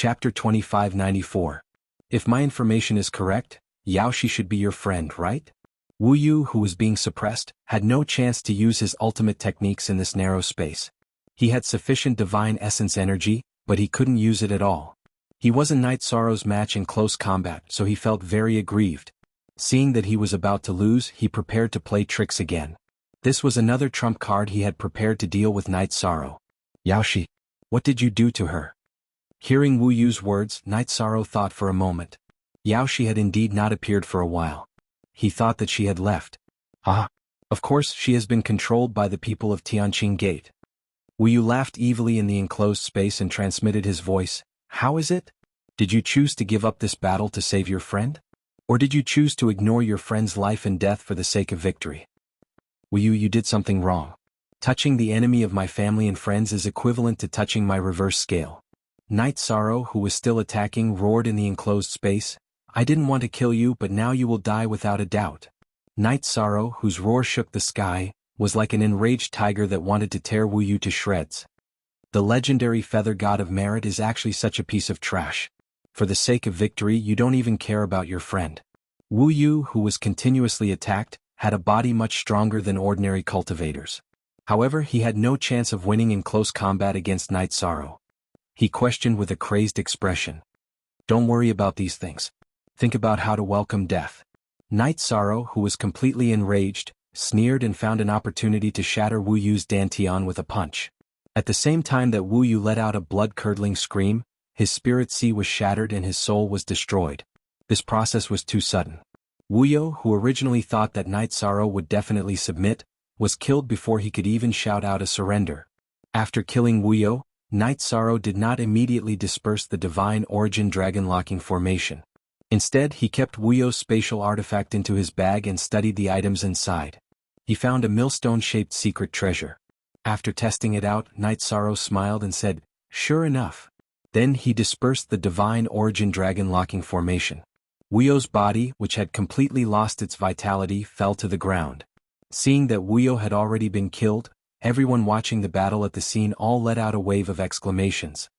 Chapter 2594. If my information is correct, Yaoshi should be your friend, right? Wu Yu, who was being suppressed, had no chance to use his ultimate techniques in this narrow space. He had sufficient divine essence energy, but he couldn't use it at all. He wasn't Night Sorrow's match in close combat, so he felt very aggrieved. Seeing that he was about to lose, he prepared to play tricks again. This was another trump card he had prepared to deal with Night Sorrow. Yaoshi, what did you do to her? Hearing Wu Yu's words, Night Sorrow thought for a moment. Yaoshi had indeed not appeared for a while. He thought that she had left. Of course she has been controlled by the people of Tianqing Gate. Wu Yu laughed evilly in the enclosed space and transmitted his voice. How is it? Did you choose to give up this battle to save your friend? Or did you choose to ignore your friend's life and death for the sake of victory? Wu Yu, you did something wrong. Touching the enemy of my family and friends is equivalent to touching my reverse scale. Night Sorrow, who was still attacking, roared in the enclosed space. I didn't want to kill you, but now you will die without a doubt. Night Sorrow, whose roar shook the sky, was like an enraged tiger that wanted to tear Wu Yu to shreds. The legendary feather god of merit is actually such a piece of trash. For the sake of victory, you don't even care about your friend. Wu Yu, who was continuously attacked, had a body much stronger than ordinary cultivators. However, he had no chance of winning in close combat against Night Sorrow. He questioned with a crazed expression. Don't worry about these things. Think about how to welcome death. Night Sorrow, who was completely enraged, sneered and found an opportunity to shatter Wu Yu's dantian with a punch. At the same time that Wu Yu let out a blood-curdling scream, his spirit sea was shattered and his soul was destroyed. This process was too sudden. Wu Yu, who originally thought that Night Sorrow would definitely submit, was killed before he could even shout out a surrender. After killing Wu Yu, Night Sorrow did not immediately disperse the divine origin dragon-locking formation. Instead, he kept Wu Yu's spatial artifact into his bag and studied the items inside. He found a millstone-shaped secret treasure. After testing it out, Night Sorrow smiled and said, "Sure enough." Then he dispersed the divine origin dragon-locking formation. Wu Yu's body, which had completely lost its vitality, fell to the ground. Seeing that Wu Yu had already been killed, everyone watching the battle at the scene all let out a wave of exclamations.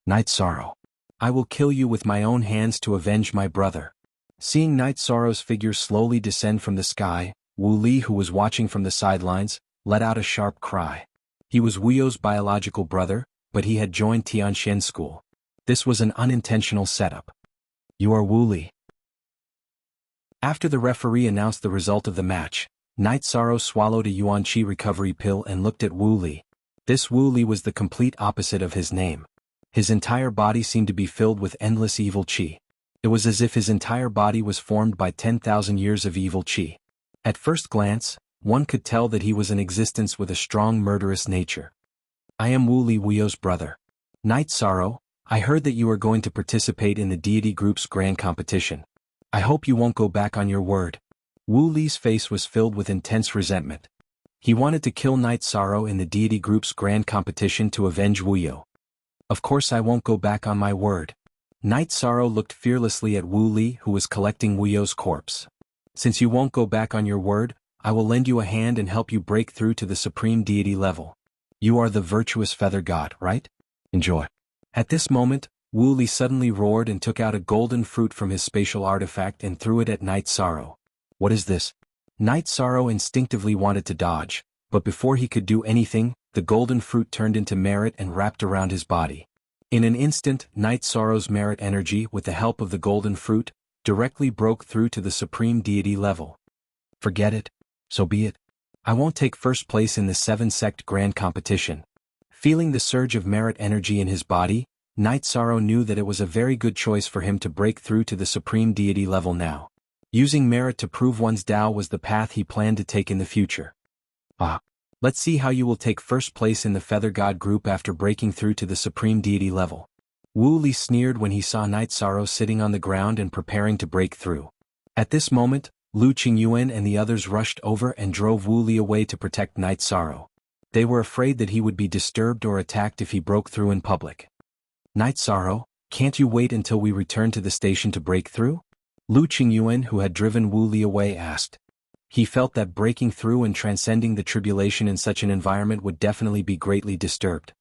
Night Sorrow. I will kill you with my own hands to avenge my brother. Seeing Night Sorrow's figure slowly descend from the sky, Wu Li, who was watching from the sidelines, let out a sharp cry. He was Wu Yu's biological brother, but he had joined Tianqian School. This was an unintentional setup. You are Wu Li. After the referee announced the result of the match, Night Sorrow swallowed a Yuan Qi recovery pill and looked at Wu Li. This Wu Li was the complete opposite of his name. His entire body seemed to be filled with endless evil qi. It was as if his entire body was formed by 10,000 years of evil qi. At first glance, one could tell that he was in existence with a strong murderous nature. I am Wu Li, Wu Yu's brother. Night Sorrow, I heard that you are going to participate in the deity group's grand competition. I hope you won't go back on your word. Wu Li's face was filled with intense resentment. He wanted to kill Night Sorrow in the deity group's grand competition to avenge Wu Yu. Of course I won't go back on my word. Night Sorrow looked fearlessly at Wu Li, who was collecting Wu Yu's corpse. Since you won't go back on your word, I will lend you a hand and help you break through to the supreme deity level. You are the virtuous feather god, right? Enjoy. At this moment, Wu Li suddenly roared and took out a golden fruit from his spatial artifact and threw it at Night Sorrow. What is this? Night Sorrow instinctively wanted to dodge, but before he could do anything, the golden fruit turned into merit and wrapped around his body. In an instant, Night Sorrow's merit energy, with the help of the golden fruit, directly broke through to the supreme deity level. Forget it. So be it. I won't take first place in the 7-sect grand competition. Feeling the surge of merit energy in his body, Night Sorrow knew that it was a very good choice for him to break through to the supreme deity level now. Using merit to prove one's Tao was the path he planned to take in the future. Let's see how you will take first place in the Feather God group after breaking through to the supreme deity level. Wu Li sneered when he saw Night Sorrow sitting on the ground and preparing to break through. At this moment, Lu Qingyuan and the others rushed over and drove Wu Li away to protect Night Sorrow. They were afraid that he would be disturbed or attacked if he broke through in public. Night Sorrow, can't you wait until we return to the station to break through? Lu Qingyuan, who had driven Wu Li away, asked. He felt that breaking through and transcending the tribulation in such an environment would definitely be greatly disturbed.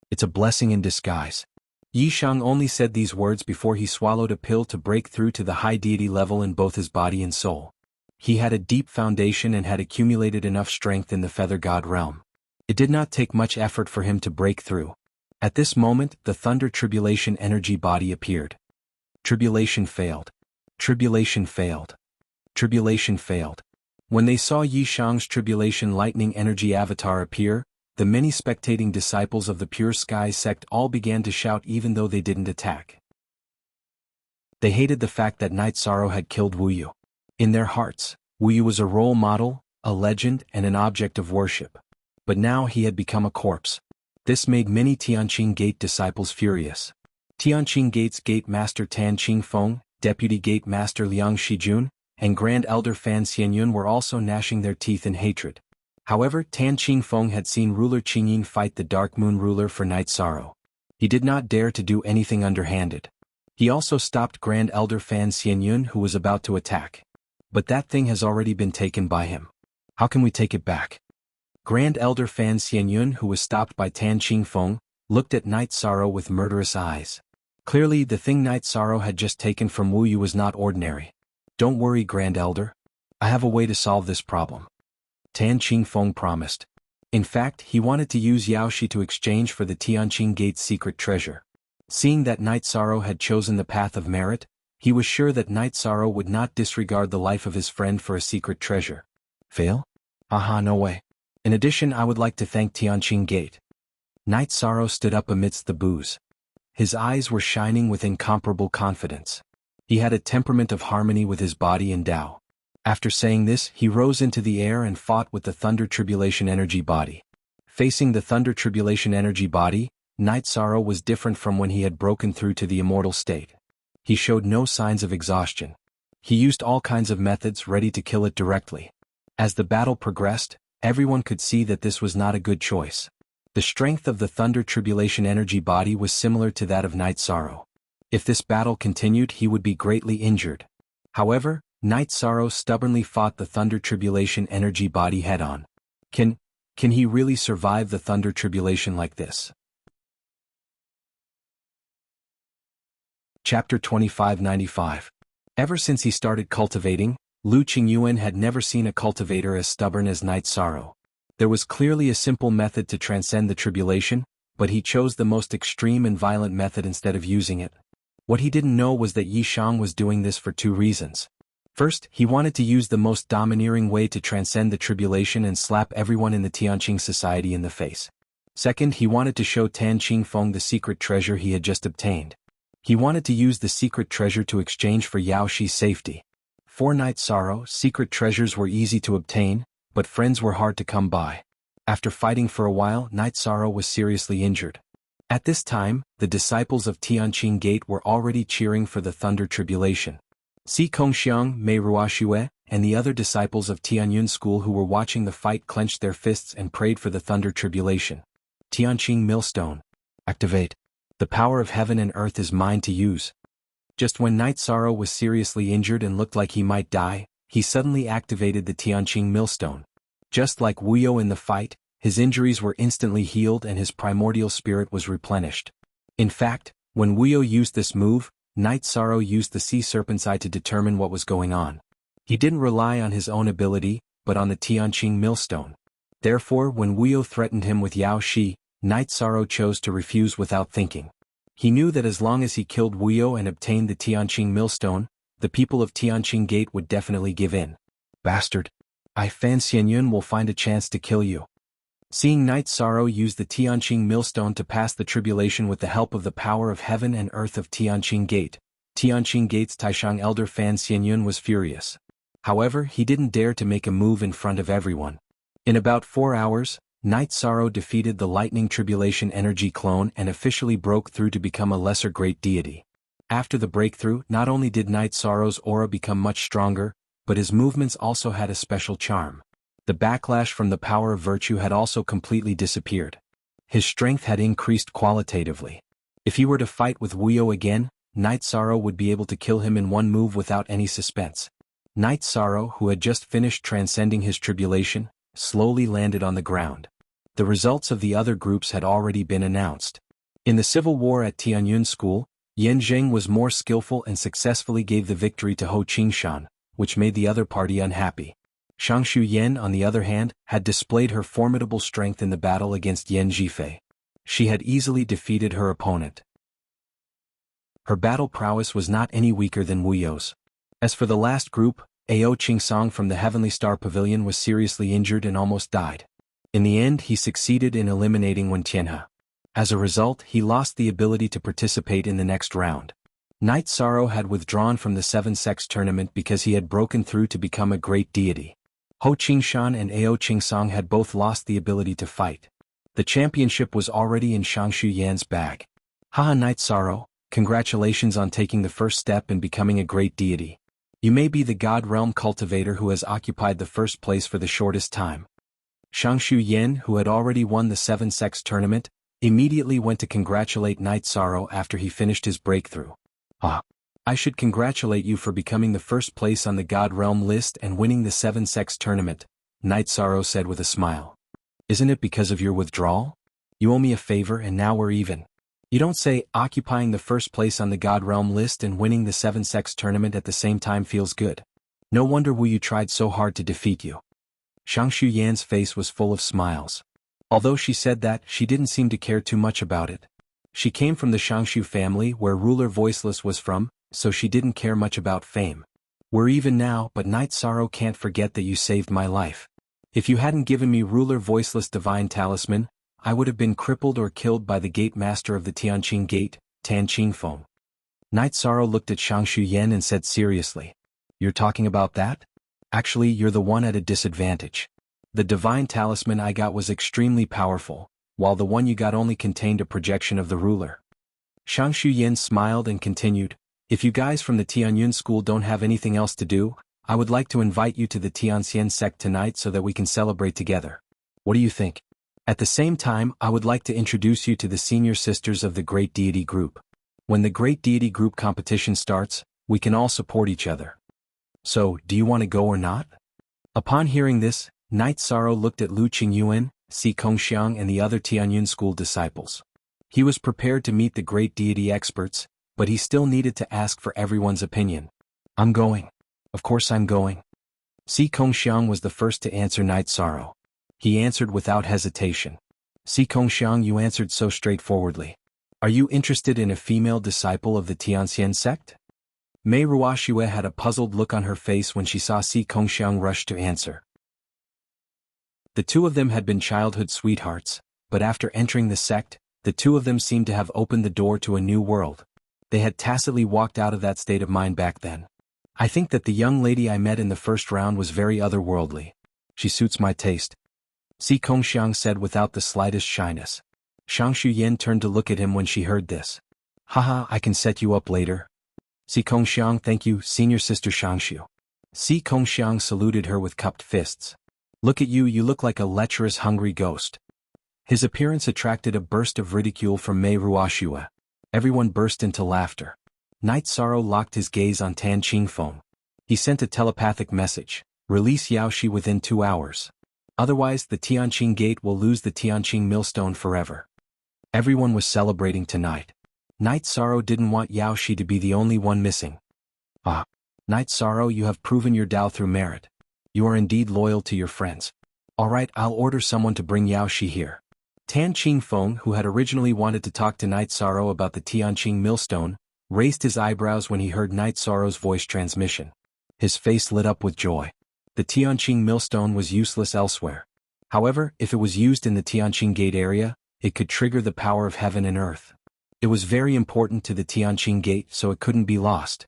It's a blessing in disguise. Yishang only said these words before he swallowed a pill to break through to the high deity level in both his body and soul. He had a deep foundation and had accumulated enough strength in the feather god realm. It did not take much effort for him to break through. At this moment, the thunder tribulation energy body appeared. Tribulation failed. Tribulation failed. Tribulation failed. When they saw Yishang's tribulation lightning energy avatar appear, the many spectating disciples of the Pure Sky sect all began to shout even though they didn't attack. They hated the fact that Night Sorrow had killed Wuyu. In their hearts, Wuyu was a role model, a legend and an object of worship. But now he had become a corpse. This made many Tianqing Gate disciples furious. Tianqing Gate's Gate Master Tan Qingfeng, Deputy Gate Master Liang Shijun, and Grand Elder Fan Xianyun were also gnashing their teeth in hatred. However, Tan Qingfeng had seen Ruler Qingyin fight the Dark Moon Ruler for Night Sorrow. He did not dare to do anything underhanded. He also stopped Grand Elder Fan Xianyun who was about to attack. But that thing has already been taken by him. How can we take it back? Grand Elder Fan Xianyun, who was stopped by Tan Qingfeng, looked at Night Sorrow with murderous eyes. Clearly the thing Night Sorrow had just taken from Wuyu was not ordinary. Don't worry, Grand Elder. I have a way to solve this problem. Tan Qingfeng promised. In fact, he wanted to use Yaoshi to exchange for the Tianqing Gate's secret treasure. Seeing that Night Sorrow had chosen the path of merit, he was sure that Night Sorrow would not disregard the life of his friend for a secret treasure. Fail? Aha, no way. In addition, I would like to thank Tianqing Gate. Night Sorrow stood up amidst the boos. His eyes were shining with incomparable confidence. He had a temperament of harmony with his body and Tao. After saying this, he rose into the air and fought with the Thunder Tribulation Energy body. Facing the Thunder Tribulation Energy body, Night Sorrow was different from when he had broken through to the immortal state. He showed no signs of exhaustion. He used all kinds of methods ready to kill it directly. As the battle progressed, everyone could see that this was not a good choice. The strength of the Thunder Tribulation Energy body was similar to that of Night Sorrow. If this battle continued, he would be greatly injured. However, Night Sorrow stubbornly fought the Thunder Tribulation Energy body head-on. Can he really survive the Thunder Tribulation like this? Chapter 2595. Ever since he started cultivating, Lu Qingyuan had never seen a cultivator as stubborn as Night Sorrow. There was clearly a simple method to transcend the tribulation, but he chose the most extreme and violent method instead of using it. What he didn't know was that Yishang was doing this for two reasons. First, he wanted to use the most domineering way to transcend the tribulation and slap everyone in the Tianqing society in the face. Second, he wanted to show Tan Qingfeng the secret treasure he had just obtained. He wanted to use the secret treasure to exchange for Yaoshi's safety. For Night Sorrow, secret treasures were easy to obtain, but friends were hard to come by. After fighting for a while, Night Sorrow was seriously injured. At this time, the disciples of Tianqing Gate were already cheering for the Thunder Tribulation. Si Kongxiang, Mei Ruoxue, and the other disciples of Tianyun School who were watching the fight clenched their fists and prayed for the Thunder Tribulation. Tianqing Millstone. Activate. The power of heaven and earth is mine to use. Just when Night Sorrow was seriously injured and looked like he might die, he suddenly activated the Tianqing Millstone. Just like Wuyo in the fight, his injuries were instantly healed and his primordial spirit was replenished. In fact, when Wuyo used this move, Night Sorrow used the Sea Serpent's Eye to determine what was going on. He didn't rely on his own ability, but on the Tianqing Millstone. Therefore, when Wuyo threatened him with Yao Shi, Night Sorrow chose to refuse without thinking. He knew that as long as he killed Wuyo and obtained the Tianqing Millstone, the people of Tianqing Gate would definitely give in. Bastard! Fan Xianyun will find a chance to kill you. Seeing Night Sorrow use the Tianqing Millstone to pass the tribulation with the help of the power of heaven and earth of Tianqing Gate, Tianqing Gate's Taishang elder Fan Xianyun was furious. However, he didn't dare to make a move in front of everyone. In about 4 hours, Night Sorrow defeated the Lightning Tribulation Energy clone and officially broke through to become a lesser great deity. After the breakthrough, not only did Night Sorrow's aura become much stronger, but his movements also had a special charm. The backlash from the power of virtue had also completely disappeared. His strength had increased qualitatively. If he were to fight with Wuyo again, Night Sorrow would be able to kill him in one move without any suspense. Night Sorrow, who had just finished transcending his tribulation, slowly landed on the ground. The results of the other groups had already been announced. In the civil war at Tianyun School, Yan Zheng was more skillful and successfully gave the victory to Ho Qingshan, which made the other party unhappy. Shangshu Yan, on the other hand, had displayed her formidable strength in the battle against Yan Zhifei. She had easily defeated her opponent. Her battle prowess was not any weaker than Wu You's. As for the last group, Ao Qingsong from the Heavenly Star Pavilion was seriously injured and almost died. In the end, he succeeded in eliminating Wen Tianhe. As a result, he lost the ability to participate in the next round. Knight Sorrow had withdrawn from the Seven Sects tournament because he had broken through to become a great deity. Ho Qingshan and Ao Qingsong had both lost the ability to fight. The championship was already in Shangshu Yan's bag. Haha, Knight Sorrow, congratulations on taking the first step in becoming a great deity. You may be the God Realm cultivator who has occupied the first place for the shortest time. Shangshu Yan, who had already won the Seven Sects tournament, immediately went to congratulate Knight Sorrow after he finished his breakthrough. I should congratulate you for becoming the first place on the God Realm list and winning the Seven Sects tournament, Knight Sorrow said with a smile. Isn't it because of your withdrawal? You owe me a favor and now we're even. You don't say occupying the first place on the God Realm list and winning the Seven Sects tournament at the same time feels good. No wonder Wu Yu tried so hard to defeat you. Shangshu Yan's face was full of smiles. Although she said that, she didn't seem to care too much about it. She came from the Shangshu family where ruler Voiceless was from, so she didn't care much about fame. We're even now, but Knight Sorrow can't forget that you saved my life. If you hadn't given me ruler Voiceless divine talisman, I would have been crippled or killed by the gate master of the Tianqing Gate, Tan Qingfeng. Knight Sorrow looked at Shangshu Yan and said seriously. You're talking about that? Actually, you're the one at a disadvantage. The divine talisman I got was extremely powerful, while the one you got only contained a projection of the ruler. Shangshu Yan smiled and continued, if you guys from the Tianyun school don't have anything else to do, I would like to invite you to the Tianxian sect tonight so that we can celebrate together. What do you think? At the same time, I would like to introduce you to the senior sisters of the Great Deity Group. When the Great Deity Group competition starts, we can all support each other. So, do you want to go or not? Upon hearing this, Knight Sorrow looked at Lu Qingyuan, Si Kongxiang and the other Tianyun school disciples. He was prepared to meet the Great Deity experts, but he still needed to ask for everyone's opinion. I'm going. Of course I'm going. Si Kongxiang was the first to answer Knight Sorrow. He answered without hesitation. Si Kongxiang, you answered so straightforwardly. Are you interested in a female disciple of the Tianxian sect? Mei Ruoxue had a puzzled look on her face when she saw Si Kongxiang rush to answer. The two of them had been childhood sweethearts, but after entering the sect, the two of them seemed to have opened the door to a new world. They had tacitly walked out of that state of mind back then. I think that the young lady I met in the first round was very otherworldly. She suits my taste. Si Kongxiang said without the slightest shyness. Shangshu Yan turned to look at him when she heard this. Haha, I can set you up later. Si Kongxiang, thank you, senior sister Shangshu. Si Kongxiang saluted her with cupped fists. Look at you, you look like a lecherous hungry ghost. His appearance attracted a burst of ridicule from Mei Ruoxue. Everyone burst into laughter. Knight Sorrow locked his gaze on Tan Qingfeng. He sent a telepathic message. Release Yaoshi within 2 hours. Otherwise the Tianqing Gate will lose the Tianqing Millstone forever. Everyone was celebrating tonight. Knight Sorrow didn't want Yaoshi to be the only one missing. Knight Sorrow, you have proven your Dao through merit. You are indeed loyal to your friends. Alright, I'll order someone to bring Yaoshi here. Tan Qingfeng, who had originally wanted to talk to Knight Sorrow about the Tianqing Millstone, raised his eyebrows when he heard Knight Sorrow's voice transmission. His face lit up with joy. The Tianqing Millstone was useless elsewhere. However, if it was used in the Tianqing Gate area, it could trigger the power of heaven and earth. It was very important to the Tianqing Gate, so it couldn't be lost.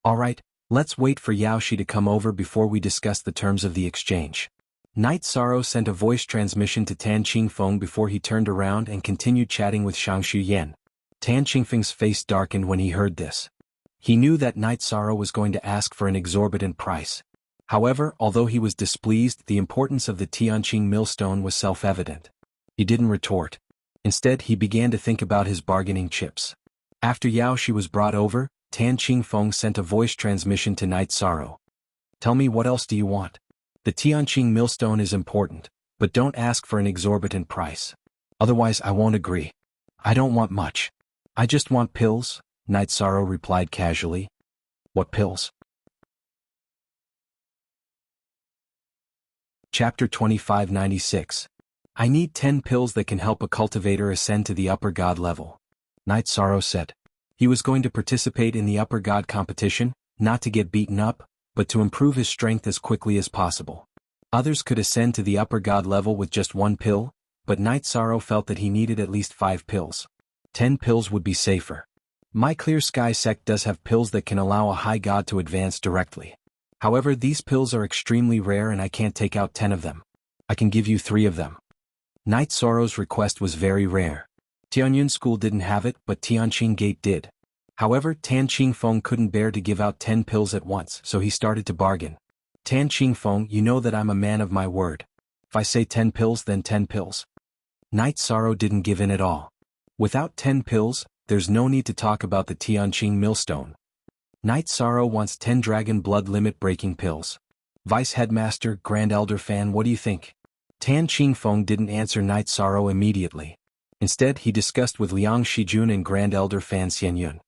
Alright, let's wait for Yaoshi to come over before we discuss the terms of the exchange. Knight Sorrow sent a voice transmission to Tan Qingfeng before he turned around and continued chatting with Shangshu Yan. Tan Qingfeng's face darkened when he heard this. He knew that Knight Sorrow was going to ask for an exorbitant price. However, although he was displeased, the importance of the Tianqing Millstone was self-evident. He didn't retort. Instead, he began to think about his bargaining chips. After Yaoshi was brought over, Tan Qingfeng sent a voice transmission to Knight Sorrow. Tell me, what else do you want? The Tianqing Millstone is important, but don't ask for an exorbitant price. Otherwise I won't agree. I don't want much. I just want pills, Night Sorrow replied casually. What pills? Chapter 2596. I need 10 pills that can help a cultivator ascend to the upper god level. Night Sorrow said. He was going to participate in the upper god competition, not to get beaten up, but to improve his strength as quickly as possible. Others could ascend to the upper god level with just 1 pill, but Night Sorrow felt that he needed at least 5 pills. 10 pills would be safer. My Clear Sky sect does have pills that can allow a high god to advance directly. However, these pills are extremely rare and I can't take out 10 of them. I can give you 3 of them. Night Sorrow's request was very rare. Tianyun School didn't have it, but Tianqing Gate did. However, Tan Qingfeng couldn't bear to give out 10 pills at once, so he started to bargain. Tan Qingfeng, you know that I'm a man of my word. If I say 10 pills, then 10 pills. Night Sorrow didn't give in at all. Without 10 pills, there's no need to talk about the Tianqing millstone. Night Sorrow wants 10 dragon blood limit breaking pills. Vice Headmaster, Grand Elder Fan, what do you think? Tan Qingfeng didn't answer Night Sorrow immediately. Instead, he discussed with Liang Shijun and Grand Elder Fan Xianyun.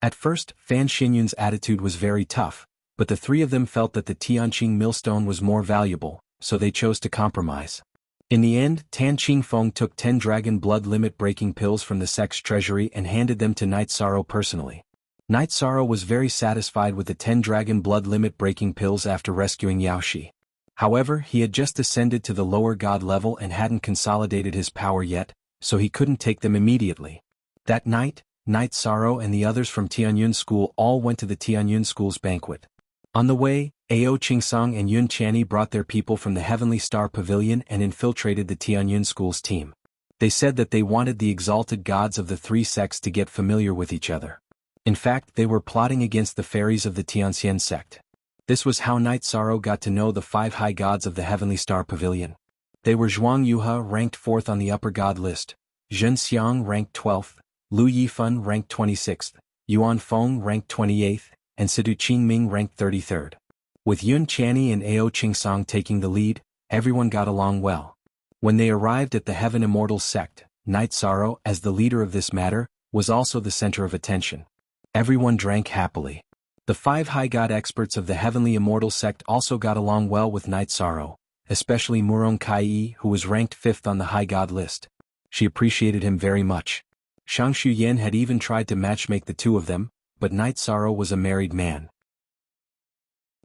At first, Fan Xianyun's attitude was very tough, but the 3 of them felt that the Tianqing millstone was more valuable, so they chose to compromise. In the end, Tan Qingfeng took 10 dragon blood limit breaking pills from the sect's treasury and handed them to Night Sorrow personally. Night Sorrow was very satisfied with the 10 dragon blood limit breaking pills after rescuing Yaoshi. However, he had just ascended to the lower god level and hadn't consolidated his power yet, so he couldn't take them immediately. That night, Night Sorrow and the others from Tianyun School all went to the Tianyun School's banquet. On the way, Ao Qingsong and Yun Chani brought their people from the Heavenly Star Pavilion and infiltrated the Tianyun School's team. They said that they wanted the exalted gods of the 3 sects to get familiar with each other. In fact, they were plotting against the fairies of the Tianxian sect. This was how Night Sorrow got to know the 5 high gods of the Heavenly Star Pavilion. They were Zhuang Yuhe ranked 4th on the upper god list, Zhen Xiang ranked 12th, Lu Yifan ranked 26th, Yuan Feng ranked 28th, and Sidu Qingming ranked 33rd. With Yun Chani and Ao Qingsong taking the lead, everyone got along well. When they arrived at the Heaven Immortal sect, Night Sorrow, as the leader of this matter, was also the center of attention. Everyone drank happily. The 5 high god experts of the Heavenly Immortal sect also got along well with Night Sorrow, especially Murong Kai, who was ranked 5th on the high god list. She appreciated him very much. Shang Shuyan had even tried to matchmake the 2 of them, but Night Sorrow was a married man.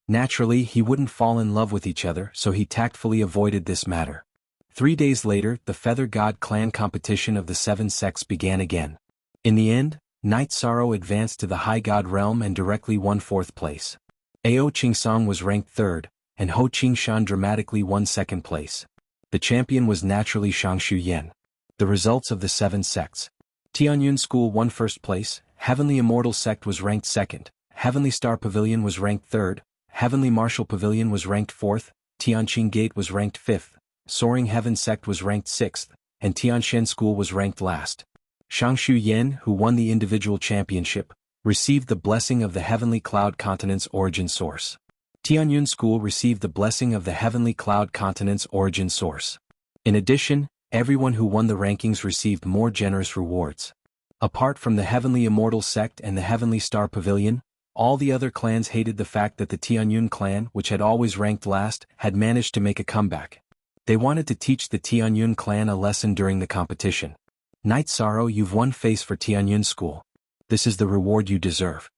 Naturally, he wouldn't fall in love with each other, so he tactfully avoided this matter. 3 days later, the Feather God clan competition of the 7 sects began again. In the end, Night Sorrow advanced to the high god realm and directly won 4th place. Ao Qingsong was ranked 3rd, and Ho Qingshan dramatically won 2nd place. The champion was naturally Shang Shuyan. The results of the 7 sects. Tianyun School won 1st place, Heavenly Immortal sect was ranked 2nd, Heavenly Star Pavilion was ranked 3rd, Heavenly Martial Pavilion was ranked 4th, Tianqing Gate was ranked 5th, Soaring Heaven sect was ranked 6th, and Tianshan School was ranked last. Shang Shuyan, who won the individual championship, received the blessing of the Heavenly Cloud Continent's origin source. Tianyun School received the blessing of the Heavenly Cloud Continent's origin source. In addition, everyone who won the rankings received more generous rewards. Apart from the Heavenly Immortal sect and the Heavenly Star Pavilion, all the other clans hated the fact that the Tianyun clan, which had always ranked last, had managed to make a comeback. They wanted to teach the Tianyun clan a lesson during the competition. Night Sorrow, you've won face for Tianyun School. This is the reward you deserve.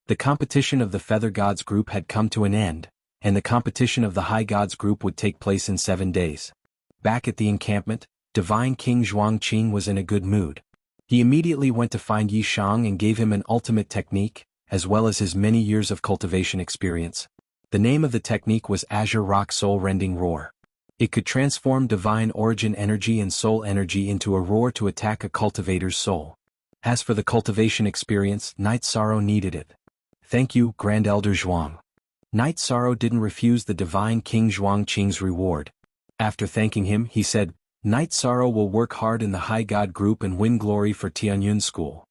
The competition of the Feather Gods group had come to an end, and the competition of the High Gods group would take place in 7 days. Back at the encampment, Divine King Zhuang Qing was in a good mood. He immediately went to find Yi Shang and gave him an ultimate technique, as well as his many years of cultivation experience. The name of the technique was Azure Rock Soul Rending Roar. It could transform divine origin energy and soul energy into a roar to attack a cultivator's soul. As for the cultivation experience, Night Sorrow needed it. Thank you, Grand Elder Zhuang. Night Sorrow didn't refuse the Divine King Zhuang Qing's reward. After thanking him, he said, Night Sorrow will work hard in the High God group and win glory for Tianyun School.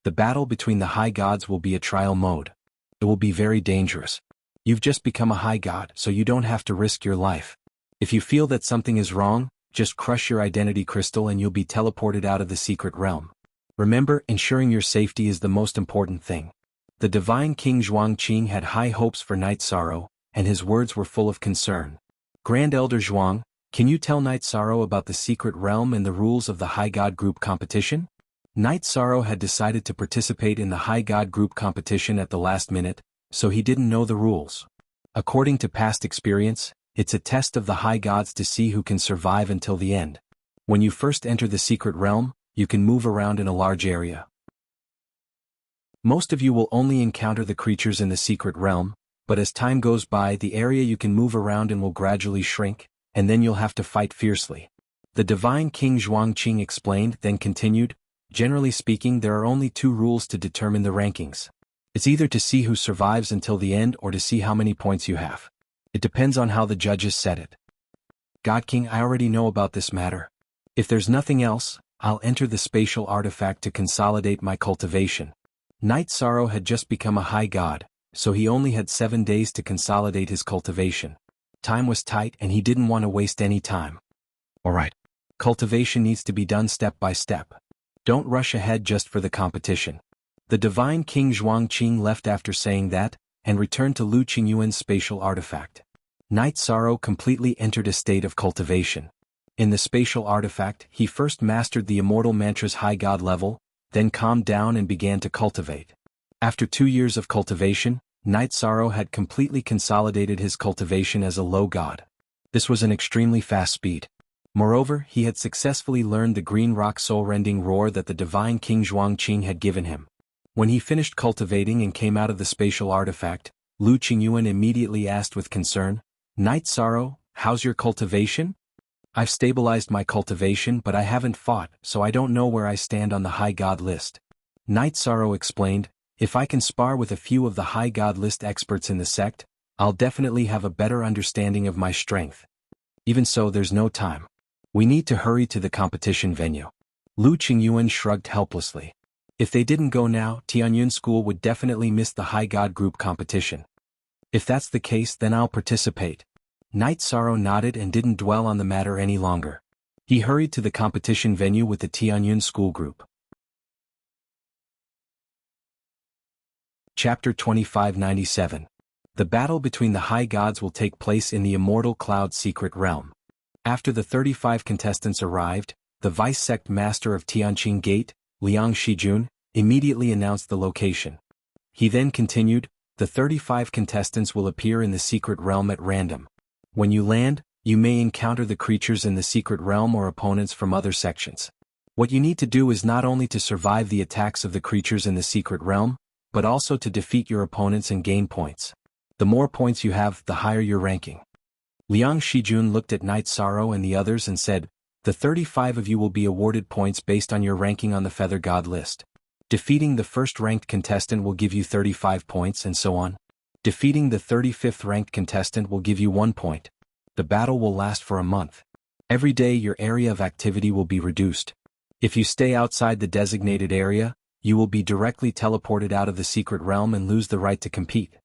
The battle between the High Gods will be a trial mode. It will be very dangerous. You've just become a High God, so you don't have to risk your life. If you feel that something is wrong, just crush your identity crystal and you'll be teleported out of the secret realm. Remember, ensuring your safety is the most important thing. The divine King Zhuangqing had high hopes for Knight Sorrow, and his words were full of concern. Grand Elder Zhuang, can you tell Knight Sorrow about the secret realm and the rules of the High God Group competition? Knight Sorrow had decided to participate in the High God Group competition at the last minute, so he didn't know the rules. According to past experience, it's a test of the High Gods to see who can survive until the end. When you first enter the secret realm, you can move around in a large area. Most of you will only encounter the creatures in the secret realm, but as time goes by, the area you can move around in will gradually shrink, and then you'll have to fight fiercely. The divine King Zhuangqing explained, then continued, generally speaking, there are only 2 rules to determine the rankings. It's either to see who survives until the end or to see how many points you have. It depends on how the judges set it. God King, I already know about this matter. If there's nothing else, I'll enter the spatial artifact to consolidate my cultivation. Knight Sorrow had just become a high god, so he only had 7 days to consolidate his cultivation. Time was tight and he didn't want to waste any time. Alright. Cultivation needs to be done step by step. Don't rush ahead just for the competition. The divine King Zhuangqing left after saying that, and returned to Lu Qingyuan's spatial artifact. Knight Sorrow completely entered a state of cultivation. In the spatial artifact, he first mastered the immortal mantra's high god level, then calmed down and began to cultivate. After 2 years of cultivation, Knight Sorrow had completely consolidated his cultivation as a low god. This was an extremely fast speed. Moreover, he had successfully learned the green rock soul-rending roar that the divine King Zhuangqing had given him. When he finished cultivating and came out of the spatial artifact, Lu Qingyuan immediately asked with concern, Knight Sorrow, how's your cultivation? I've stabilized my cultivation but I haven't fought, so I don't know where I stand on the high god list. Knight Sorrow explained, if I can spar with a few of the high god list experts in the sect, I'll definitely have a better understanding of my strength. Even so, there's no time. We need to hurry to the competition venue. Lu Qingyuan shrugged helplessly. If they didn't go now, Tianyun School would definitely miss the High God Group competition. If that's the case, then I'll participate. Knight Sorrow nodded and didn't dwell on the matter any longer. He hurried to the competition venue with the Tianyun School group. Chapter 2597. The battle between the High Gods will take place in the Immortal Cloud Secret Realm. After the 35 contestants arrived, the Vice-Sect Master of Tianqing Gate, Liang Shijun, immediately announced the location. He then continued, the 35 contestants will appear in the secret realm at random. When you land, you may encounter the creatures in the secret realm or opponents from other sections. What you need to do is not only to survive the attacks of the creatures in the secret realm, but also to defeat your opponents and gain points. The more points you have, the higher your ranking. Liang Shijun looked at Knight Sorrow and the others and said, the 35 of you will be awarded points based on your ranking on the Feather God list. Defeating the first-ranked contestant will give you 35 points and so on. Defeating the 35th ranked contestant will give you 1 point. The battle will last for a month. Every day your area of activity will be reduced. If you stay outside the designated area, you will be directly teleported out of the secret realm and lose the right to compete.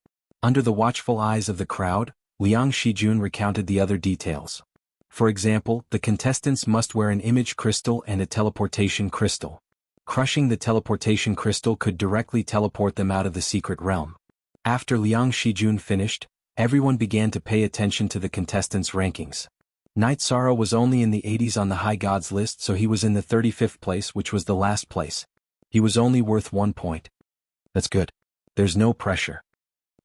Under the watchful eyes of the crowd, Liang Shijun recounted the other details. For example, the contestants must wear an image crystal and a teleportation crystal. Crushing the teleportation crystal could directly teleport them out of the secret realm. After Liang Shijun finished, everyone began to pay attention to the contestants' rankings. Knight Sorrow was only in the 80s on the High Gods list, so he was in the 35th place, which was the last place. He was only worth 1 point. That's good. There's no pressure.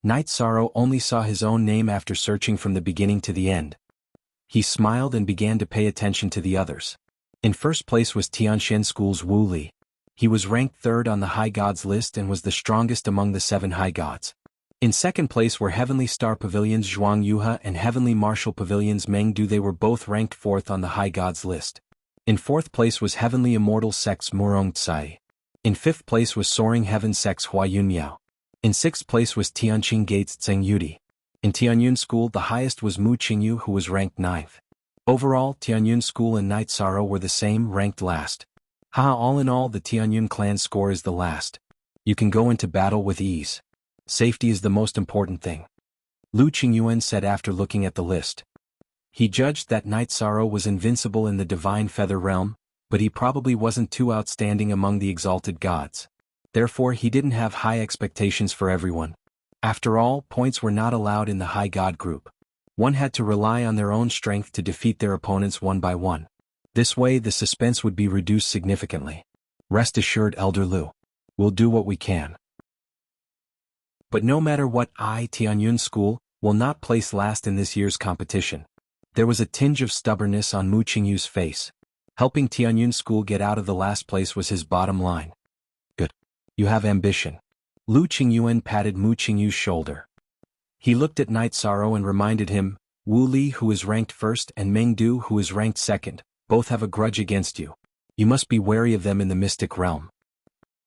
Knight Sorrow only saw his own name after searching from the beginning to the end. He smiled and began to pay attention to the others. In first place was Tianxian School's Wu Li. He was ranked 3rd on the High Gods list and was the strongest among the 7 High Gods. In second place were Heavenly Star Pavilion's Zhuang Yuha and Heavenly Martial Pavilion's Meng Du. They were both ranked 4th on the High Gods list. In 4th place was Heavenly Immortal Sect's Murong Tsai. In 5th place was Soaring Heaven Sect's Hua Yunmiao. In 6th place was Tianqing Gate's Zheng Yudi. In Tianyun School the highest was Mu Qingyu, who was ranked 9th. Overall, Tianyun School and Knight Sorrow were the same, ranked last. All in all, the Tianyun clan's score is the last. You can go into battle with ease. Safety is the most important thing. Lu Qingyuan said after looking at the list. He judged that Knight Sorrow was invincible in the Divine Feather Realm, but he probably wasn't too outstanding among the exalted gods. Therefore he didn't have high expectations for everyone. After all, points were not allowed in the high god group. One had to rely on their own strength to defeat their opponents one by one. This way the suspense would be reduced significantly. Rest assured, Elder Lu. We'll do what we can. But no matter what, Tianyun School will not place last in this year's competition. There was a tinge of stubbornness on Mu Qingyu's face. Helping Tianyun School get out of the last place was his bottom line. Good. You have ambition. Lu Qingyuan patted Mu Qingyu's shoulder. He looked at Night Sorrow and reminded him, Wu Li, who is ranked first, and Meng Du, who is ranked second, both have a grudge against you. You must be wary of them in the mystic realm.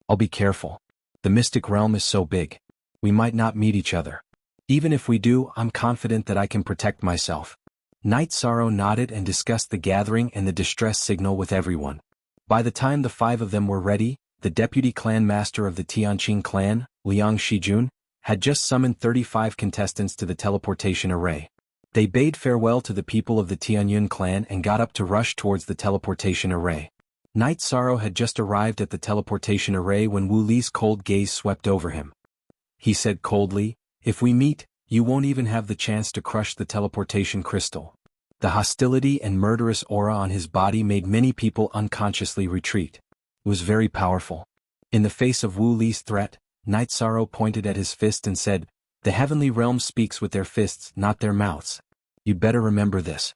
I'll be careful. The mystic realm is so big. We might not meet each other. Even if we do, I'm confident that I can protect myself. Night Sorrow nodded and discussed the gathering and the distress signal with everyone. By the time the 5 of them were ready, the deputy clan master of the Tianqing clan, Liang Shijun, had just summoned 35 contestants to the teleportation array. They bade farewell to the people of the Tianyun clan and got up to rush towards the teleportation array. Night Sorrow had just arrived at the teleportation array when Wu Li's cold gaze swept over him. He said coldly, "If we meet, you won't even have the chance to crush the teleportation crystal." The hostility and murderous aura on his body made many people unconsciously retreat. It was very powerful. In the face of Wu Li's threat, Night Sorrow pointed at his fist and said, "The heavenly realm speaks with their fists, not their mouths. You'd better remember this."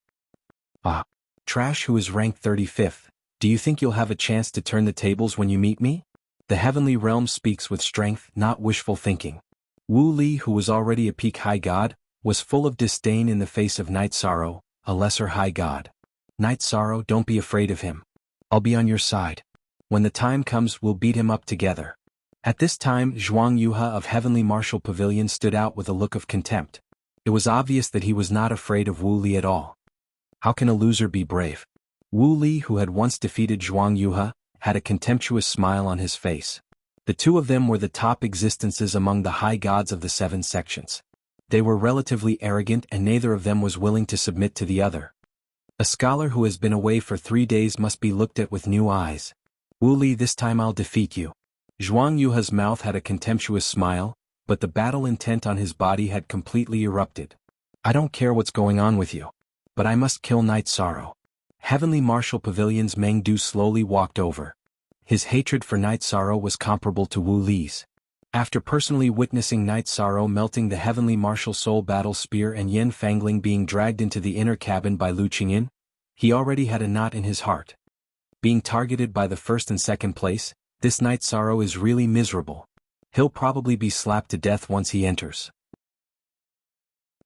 Trash, who is ranked 35th, do you think you'll have a chance to turn the tables when you meet me? The heavenly realm speaks with strength, not wishful thinking. Wu Li, who was already a peak high god, was full of disdain in the face of Night Sorrow, a lesser high god. Night Sorrow, don't be afraid of him. I'll be on your side. When the time comes, we'll beat him up together. At this time, Zhuang Yuha of Heavenly Martial Pavilion stood out with a look of contempt. It was obvious that he was not afraid of Wu Li at all. How can a loser be brave? Wu Li, who had once defeated Zhuang Yuha, had a contemptuous smile on his face. The two of them were the top existences among the high gods of the 7 sections. They were relatively arrogant and neither of them was willing to submit to the other. A scholar who has been away for 3 days must be looked at with new eyes. Wu Li, this time I'll defeat you. Zhuang Yuha's mouth had a contemptuous smile, but the battle intent on his body had completely erupted. I don't care what's going on with you. But I must kill Night Sorrow. Heavenly Martial Pavilion's Meng Du slowly walked over. His hatred for Night Sorrow was comparable to Wu Li's. After personally witnessing Night Sorrow melting the Heavenly Martial Soul Battle Spear and Yen Fangling being dragged into the inner cabin by Lu Qingyin, he already had a knot in his heart. Being targeted by the 1st and 2nd place, this Night Sorrow is really miserable. He'll probably be slapped to death once he enters.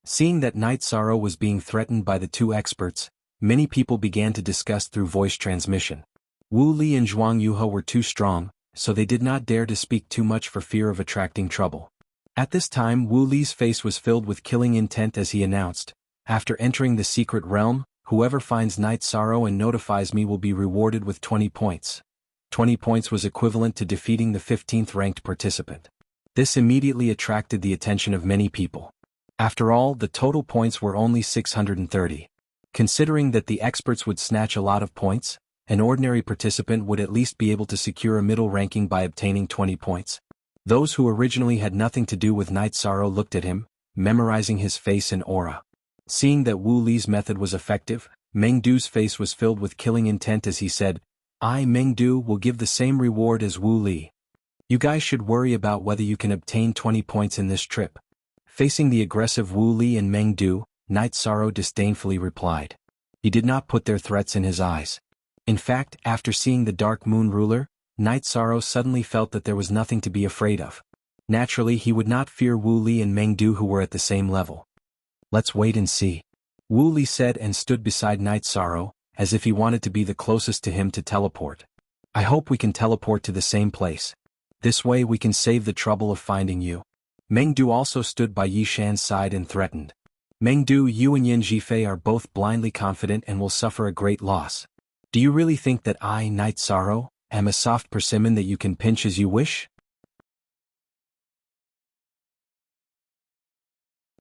Seeing that Night Sorrow was being threatened by the 2 experts, many people began to discuss through voice transmission. Wu Li and Zhuang Yuha were too strong, so they did not dare to speak too much for fear of attracting trouble. At this time, Wu Li's face was filled with killing intent as he announced, "After entering the secret realm, whoever finds Night Sorrow and notifies me will be rewarded with 20 points. 20 points was equivalent to defeating the 15th ranked participant. This immediately attracted the attention of many people. After all, the total points were only 630. Considering that the experts would snatch a lot of points, an ordinary participant would at least be able to secure a middle ranking by obtaining 20 points. Those who originally had nothing to do with Night Sorrow looked at him, memorizing his face and aura. Seeing that Wu Li's method was effective, Meng Du's face was filled with killing intent as he said, "I, Meng Du, will give the same reward as Wu Li. You guys should worry about whether you can obtain 20 points in this trip." Facing the aggressive Wu Li and Meng Du, Night Sorrow disdainfully replied. He did not put their threats in his eyes. In fact, after seeing the Dark Moon Ruler, Night Sorrow suddenly felt that there was nothing to be afraid of. Naturally, he would not fear Wu Li and Meng Du, who were at the same level. "Let's wait and see," Wu Li said and stood beside Night Sorrow, as if he wanted to be the closest to him to teleport. "I hope we can teleport to the same place. This way we can save the trouble of finding you." Meng Du also stood by Yi Shan's side and threatened. "Meng Du, you and Yin Zhifei are both blindly confident and will suffer a great loss. Do you really think that I, Night Sorrow, am a soft persimmon that you can pinch as you wish?"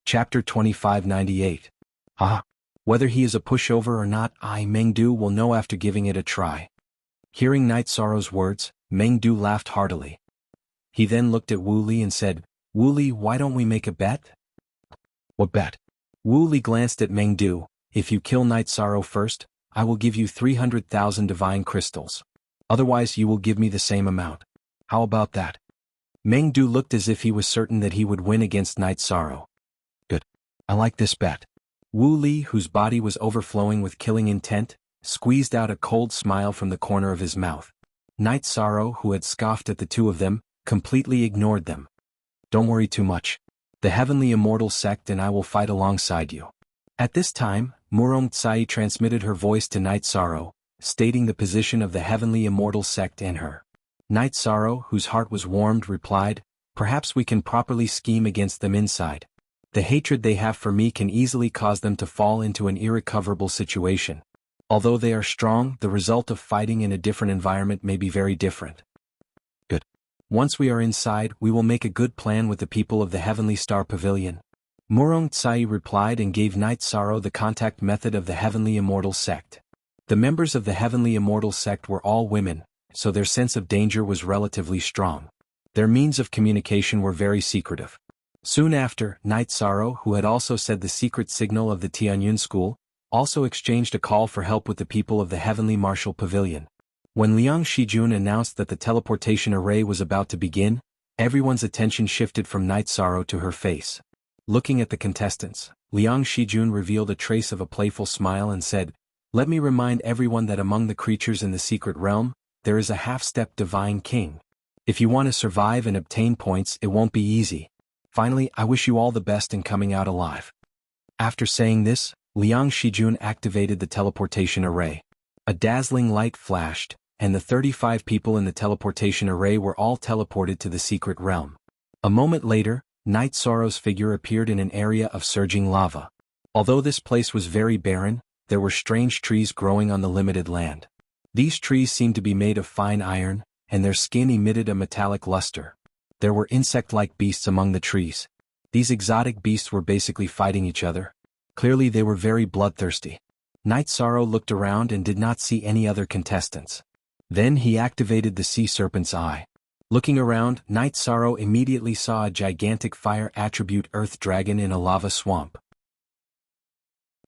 Chapter 2598. Whether he is a pushover or not, I, Meng Du, will know after giving it a try. Hearing Night Sorrow's words, Meng Du laughed heartily. He then looked at Wu Li and said, Wu Li, why don't we make a bet? What bet? Wu Li glanced at Meng Du. If you kill Night Sorrow first, I will give you 300,000 divine crystals. Otherwise you will give me the same amount. How about that? Meng Du looked as if he was certain that he would win against Night Sorrow. Good. I like this bet. Wu Li, whose body was overflowing with killing intent, squeezed out a cold smile from the corner of his mouth. Night Sorrow, who had scoffed at the two of them, completely ignored them. Don't worry too much. The Heavenly Immortal Sect and I will fight alongside you. At this time, Murong Tsai transmitted her voice to Night Sorrow, stating the position of the Heavenly Immortal Sect and her. Night Sorrow, whose heart was warmed, replied, perhaps we can properly scheme against them inside. The hatred they have for me can easily cause them to fall into an irrecoverable situation. Although they are strong, the result of fighting in a different environment may be very different. Good. Once we are inside, we will make a good plan with the people of the Heavenly Star Pavilion. Murong Tsai replied and gave Night Sorrow the contact method of the Heavenly Immortal Sect. The members of the Heavenly Immortal Sect were all women, so their sense of danger was relatively strong. Their means of communication were very secretive. Soon after, Night Sorrow, who had also said the secret signal of the Tianyun School, also exchanged a call for help with the people of the Heavenly Martial Pavilion. When Liang Shijun announced that the teleportation array was about to begin, everyone's attention shifted from Night Sorrow to her face. Looking at the contestants, Liang Shijun revealed a trace of a playful smile and said, let me remind everyone that among the creatures in the secret realm, there is a half-step divine king. If you want to survive and obtain points, it won't be easy. Finally, I wish you all the best in coming out alive. After saying this, Liang Shijun activated the teleportation array. A dazzling light flashed, and the 35 people in the teleportation array were all teleported to the secret realm. A moment later, Night Sorrow's figure appeared in an area of surging lava. Although this place was very barren, there were strange trees growing on the limited land. These trees seemed to be made of fine iron, and their skin emitted a metallic luster. There were insect-like beasts among the trees. These exotic beasts were basically fighting each other. Clearly they were very bloodthirsty. Night Sorrow looked around and did not see any other contestants. Then he activated the sea serpent's eye. Looking around, Night Sorrow immediately saw a gigantic fire attribute earth dragon in a lava swamp.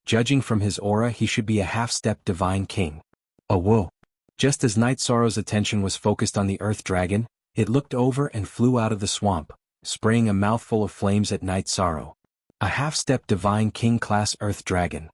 Judging from his aura, he should be a half-step divine king. Oh whoa! Just as Night Sorrow's attention was focused on the earth dragon, it looked over and flew out of the swamp, spraying a mouthful of flames at Night Sorrow. A half-step divine king-class earth dragon.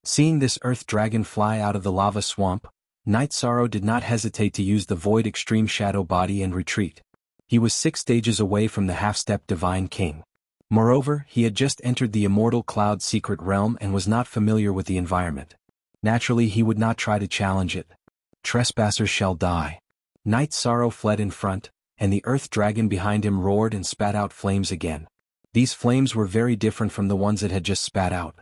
Seeing this earth dragon fly out of the lava swamp, Night Sorrow did not hesitate to use the Void Extreme Shadow Body and retreat. He was 6 stages away from the half-step divine king. Moreover, he had just entered the Immortal Cloud secret realm and was not familiar with the environment. Naturally, he would not try to challenge it. Trespassers shall die. Night Sorrow fled in front, and the earth dragon behind him roared and spat out flames again. These flames were very different from the ones it had just spat out.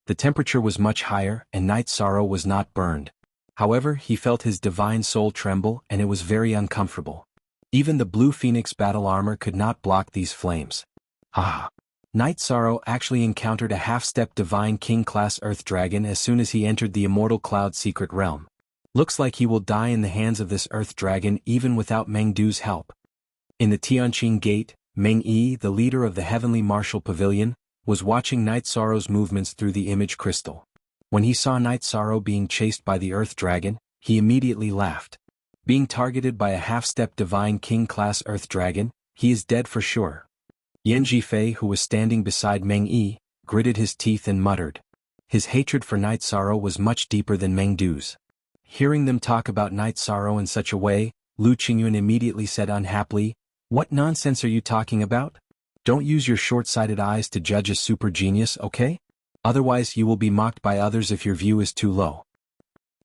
The temperature was much higher, and Night Sorrow was not burned. However, he felt his divine soul tremble, and it was very uncomfortable. Even the Blue Phoenix battle armor could not block these flames. Ah! Night Sorrow actually encountered a half-step divine king-class earth dragon as soon as he entered the Immortal Cloud secret realm. Looks like he will die in the hands of this earth dragon even without Meng Du's help. In the Tianqing Gate, Meng Yi, the leader of the Heavenly Martial Pavilion, was watching Night Sorrow's movements through the image crystal. When he saw Night Sorrow being chased by the earth dragon, he immediately laughed. Being targeted by a half-step divine king-class earth dragon, he is dead for sure. Yan Jifei, who was standing beside Meng Yi, gritted his teeth and muttered. His hatred for Night Sorrow was much deeper than Meng Du's. Hearing them talk about Night Sorrow in such a way, Lu Qingyun immediately said unhappily, "What nonsense are you talking about? Don't use your short-sighted eyes to judge a super genius, okay? Otherwise you will be mocked by others if your view is too low."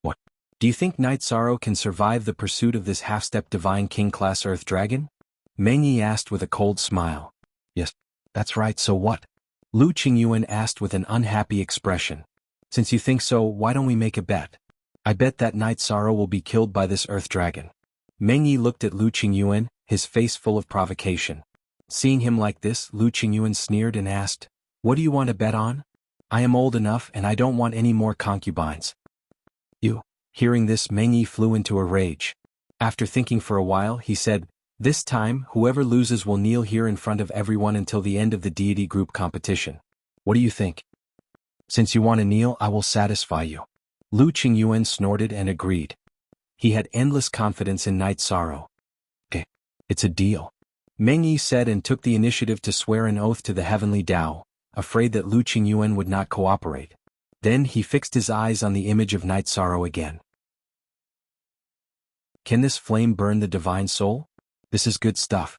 What? Do you think Night Sorrow can survive the pursuit of this half-step divine king-class earth dragon? Meng Yi asked with a cold smile. Yes, that's right, so what? Lu Qingyuan asked with an unhappy expression. Since you think so, why don't we make a bet? I bet that Night Sorrow will be killed by this earth dragon. Meng Yi looked at Lu Qingyuan, his face full of provocation. Seeing him like this, Lu Qingyuan sneered and asked, "What do you want to bet on? I am old enough and I don't want any more concubines." You. Hearing this, Meng Yi flew into a rage. After thinking for a while, he said, "This time, whoever loses will kneel here in front of everyone until the end of the deity group competition. What do you think? Since you want to kneel, I will satisfy you." Lu Qingyuan snorted and agreed. He had endless confidence in Night Sorrow. "Okay, it's a deal," Meng Yi said and took the initiative to swear an oath to the heavenly Tao, afraid that Lu Qingyuan would not cooperate. Then he fixed his eyes on the image of Night Sorrow again. "Can this flame burn the divine soul? This is good stuff."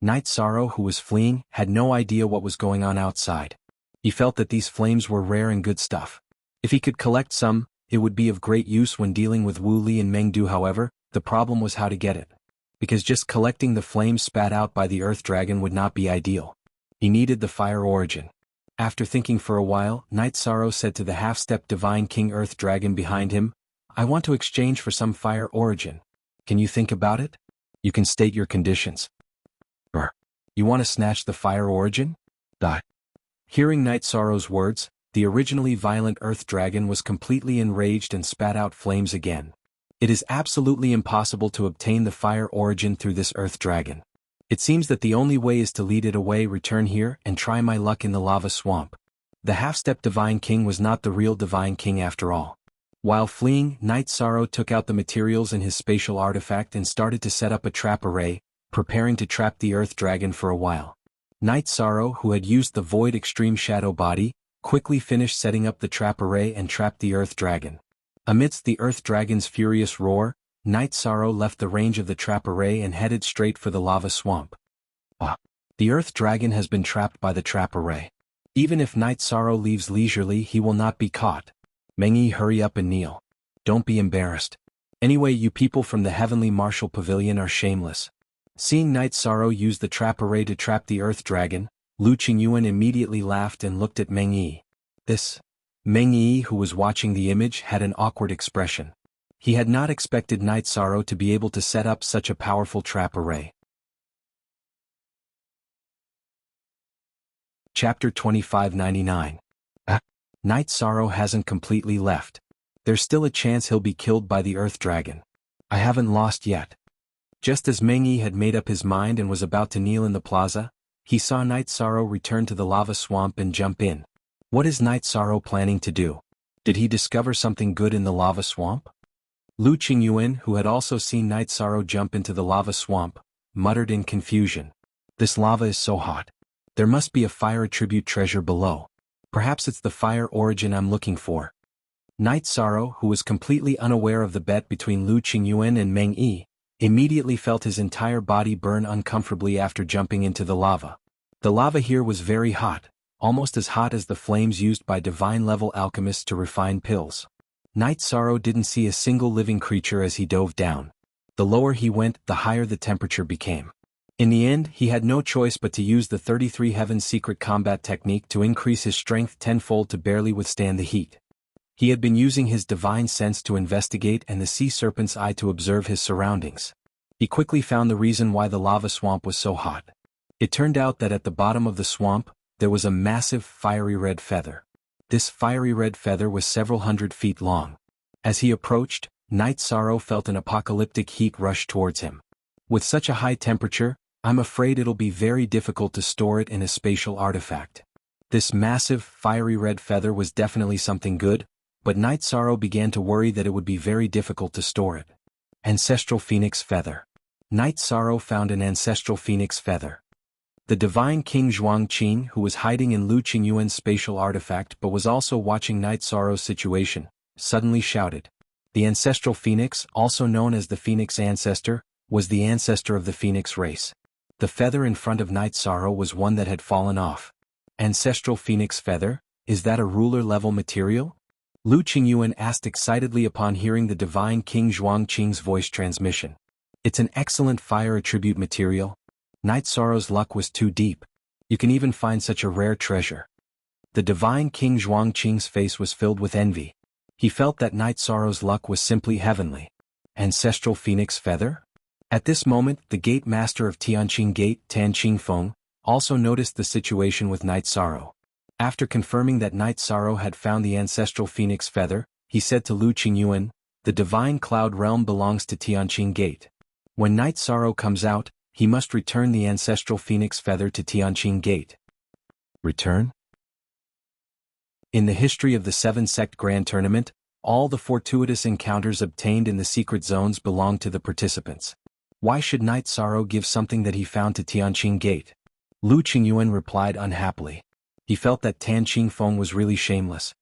Night Sorrow, who was fleeing, had no idea what was going on outside. He felt that these flames were rare and good stuff. If he could collect some, it would be of great use when dealing with Wu Li and Meng Du. However, the problem was how to get it. Because just collecting the flames spat out by the Earth Dragon would not be ideal. He needed the fire origin. After thinking for a while, Night Sorrow said to the half-step Divine King Earth Dragon behind him, "I want to exchange for some fire origin. Can you think about it? You can state your conditions." "You want to snatch the fire origin?" Hearing Night Sorrow's words, the originally violent Earth Dragon was completely enraged and spat out flames again. It is absolutely impossible to obtain the fire origin through this Earth Dragon. It seems that the only way is to lead it away, return here, and try my luck in the lava swamp. The half-step Divine King was not the real Divine King after all. While fleeing, Night Sorrow took out the materials in his spatial artifact and started to set up a trap array, preparing to trap the Earth Dragon for a while. Night Sorrow, who had used the Void Extreme Shadow Body, quickly finished setting up the trap array and trapped the Earth Dragon. Amidst the Earth Dragon's furious roar, Night Sorrow left the range of the trap array and headed straight for the lava swamp. The Earth Dragon has been trapped by the trap array. Even if Night Sorrow leaves leisurely, he will not be caught. Meng Yi, hurry up and kneel. Don't be embarrassed. Anyway, you people from the Heavenly Martial Pavilion are shameless. Seeing Night Sorrow use the trap array to trap the Earth Dragon, Lu Qingyuan immediately laughed and looked at Meng Yi. Meng Yi, who was watching the image, had an awkward expression. He had not expected Night Sorrow to be able to set up such a powerful trap array. Chapter 2599. Night Sorrow hasn't completely left. There's still a chance he'll be killed by the Earth Dragon. I haven't lost yet. Just as Meng Yi had made up his mind and was about to kneel in the plaza, he saw Night Sorrow return to the lava swamp and jump in. What is Night Sorrow planning to do? Did he discover something good in the lava swamp? Lu Qingyuan, who had also seen Night Sorrow jump into the lava swamp, muttered in confusion. This lava is so hot. There must be a fire attribute treasure below. Perhaps it's the fire origin I'm looking for. Night Sorrow, who was completely unaware of the bet between Lu Qingyuan and Meng Yi, immediately felt his entire body burn uncomfortably after jumping into the lava. The lava here was very hot, almost as hot as the flames used by divine-level alchemists to refine pills. Night Sorrow didn't see a single living creature as he dove down. The lower he went, the higher the temperature became. In the end, he had no choice but to use the 33 Heaven secret combat technique to increase his strength tenfold to barely withstand the heat. He had been using his divine sense to investigate and the sea serpent's eye to observe his surroundings. He quickly found the reason why the lava swamp was so hot. It turned out that at the bottom of the swamp, there was a massive fiery red feather. This fiery red feather was several hundred feet long. As he approached, Night Sorrow felt an apocalyptic heat rush towards him. With such a high temperature, I'm afraid it'll be very difficult to store it in a spatial artifact. This massive, fiery red feather was definitely something good, but Night Sorrow began to worry that it would be very difficult to store it. Ancestral Phoenix Feather. Night Sorrow found an ancestral phoenix feather. The Divine King Zhuangqing, who was hiding in Lu Qingyuan's spatial artifact but was also watching Night Sorrow's situation, suddenly shouted. The ancestral phoenix, also known as the Phoenix Ancestor, was the ancestor of the Phoenix race. The feather in front of Night Sorrow was one that had fallen off. Ancestral Phoenix Feather, is that a ruler-level material? Lu Qingyuan asked excitedly upon hearing the Divine King Zhuangqing's voice transmission. It's an excellent fire attribute material. Night Sorrow's luck was too deep. You can even find such a rare treasure. The Divine King Zhuangqing's face was filled with envy. He felt that Night Sorrow's luck was simply heavenly. Ancestral Phoenix Feather? At this moment, the gate master of Tianqing Gate, Tan Qingfeng, also noticed the situation with Night Sorrow. After confirming that Night Sorrow had found the ancestral phoenix feather, he said to Lu Qingyuan, The divine cloud realm belongs to Tianqing Gate. When Night Sorrow comes out, he must return the ancestral phoenix feather to Tianqing Gate. Return? In the history of the Seven-Sect Grand Tournament, all the fortuitous encounters obtained in the secret zones belong to the participants. Why should Night Sorrow give something that he found to Tianqing Gate? Lu Qingyuan replied unhappily. He felt that Tan Qingfeng was really shameless.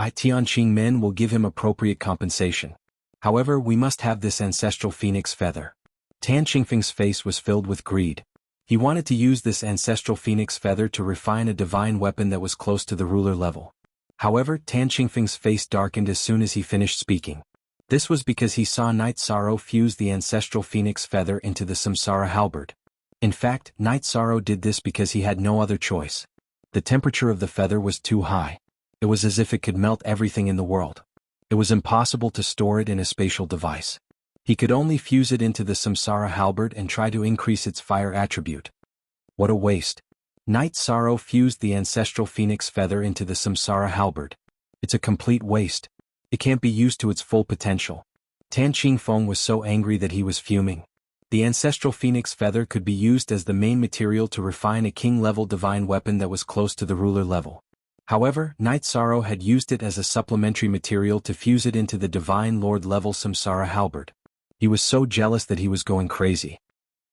Tianqing men will give him appropriate compensation. However, we must have this ancestral phoenix feather. Tan Qingfeng's face was filled with greed. He wanted to use this ancestral phoenix feather to refine a divine weapon that was close to the ruler level. However, Tan Qingfeng's face darkened as soon as he finished speaking. This was because he saw Night Sorrow fuse the ancestral phoenix feather into the Samsara halberd. In fact, Night Sorrow did this because he had no other choice. The temperature of the feather was too high. It was as if it could melt everything in the world. It was impossible to store it in a spatial device. He could only fuse it into the Samsara halberd and try to increase its fire attribute. What a waste. Night Sorrow fused the ancestral phoenix feather into the Samsara halberd. It's a complete waste. It can't be used to its full potential. Tan Qingfeng was so angry that he was fuming. The ancestral phoenix feather could be used as the main material to refine a king-level divine weapon that was close to the ruler level. However, Night Sorrow had used it as a supplementary material to fuse it into the divine lord-level Samsara halberd. He was so jealous that he was going crazy.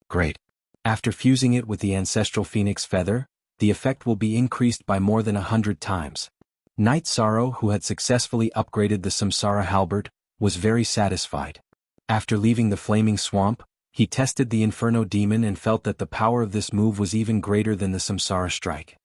Great. After fusing it with the ancestral phoenix feather, the effect will be increased by more than 100 times. Night Sorrow, who had successfully upgraded the Samsara halberd, was very satisfied. After leaving the flaming swamp, he tested the Inferno demon and felt that the power of this move was even greater than the Samsara strike.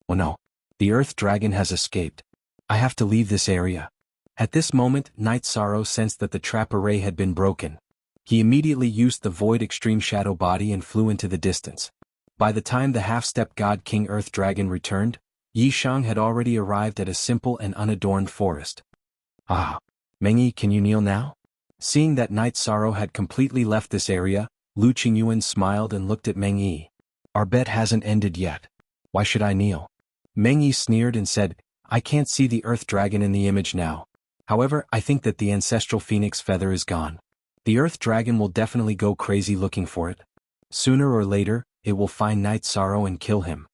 Oh no! The Earth Dragon has escaped. I have to leave this area. At this moment, Night Sorrow sensed that the trap array had been broken. He immediately used the Void Extreme Shadow Body and flew into the distance. By the time the half-step God King Earth Dragon returned, Yishang had already arrived at a simple and unadorned forest. Ah! Mengyi, can you kneel now? Seeing that Night Sorrow had completely left this area, Lu Qingyuan smiled and looked at Mengyi. Our bet hasn't ended yet. Why should I kneel? Mengyi sneered and said, I can't see the Earth Dragon in the image now. However, I think that the ancestral phoenix feather is gone. The Earth Dragon will definitely go crazy looking for it. Sooner or later, it will find Night Sorrow and kill him.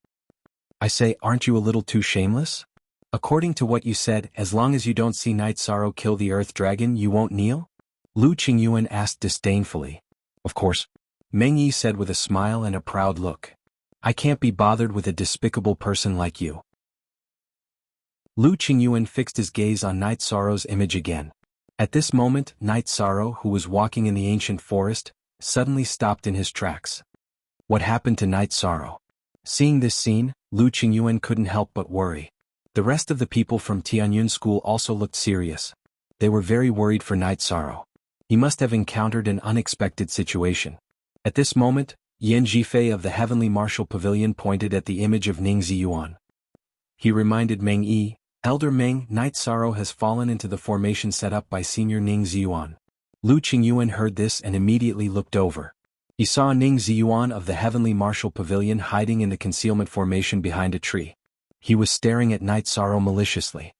I say, aren't you a little too shameless? According to what you said, as long as you don't see Night Sorrow kill the Earth Dragon, you won't kneel? Lu Qingyuan asked disdainfully. Of course. Mengyi said with a smile and a proud look. I can't be bothered with a despicable person like you. Lu Qingyuan fixed his gaze on Night Sorrow's image again. At this moment, Night Sorrow, who was walking in the ancient forest, suddenly stopped in his tracks. What happened to Night Sorrow? Seeing this scene, Lu Qingyuan couldn't help but worry. The rest of the people from Tianyun School also looked serious. They were very worried for Night Sorrow. He must have encountered an unexpected situation. At this moment, Yan Zhifei of the Heavenly Martial Pavilion pointed at the image of Ning Ziyuan. He reminded Meng Yi, Elder Meng, Night Sorrow has fallen into the formation set up by Senior Ning Ziyuan. Lu Qingyuan heard this and immediately looked over. He saw Ning Ziyuan of the Heavenly Martial Pavilion hiding in the concealment formation behind a tree. He was staring at Night Sorrow maliciously.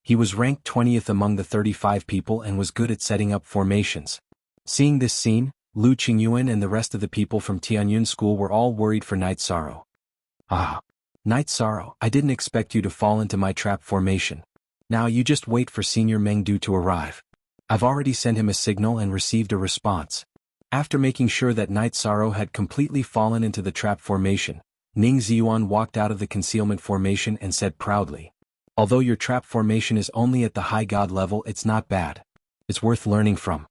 He was ranked 20th among the 35 people and was good at setting up formations. Seeing this scene, Lu Qingyuan and the rest of the people from Tianyun School were all worried for Night Sorrow. Ah! Night Sorrow, I didn't expect you to fall into my trap formation. Now you just wait for Senior Mengdu to arrive. I've already sent him a signal and received a response. After making sure that Night Sorrow had completely fallen into the trap formation, Ning Ziyuan walked out of the concealment formation and said proudly, although your trap formation is only at the high god level, it's not bad. It's worth learning from.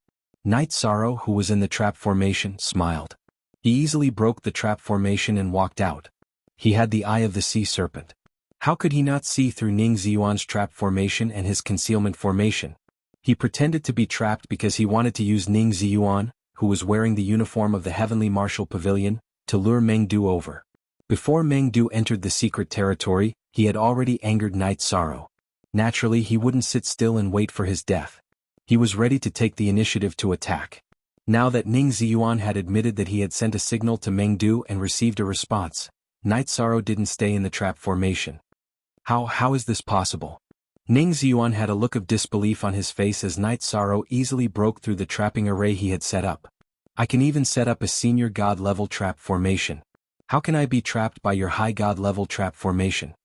Night Sorrow, who was in the trap formation, smiled. He easily broke the trap formation and walked out. He had the eye of the sea serpent. How could he not see through Ning Ziyuan's trap formation and his concealment formation? He pretended to be trapped because he wanted to use Ning Ziyuan, who was wearing the uniform of the Heavenly Martial Pavilion, to lure Mengdu over. Before Mengdu entered the secret territory, he had already angered Night Sorrow. Naturally, he wouldn't sit still and wait for his death. He was ready to take the initiative to attack. Now that Ning Ziyuan had admitted that he had sent a signal to Mengdu and received a response, Night Sorrow didn't stay in the trap formation. How is this possible? Ning Ziyuan had a look of disbelief on his face as Night Sorrow easily broke through the trapping array he had set up. I can even set up a senior god level trap formation. How can I be trapped by your high god level trap formation?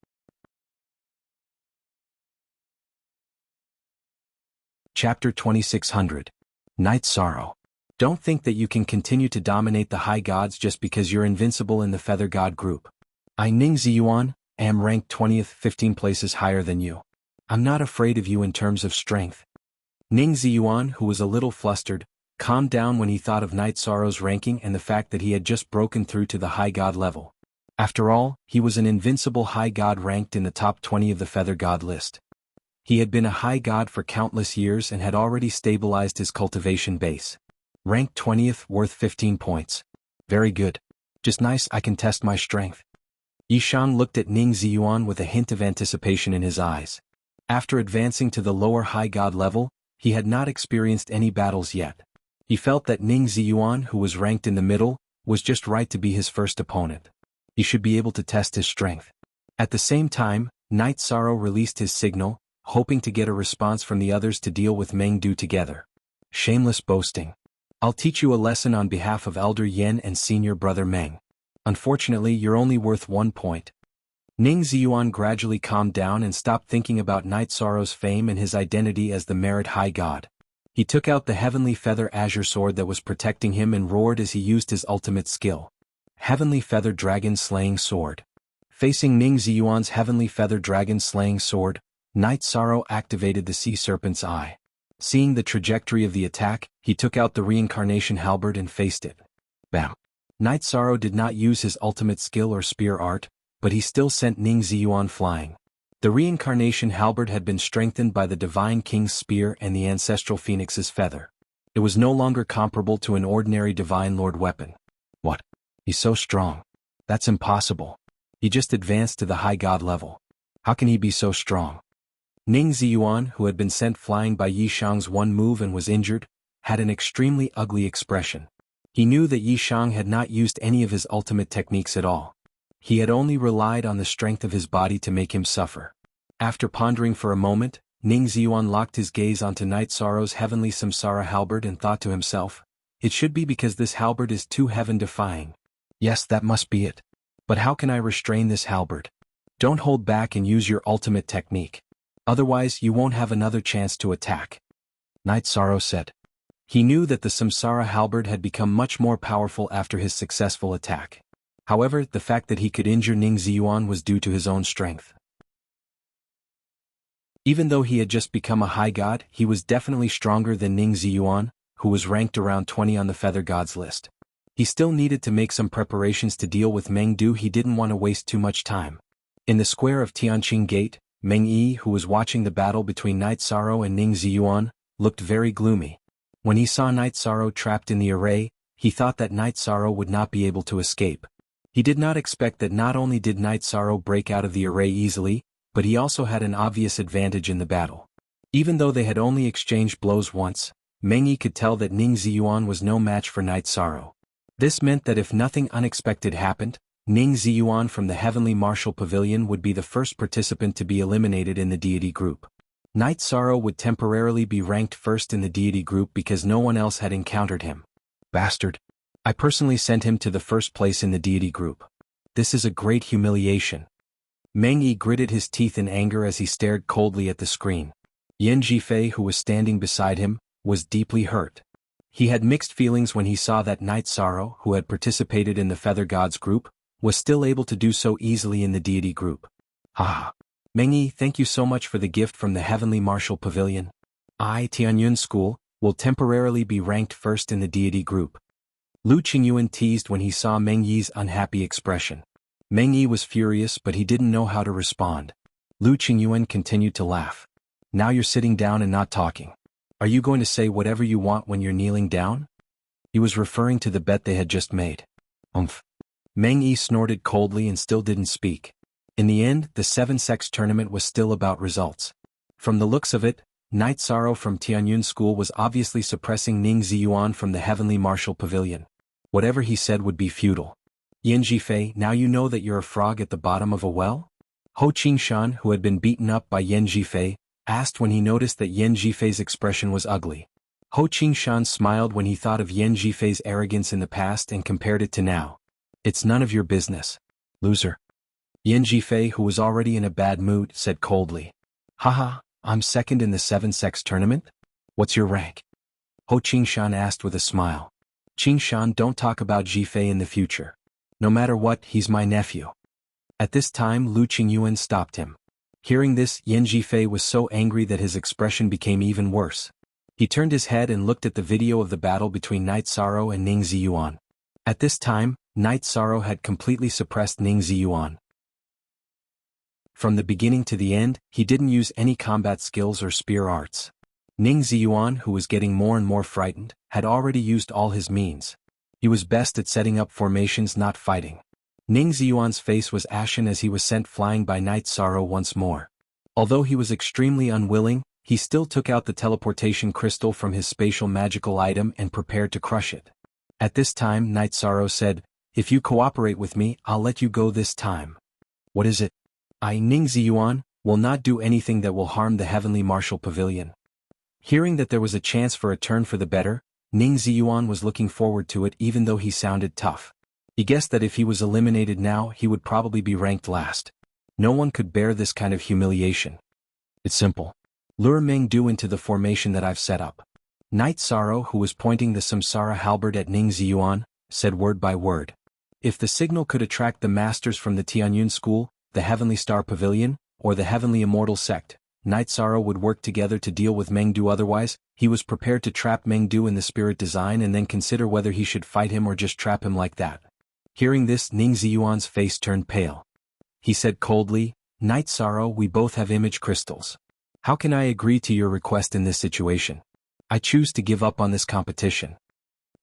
Chapter 2600. Night Sorrow. Don't think that you can continue to dominate the high gods just because you're invincible in the Feather God group. I, Ning Ziyuan, am ranked 20th, 15 places higher than you. I'm not afraid of you in terms of strength. Ning Ziyuan, who was a little flustered, calmed down when he thought of Night Sorrow's ranking and the fact that he had just broken through to the high god level. After all, he was an invincible high god ranked in the top 20 of the Feather God list. He had been a high god for countless years and had already stabilized his cultivation base. Ranked 20th, worth 15 points. Very good. Just nice, I can test my strength. Yishang looked at Ning Ziyuan with a hint of anticipation in his eyes. After advancing to the lower high god level, he had not experienced any battles yet. He felt that Ning Ziyuan, who was ranked in the middle, was just right to be his first opponent. He should be able to test his strength. At the same time, Night Sorrow released his signal, hoping to get a response from the others to deal with Meng Du together. Shameless boasting. I'll teach you a lesson on behalf of Elder Yen and senior brother Meng. Unfortunately, you're only worth 1 point. Ning Ziyuan gradually calmed down and stopped thinking about Night Sorrow's fame and his identity as the Merit High God. He took out the Heavenly Feather Azure Sword that was protecting him and roared as he used his ultimate skill. Heavenly Feather Dragon Slaying Sword. Facing Ning Ziyuan's Heavenly Feather Dragon Slaying Sword, Night Sorrow activated the Sea Serpent's Eye. Seeing the trajectory of the attack, he took out the Reincarnation Halberd and faced it. Bam! Night Sorrow did not use his ultimate skill or spear art, but he still sent Ning Ziyuan flying. The Reincarnation Halberd had been strengthened by the Divine King's Spear and the Ancestral Phoenix's Feather. It was no longer comparable to an ordinary Divine Lord weapon. What? He's so strong. That's impossible. He just advanced to the high god level. How can he be so strong? Ning Ziyuan, who had been sent flying by Yishang's one move and was injured, had an extremely ugly expression. He knew that Yishang had not used any of his ultimate techniques at all. He had only relied on the strength of his body to make him suffer. After pondering for a moment, Ning Ziyuan locked his gaze onto Night Sorrow's heavenly Samsara halberd and thought to himself, it should be because this halberd is too heaven-defying. Yes, that must be it. But how can I restrain this halberd? Don't hold back and use your ultimate technique. Otherwise, you won't have another chance to attack. Night Sorrow said. He knew that the Samsara halberd had become much more powerful after his successful attack. However, the fact that he could injure Ning Ziyuan was due to his own strength. Even though he had just become a high god, he was definitely stronger than Ning Ziyuan, who was ranked around 20 on the Feather Gods list. He still needed to make some preparations to deal with Meng Du. He didn't want to waste too much time. In the square of Tianqing Gate, Meng Yi, who was watching the battle between Night Sorrow and Ning Ziyuan, looked very gloomy. When he saw Night Sorrow trapped in the array, he thought that Night Sorrow would not be able to escape. He did not expect that not only did Night Sorrow break out of the array easily, but he also had an obvious advantage in the battle. Even though they had only exchanged blows once, Meng Yi could tell that Ning Ziyuan was no match for Night Sorrow. This meant that if nothing unexpected happened, Ning Ziyuan from the Heavenly Martial Pavilion would be the first participant to be eliminated in the deity group. Night Sorrow would temporarily be ranked first in the deity group because no one else had encountered him. Bastard. I personally sent him to the first place in the deity group. This is a great humiliation. Meng Yi gritted his teeth in anger as he stared coldly at the screen. Yan Jifei, who was standing beside him, was deeply hurt. He had mixed feelings when he saw that Night Sorrow, who had participated in the Feather Gods group, was still able to do so easily in the deity group. Haha. Meng Yi, thank you so much for the gift from the Heavenly Martial Pavilion. I, Tianyun School, will temporarily be ranked first in the deity group. Lu Qingyuan teased when he saw Meng Yi's unhappy expression. Meng Yi was furious, but he didn't know how to respond. Lu Qingyuan continued to laugh. Now you're sitting down and not talking. Are you going to say whatever you want when you're kneeling down? He was referring to the bet they had just made. Umph. Meng Yi snorted coldly and still didn't speak. In the end, the 7-sex tournament was still about results. From the looks of it, Night Sorrow from Tianyun School was obviously suppressing Ning Ziyuan from the Heavenly Martial Pavilion. Whatever he said would be futile. Yan Jifei, now you know that you're a frog at the bottom of a well? Ho Qingshan, who had been beaten up by Yan Jifei, asked when he noticed that Yan Jifei's expression was ugly. Ho Qingshan smiled when he thought of Yan Jifei's arrogance in the past and compared it to now. It's none of your business, loser. Yan Jifei, who was already in a bad mood, said coldly. Haha, I'm second in the 7-sex tournament? What's your rank? Ho Qingshan asked with a smile. Qingshan, don't talk about Jifei in the future. No matter what, he's my nephew. At this time Lu Qingyuan stopped him. Hearing this, Yan Jifei was so angry that his expression became even worse. He turned his head and looked at the video of the battle between Night Sorrow and Ning Ziyuan. At this time, Night Sorrow had completely suppressed Ning Ziyuan. From the beginning to the end, he didn't use any combat skills or spear arts. Ning Ziyuan, who was getting more and more frightened, had already used all his means. He was best at setting up formations, not fighting. Ning Ziyuan's face was ashen as he was sent flying by Night Sorrow once more. Although he was extremely unwilling, he still took out the teleportation crystal from his spatial magical item and prepared to crush it. At this time Night Sorrow said, If you cooperate with me, I'll let you go this time. What is it? I, Ning Ziyuan, will not do anything that will harm the Heavenly Martial Pavilion. Hearing that there was a chance for a turn for the better, Ning Ziyuan was looking forward to it even though he sounded tough. He guessed that if he was eliminated now he would probably be ranked last. No one could bear this kind of humiliation. It's simple. Lure Mengdu into the formation that I've set up. Night Sorrow, who was pointing the Samsara halberd at Ning Ziyuan, said word by word. If the signal could attract the masters from the Tianyun school, the Heavenly Star Pavilion, or the Heavenly Immortal Sect, Night Sorrow would work together to deal with Mengdu. Otherwise, he was prepared to trap Mengdu in the spirit design and then consider whether he should fight him or just trap him like that. Hearing this, Ning Ziyuan's face turned pale. He said coldly, Night Sorrow, we both have image crystals. How can I agree to your request in this situation? I choose to give up on this competition.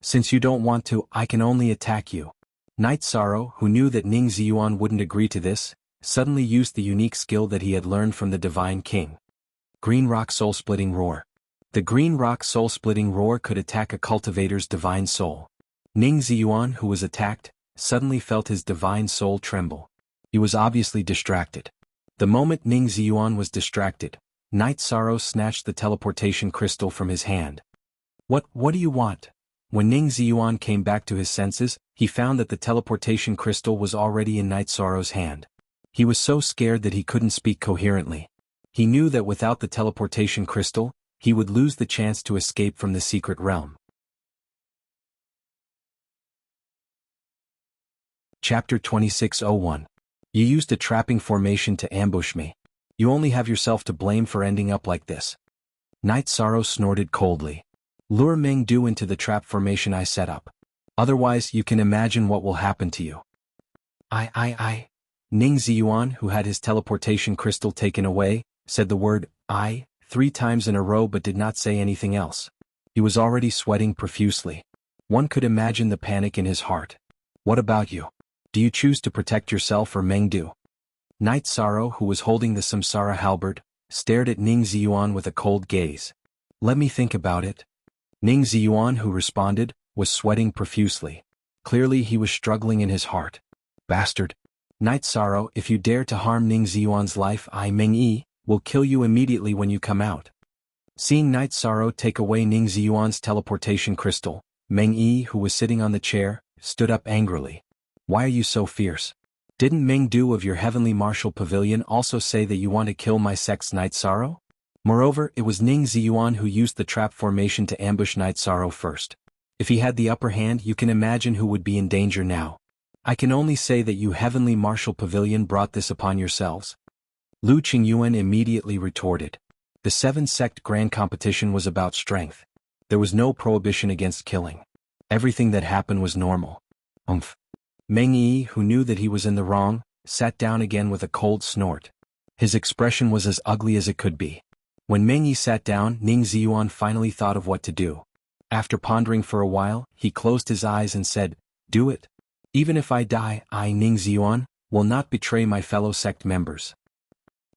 Since you don't want to, I can only attack you. Night Sorrow, who knew that Ning Ziyuan wouldn't agree to this, suddenly used the unique skill that he had learned from the Divine King. Green Rock Soul-Splitting Roar. The Green Rock Soul-Splitting Roar could attack a cultivator's divine soul. Ning Ziyuan, who was attacked, suddenly felt his divine soul tremble. He was obviously distracted. The moment Ning Ziyuan was distracted, Night Sorrow snatched the teleportation crystal from his hand. What do you want? When Ning Ziyuan came back to his senses, he found that the teleportation crystal was already in Night Sorrow's hand. He was so scared that he couldn't speak coherently. He knew that without the teleportation crystal, he would lose the chance to escape from the secret realm. Chapter 2601. You used a trapping formation to ambush me. You only have yourself to blame for ending up like this. Night Sorrow snorted coldly. Lure Mengdu into the trap formation I set up. Otherwise, you can imagine what will happen to you. Ning Ziyuan, who had his teleportation crystal taken away, said the word, I, 3 times in a row but did not say anything else. He was already sweating profusely. One could imagine the panic in his heart. What about you? Do you choose to protect yourself or Mengdu? Night Sorrow, who was holding the Samsara halberd, stared at Ning Ziyuan with a cold gaze. Let me think about it. Ning Ziyuan, who responded, was sweating profusely. Clearly he was struggling in his heart. Bastard. Night Sorrow, if you dare to harm Ning Ziyuan's life, I, Meng Yi, will kill you immediately when you come out. Seeing Night Sorrow take away Ning Ziyuan's teleportation crystal, Meng Yi, who was sitting on the chair, stood up angrily. Why are you so fierce? Didn't Mengdu of your Heavenly Martial Pavilion also say that you want to kill my sect's Night Sorrow? Moreover, it was Ning Ziyuan who used the trap formation to ambush Night Sorrow first. If he had the upper hand, you can imagine who would be in danger now. I can only say that you Heavenly Martial Pavilion brought this upon yourselves. Lu Qingyuan immediately retorted. The 7-sect grand competition was about strength. There was no prohibition against killing. Everything that happened was normal. Meng Yi, who knew that he was in the wrong, sat down again with a cold snort. His expression was as ugly as it could be. When Meng Yi sat down, Ning Ziyuan finally thought of what to do. After pondering for a while, he closed his eyes and said, Do it. Even if I die, I, Ning Ziyuan, will not betray my fellow sect members.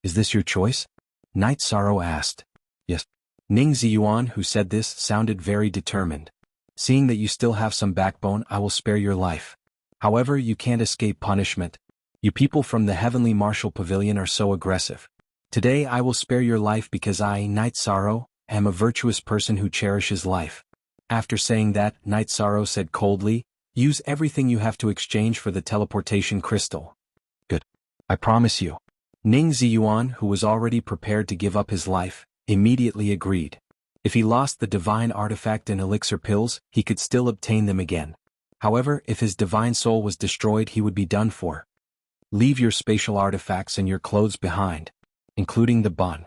Is this your choice? Night Sorrow asked. Yes. Ning Ziyuan, who said this, sounded very determined. Seeing that you still have some backbone, I will spare your life. However, you can't escape punishment. You people from the Heavenly Martial Pavilion are so aggressive. Today I will spare your life because I, Night Sorrow, am a virtuous person who cherishes life. After saying that, Night Sorrow said coldly, use everything you have to exchange for the teleportation crystal. Good. I promise you. Ning Ziyuan, who was already prepared to give up his life, immediately agreed. If he lost the divine artifact and elixir pills, he could still obtain them again. However, if his divine soul was destroyed, he would be done for. Leave your spatial artifacts and your clothes behind, including the bun.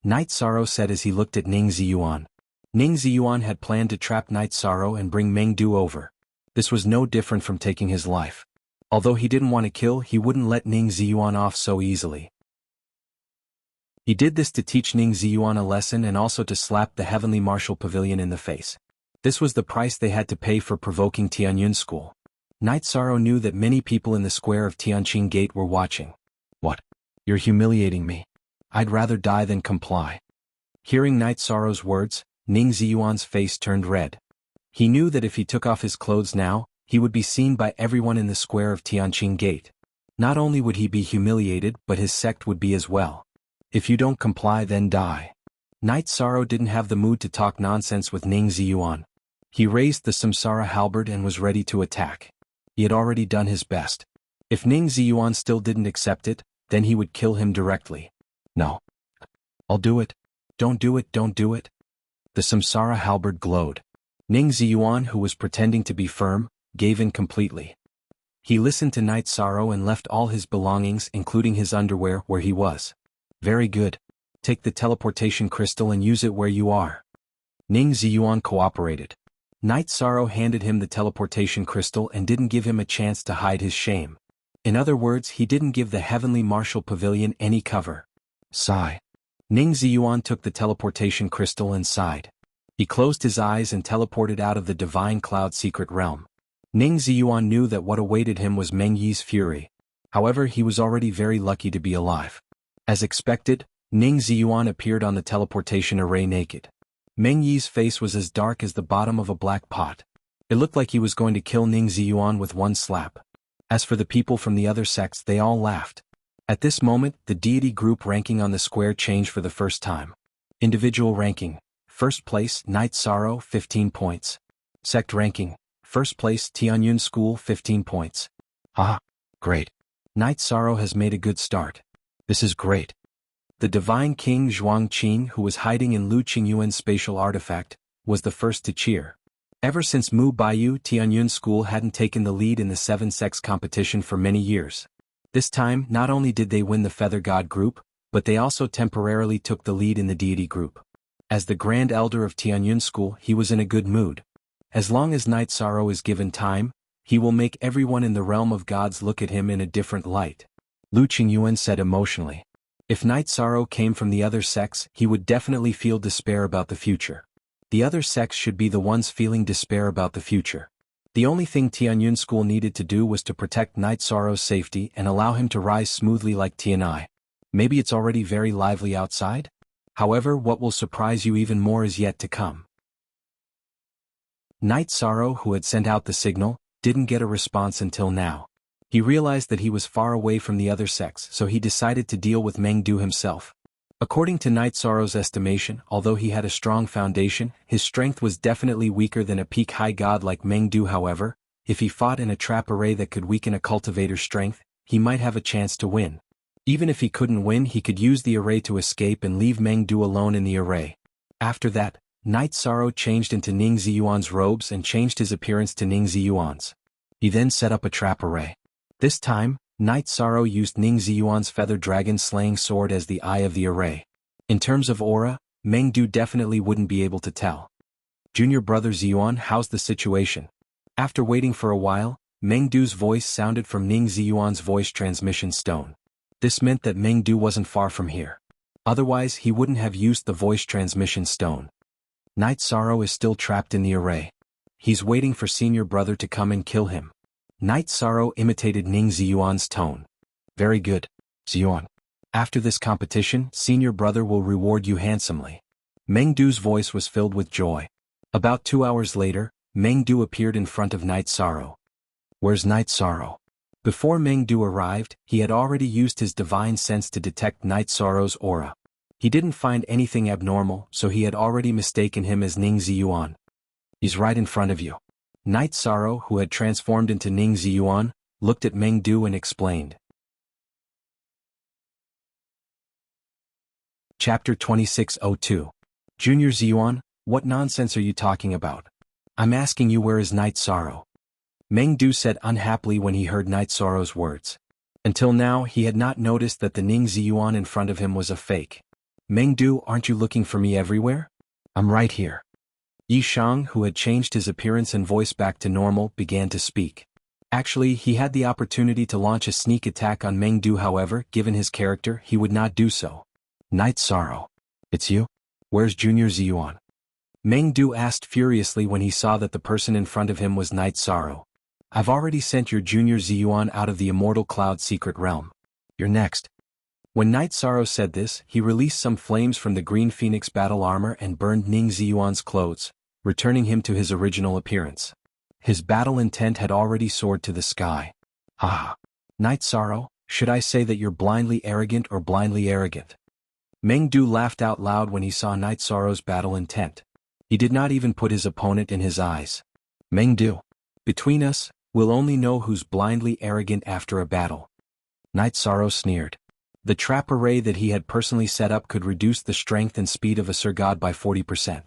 Night Sorrow said as he looked at Ning Ziyuan. Ning Ziyuan had planned to trap Night Sorrow and bring Mengdu over. This was no different from taking his life. Although he didn't want to kill, he wouldn't let Ning Ziyuan off so easily. He did this to teach Ning Ziyuan a lesson and also to slap the Heavenly Martial Pavilion in the face. This was the price they had to pay for provoking Tianyun School. Night Sorrow knew that many people in the square of Tianqing Gate were watching. What? You're humiliating me. I'd rather die than comply. Hearing Night Sorrow's words, Ning Ziyuan's face turned red. He knew that if he took off his clothes now, he would be seen by everyone in the square of Tianqing Gate. Not only would he be humiliated, but his sect would be as well. If you don't comply, then die. Night Sorrow didn't have the mood to talk nonsense with Ning Ziyuan. He raised the Samsara halberd and was ready to attack. He had already done his best. If Ning Ziyuan still didn't accept it, then he would kill him directly. No. I'll do it. Don't do it, don't do it. The Samsara halberd glowed. Ning Ziyuan, who was pretending to be firm, gave in completely. He listened to Night Sorrow and left all his belongings, including his underwear, where he was. Very good. Take the teleportation crystal and use it where you are. Ning Ziyuan cooperated. Night Sorrow handed him the teleportation crystal and didn't give him a chance to hide his shame. In other words, he didn't give the Heavenly Martial Pavilion any cover. Sigh. Ning Ziyuan took the teleportation crystal and sighed. He closed his eyes and teleported out of the Divine Cloud Secret Realm. Ning Ziyuan knew that what awaited him was Meng Yi's fury. However, he was already very lucky to be alive. As expected, Ning Ziyuan appeared on the teleportation array naked. Meng Yi's face was as dark as the bottom of a black pot. It looked like he was going to kill Ning Ziyuan with one slap. As for the people from the other sects, they all laughed. At this moment, the deity group ranking on the square changed for the first time. Individual ranking. First place, Night Sorrow, 15 points. Sect ranking. First place, Tianyun School, 15 points. Ah, great. Night Sorrow has made a good start. This is great. The Divine King Zhuangqing, who was hiding in Lu Qingyuan's spatial artifact, was the first to cheer. Ever since Mu Baiyu, Tianyun School hadn't taken the lead in the 7-sex competition for many years. This time, not only did they win the Feather God group, but they also temporarily took the lead in the deity group. As the Grand Elder of Tianyun School, he was in a good mood. As long as Night Sorrow is given time, he will make everyone in the realm of gods look at him in a different light. Lu Qingyuan said emotionally. If Night Sorrow came from the other sects, he would definitely feel despair about the future. The other sects should be the ones feeling despair about the future. The only thing Tianyun School needed to do was to protect Night Sorrow's safety and allow him to rise smoothly like Tianai. Maybe it's already very lively outside? However, what will surprise you even more is yet to come. Night Sorrow, who had sent out the signal, didn't get a response until now. He realized that he was far away from the other sects, so he decided to deal with Mengdu himself. According to Night Sorrow's estimation, although he had a strong foundation, his strength was definitely weaker than a peak high god like Mengdu. However, if he fought in a trap array that could weaken a cultivator's strength, he might have a chance to win. Even if he couldn't win, he could use the array to escape and leave Mengdu alone in the array. After that, Night Sorrow changed into Ning Ziyuan's robes and changed his appearance to Ning Ziyuan's. He then set up a trap array. This time, Night Sorrow used Ning Ziyuan's feather dragon slaying sword as the eye of the array. In terms of aura, Mengdu definitely wouldn't be able to tell. Junior brother Ziyuan, how's the situation? After waiting for a while, Mengdu's voice sounded from Ning Ziyuan's voice transmission stone. This meant that Mengdu wasn't far from here. Otherwise, he wouldn't have used the voice transmission stone. Night Sorrow is still trapped in the array. He's waiting for senior brother to come and kill him. Night Sorrow imitated Ning Ziyuan's tone. Very good, Ziyuan. After this competition, senior brother will reward you handsomely. Mengdu's voice was filled with joy. About 2 hours later, Mengdu appeared in front of Night Sorrow. Where's Night Sorrow? Before Meng Du arrived, he had already used his divine sense to detect Night Sorrow's aura. He didn't find anything abnormal, so he had already mistaken him as Ning Ziyuan. He's right in front of you. Night Sorrow, who had transformed into Ning Ziyuan, looked at Meng Du and explained. Chapter 2602. Junior Ziyuan, what nonsense are you talking about? I'm asking you, where is Night Sorrow? Meng Du said unhappily when he heard Night Sorrow's words. Until now he had not noticed that the Ning Ziyuan in front of him was a fake. Meng Du, aren't you looking for me everywhere? I'm right here. Yi Shang, who had changed his appearance and voice back to normal, began to speak. Actually, he had the opportunity to launch a sneak attack on Meng Du, however, given his character, he would not do so. Night Sorrow. It's you? Where's Junior Ziyuan? Meng Du asked furiously when he saw that the person in front of him was Night Sorrow. I've already sent your Junior Ziyuan out of the Immortal Cloud secret realm. You're next. When Night Sorrow said this, he released some flames from the Green Phoenix battle armor and burned Ning Ziyuan's clothes, returning him to his original appearance. His battle intent had already soared to the sky. Ah! Night Sorrow, should I say that you're blindly arrogant or blindly arrogant? Meng Du laughed out loud when he saw Night Sorrow's battle intent. He did not even put his opponent in his eyes. Meng Du. Between us, we'll only know who's blindly arrogant after a battle. Night Sorrow sneered. The trap array that he had personally set up could reduce the strength and speed of a Sir God by 40%.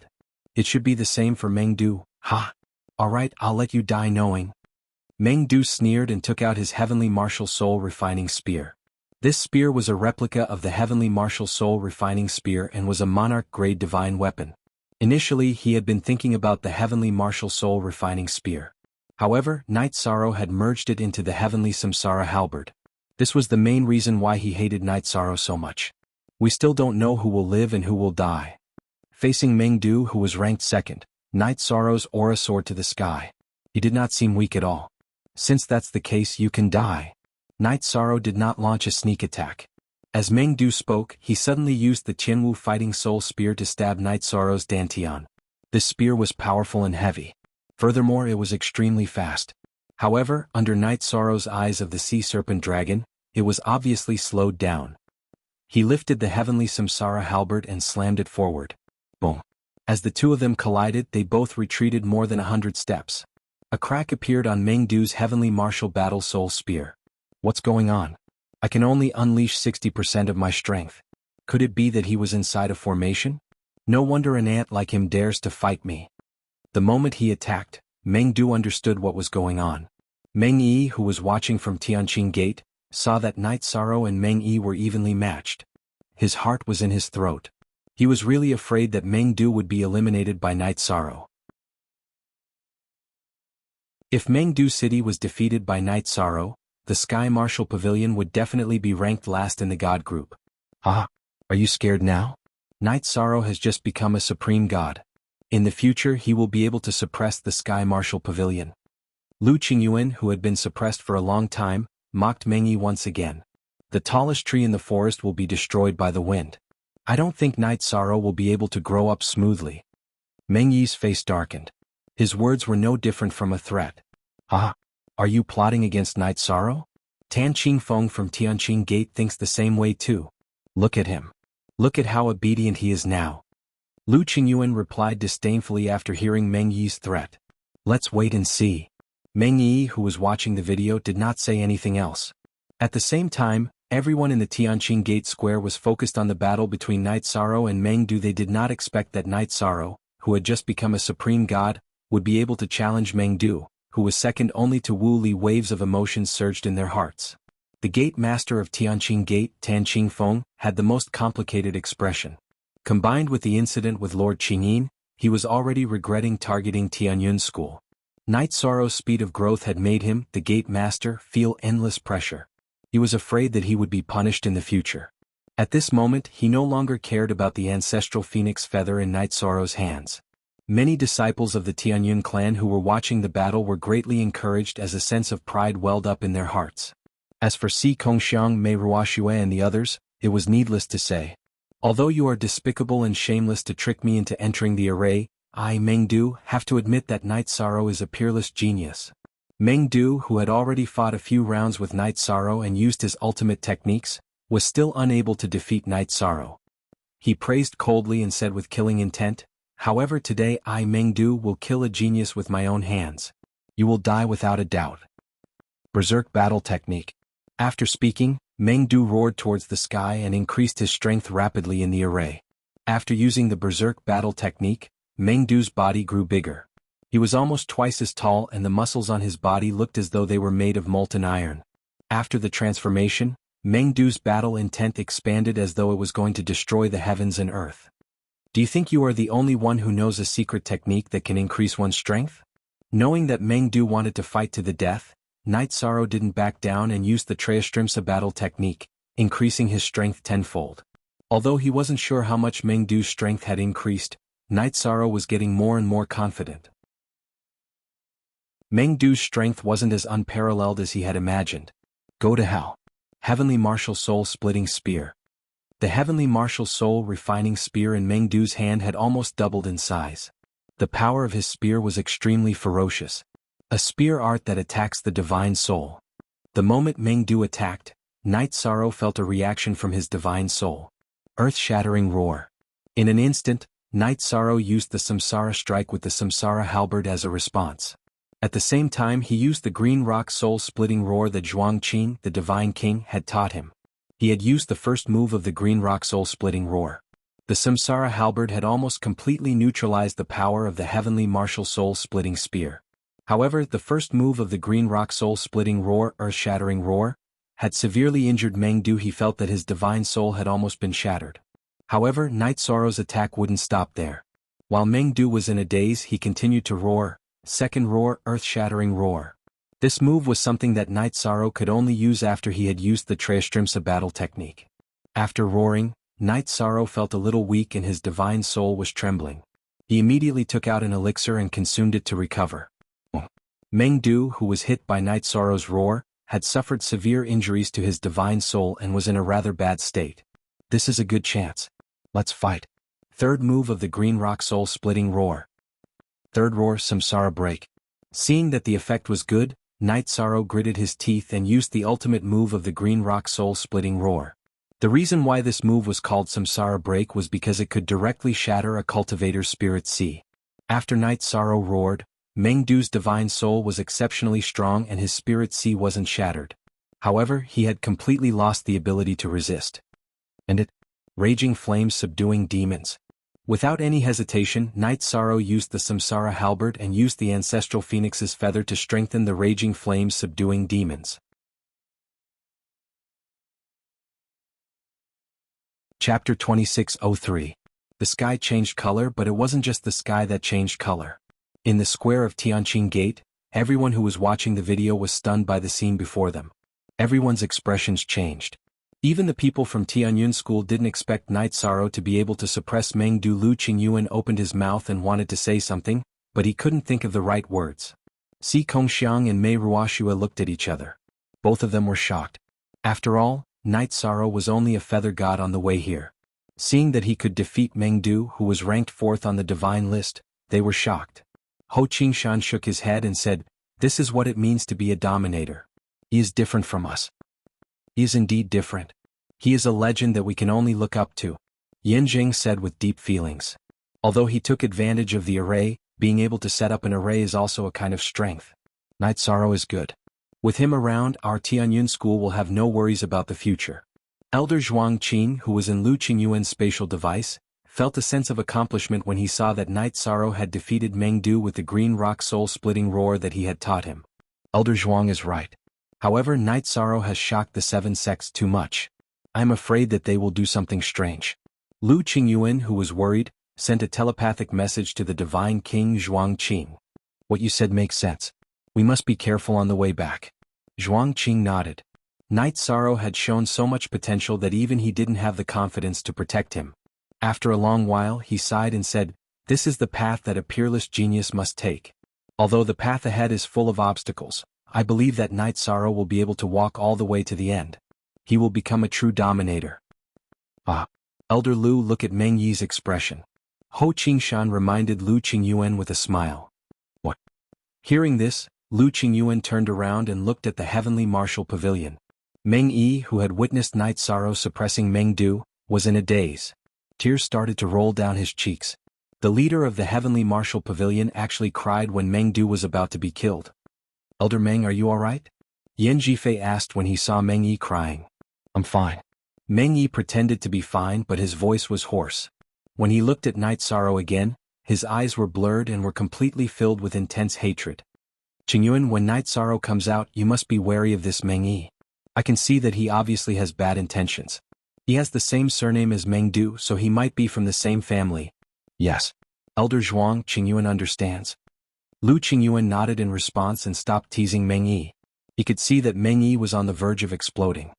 It should be the same for Meng Du. Ha! Alright, I'll let you die knowing. Meng Du sneered and took out his Heavenly Martial Soul Refining Spear. This spear was a replica of the Heavenly Martial Soul Refining Spear and was a Monarch-grade divine weapon. Initially he had been thinking about the Heavenly Martial Soul Refining Spear. However, Night Sorrow had merged it into the Heavenly Samsara Halberd. This was the main reason why he hated Night Sorrow so much. We still don't know who will live and who will die. Facing Meng Du, who was ranked second, Night Sorrow's aura soared to the sky. He did not seem weak at all. Since that's the case, you can die. Night Sorrow did not launch a sneak attack. As Meng Du spoke, he suddenly used the Qianwu Fighting Soul Spear to stab Night Sorrow's Dantian. This spear was powerful and heavy. Furthermore, it was extremely fast. However, under Night Sorrow's eyes of the Sea Serpent Dragon, it was obviously slowed down. He lifted the Heavenly Samsara Halberd and slammed it forward. Boom. As the two of them collided, they both retreated more than 100 steps. A crack appeared on Meng Du's Heavenly Martial Battle Soul Spear. What's going on? I can only unleash 60% of my strength. Could it be that he was inside a formation? No wonder an ant like him dares to fight me. The moment he attacked, Meng Du understood what was going on. Meng Yi, who was watching from Tianqing Gate, saw that Night Sorrow and Meng Yi were evenly matched. His heart was in his throat. He was really afraid that Meng Du would be eliminated by Night Sorrow. If Meng Du City was defeated by Night Sorrow, the Sky Martial Pavilion would definitely be ranked last in the God group. Ah, are you scared now? Night Sorrow has just become a supreme god. In the future he will be able to suppress the Sky Martial Pavilion. Lu Qingyuan, who had been suppressed for a long time, mocked Meng Yi once again. The tallest tree in the forest will be destroyed by the wind. I don't think Night Sorrow will be able to grow up smoothly. Meng Yi's face darkened. His words were no different from a threat. Ah, are you plotting against Night Sorrow? Tan Qingfeng from Tianqing Gate thinks the same way too. Look at him. Look at how obedient he is now. Lu Qingyuan replied disdainfully after hearing Meng Yi's threat. Let's wait and see. Meng Yi, who was watching the video, did not say anything else. At the same time, everyone in the Tianqing Gate Square was focused on the battle between Night Sorrow and Meng Du. They did not expect that Night Sorrow, who had just become a supreme god, would be able to challenge Meng Du, who was second only to Wu Li. Waves of emotions surged in their hearts. The gate master of Tianqing Gate, Tan Qingfeng, had the most complicated expression. Combined with the incident with Lord Qingyin, he was already regretting targeting Tianyun School. Night Sorrow's speed of growth had made him, the gate master, feel endless pressure. He was afraid that he would be punished in the future. At this moment he no longer cared about the ancestral phoenix feather in Night Sorrow's hands. Many disciples of the Tianyun clan who were watching the battle were greatly encouraged as a sense of pride welled up in their hearts. As for Si Kongxiang, Mei Ruoxue and the others, it was needless to say. Although you are despicable and shameless to trick me into entering the array, I, Meng Du, have to admit that Night Sorrow is a peerless genius. Meng Du, who had already fought a few rounds with Night Sorrow and used his ultimate techniques, was still unable to defeat Night Sorrow. He praised coldly and said with killing intent, "However, today I, Meng Du, will kill a genius with my own hands. You will die without a doubt." Berserk Battle Technique. After speaking, Meng Du roared towards the sky and increased his strength rapidly in the array. After using the Berserk Battle Technique, Meng Du's body grew bigger. He was almost twice as tall and the muscles on his body looked as though they were made of molten iron. After the transformation, Meng Du's battle intent expanded as though it was going to destroy the heavens and earth. Do you think you are the only one who knows a secret technique that can increase one's strength? Knowing that Meng Du wanted to fight to the death, Night Sorrow didn't back down and used the Treastrimsa battle technique, increasing his strength tenfold. Although he wasn't sure how much Meng Du's strength had increased, Night Sorrow was getting more and more confident. Meng Du's strength wasn't as unparalleled as he had imagined. Go to hell. Heavenly Martial Soul Splitting Spear. The Heavenly Martial Soul Refining Spear in Meng Du's hand had almost doubled in size. The power of his spear was extremely ferocious. A spear art that attacks the divine soul. The moment Meng Du attacked, Night Sorrow felt a reaction from his divine soul. Earth-shattering roar. In an instant, Night Sorrow used the Samsara Strike with the Samsara Halberd as a response. At the same time he used the Green Rock Soul-Splitting Roar that Zhuang Qing, the Divine King, had taught him. He had used the first move of the Green Rock Soul-Splitting Roar. The Samsara Halberd had almost completely neutralized the power of the Heavenly Martial Soul-Splitting Spear. However, the first move of the Green Rock Soul-Splitting Roar, Earth-Shattering Roar, had severely injured Meng Du. He felt that his divine soul had almost been shattered. However, Night Sorrow's attack wouldn't stop there. While Meng Du was in a daze, he continued to roar. Second roar, Earth-Shattering Roar. This move was something that Night Sorrow could only use after he had used the Treastrimsa battle technique. After roaring, Night Sorrow felt a little weak and his divine soul was trembling. He immediately took out an elixir and consumed it to recover. Meng Du, who was hit by Night Sorrow's roar, had suffered severe injuries to his divine soul and was in a rather bad state. This is a good chance. Let's fight. Third move of the Green Rock Soul-Splitting Roar. Third roar, Samsara Break. Seeing that the effect was good, Night Sorrow gritted his teeth and used the ultimate move of the Green Rock Soul-Splitting Roar. The reason why this move was called Samsara Break was because it could directly shatter a cultivator's spirit sea. After Night Sorrow roared, Meng Du's divine soul was exceptionally strong and his spirit sea wasn't shattered. However, he had completely lost the ability to resist. And it? Raging Flames Subduing Demons. Without any hesitation, Night Sorrow used the Samsara Halberd and used the Ancestral Phoenix's Feather to strengthen the Raging Flames Subduing Demons. Chapter 2603. The sky changed color, but it wasn't just the sky that changed color. In the square of Tianqing Gate, everyone who was watching the video was stunned by the scene before them. Everyone's expressions changed. Even the people from Tianyun School didn't expect Night Sorrow to be able to suppress Meng Du. Lu Qingyuan opened his mouth and wanted to say something, but he couldn't think of the right words. Si Kongxiang and Mei Ruoxue looked at each other. Both of them were shocked. After all, Night Sorrow was only a feather god on the way here. Seeing that he could defeat Meng Du, who was ranked 4th on the divine list, they were shocked. Ho Qingshan shook his head and said, "This is what it means to be a dominator. He is different from us. He is indeed different. He is a legend that we can only look up to," Yin Jing said with deep feelings. Although he took advantage of the array, being able to set up an array is also a kind of strength. Night Sorrow is good. With him around, our Tianyun School will have no worries about the future. Elder Zhuang Qin, who was in Lu Qingyuan's spatial device, felt a sense of accomplishment when he saw that Night Sorrow had defeated Meng Du with the Green Rock Soul-Splitting Roar that he had taught him. Elder Zhuang is right. However, Night Sorrow has shocked the 7 sects too much. I am afraid that they will do something strange. Lu Qingyuan, who was worried, sent a telepathic message to the Divine King Zhuang Qing. What you said makes sense. We must be careful on the way back. Zhuang Qing nodded. Night Sorrow had shown so much potential that even he didn't have the confidence to protect him. After a long while, he sighed and said, "This is the path that a peerless genius must take. Although the path ahead is full of obstacles, I believe that Night Sorrow will be able to walk all the way to the end. He will become a true dominator." Ah. Elder Lu, look at Meng Yi's expression. Ho Qingshan reminded Lu Qingyuan with a smile. What? Hearing this, Lu Qingyuan turned around and looked at the heavenly martial pavilion. Meng Yi, who had witnessed Night Sorrow suppressing Meng Du, was in a daze. Tears started to roll down his cheeks. The leader of the heavenly martial pavilion actually cried when Meng Du was about to be killed. "Elder Meng, are you alright?" Yan Jifei asked when he saw Meng Yi crying. "I'm fine." Meng Yi pretended to be fine, but his voice was hoarse. When he looked at Night Sorrow again, his eyes were blurred and were completely filled with intense hatred. "Qingyuan, when Night Sorrow comes out, you must be wary of this Meng Yi. I can see that he obviously has bad intentions. He has the same surname as Meng Du, so he might be from the same family." "Yes. Elder Zhuang, Qingyuan understands." Lu Qingyuan nodded in response and stopped teasing Meng Yi. He could see that Meng Yi was on the verge of exploding.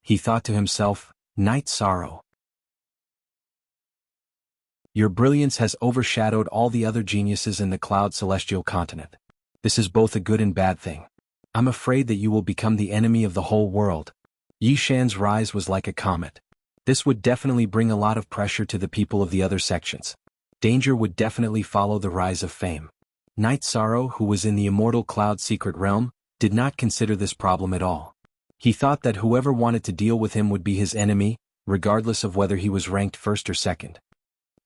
He thought to himself, "Night Sorrow, your brilliance has overshadowed all the other geniuses in the Cloud Celestial Continent. This is both a good and bad thing. I'm afraid that you will become the enemy of the whole world." Yi Shan's rise was like a comet. This would definitely bring a lot of pressure to the people of the other sections. Danger would definitely follow the rise of fame. Night Sorrow, who was in the immortal Cloud Secret Realm, did not consider this problem at all. He thought that whoever wanted to deal with him would be his enemy, regardless of whether he was ranked first or second.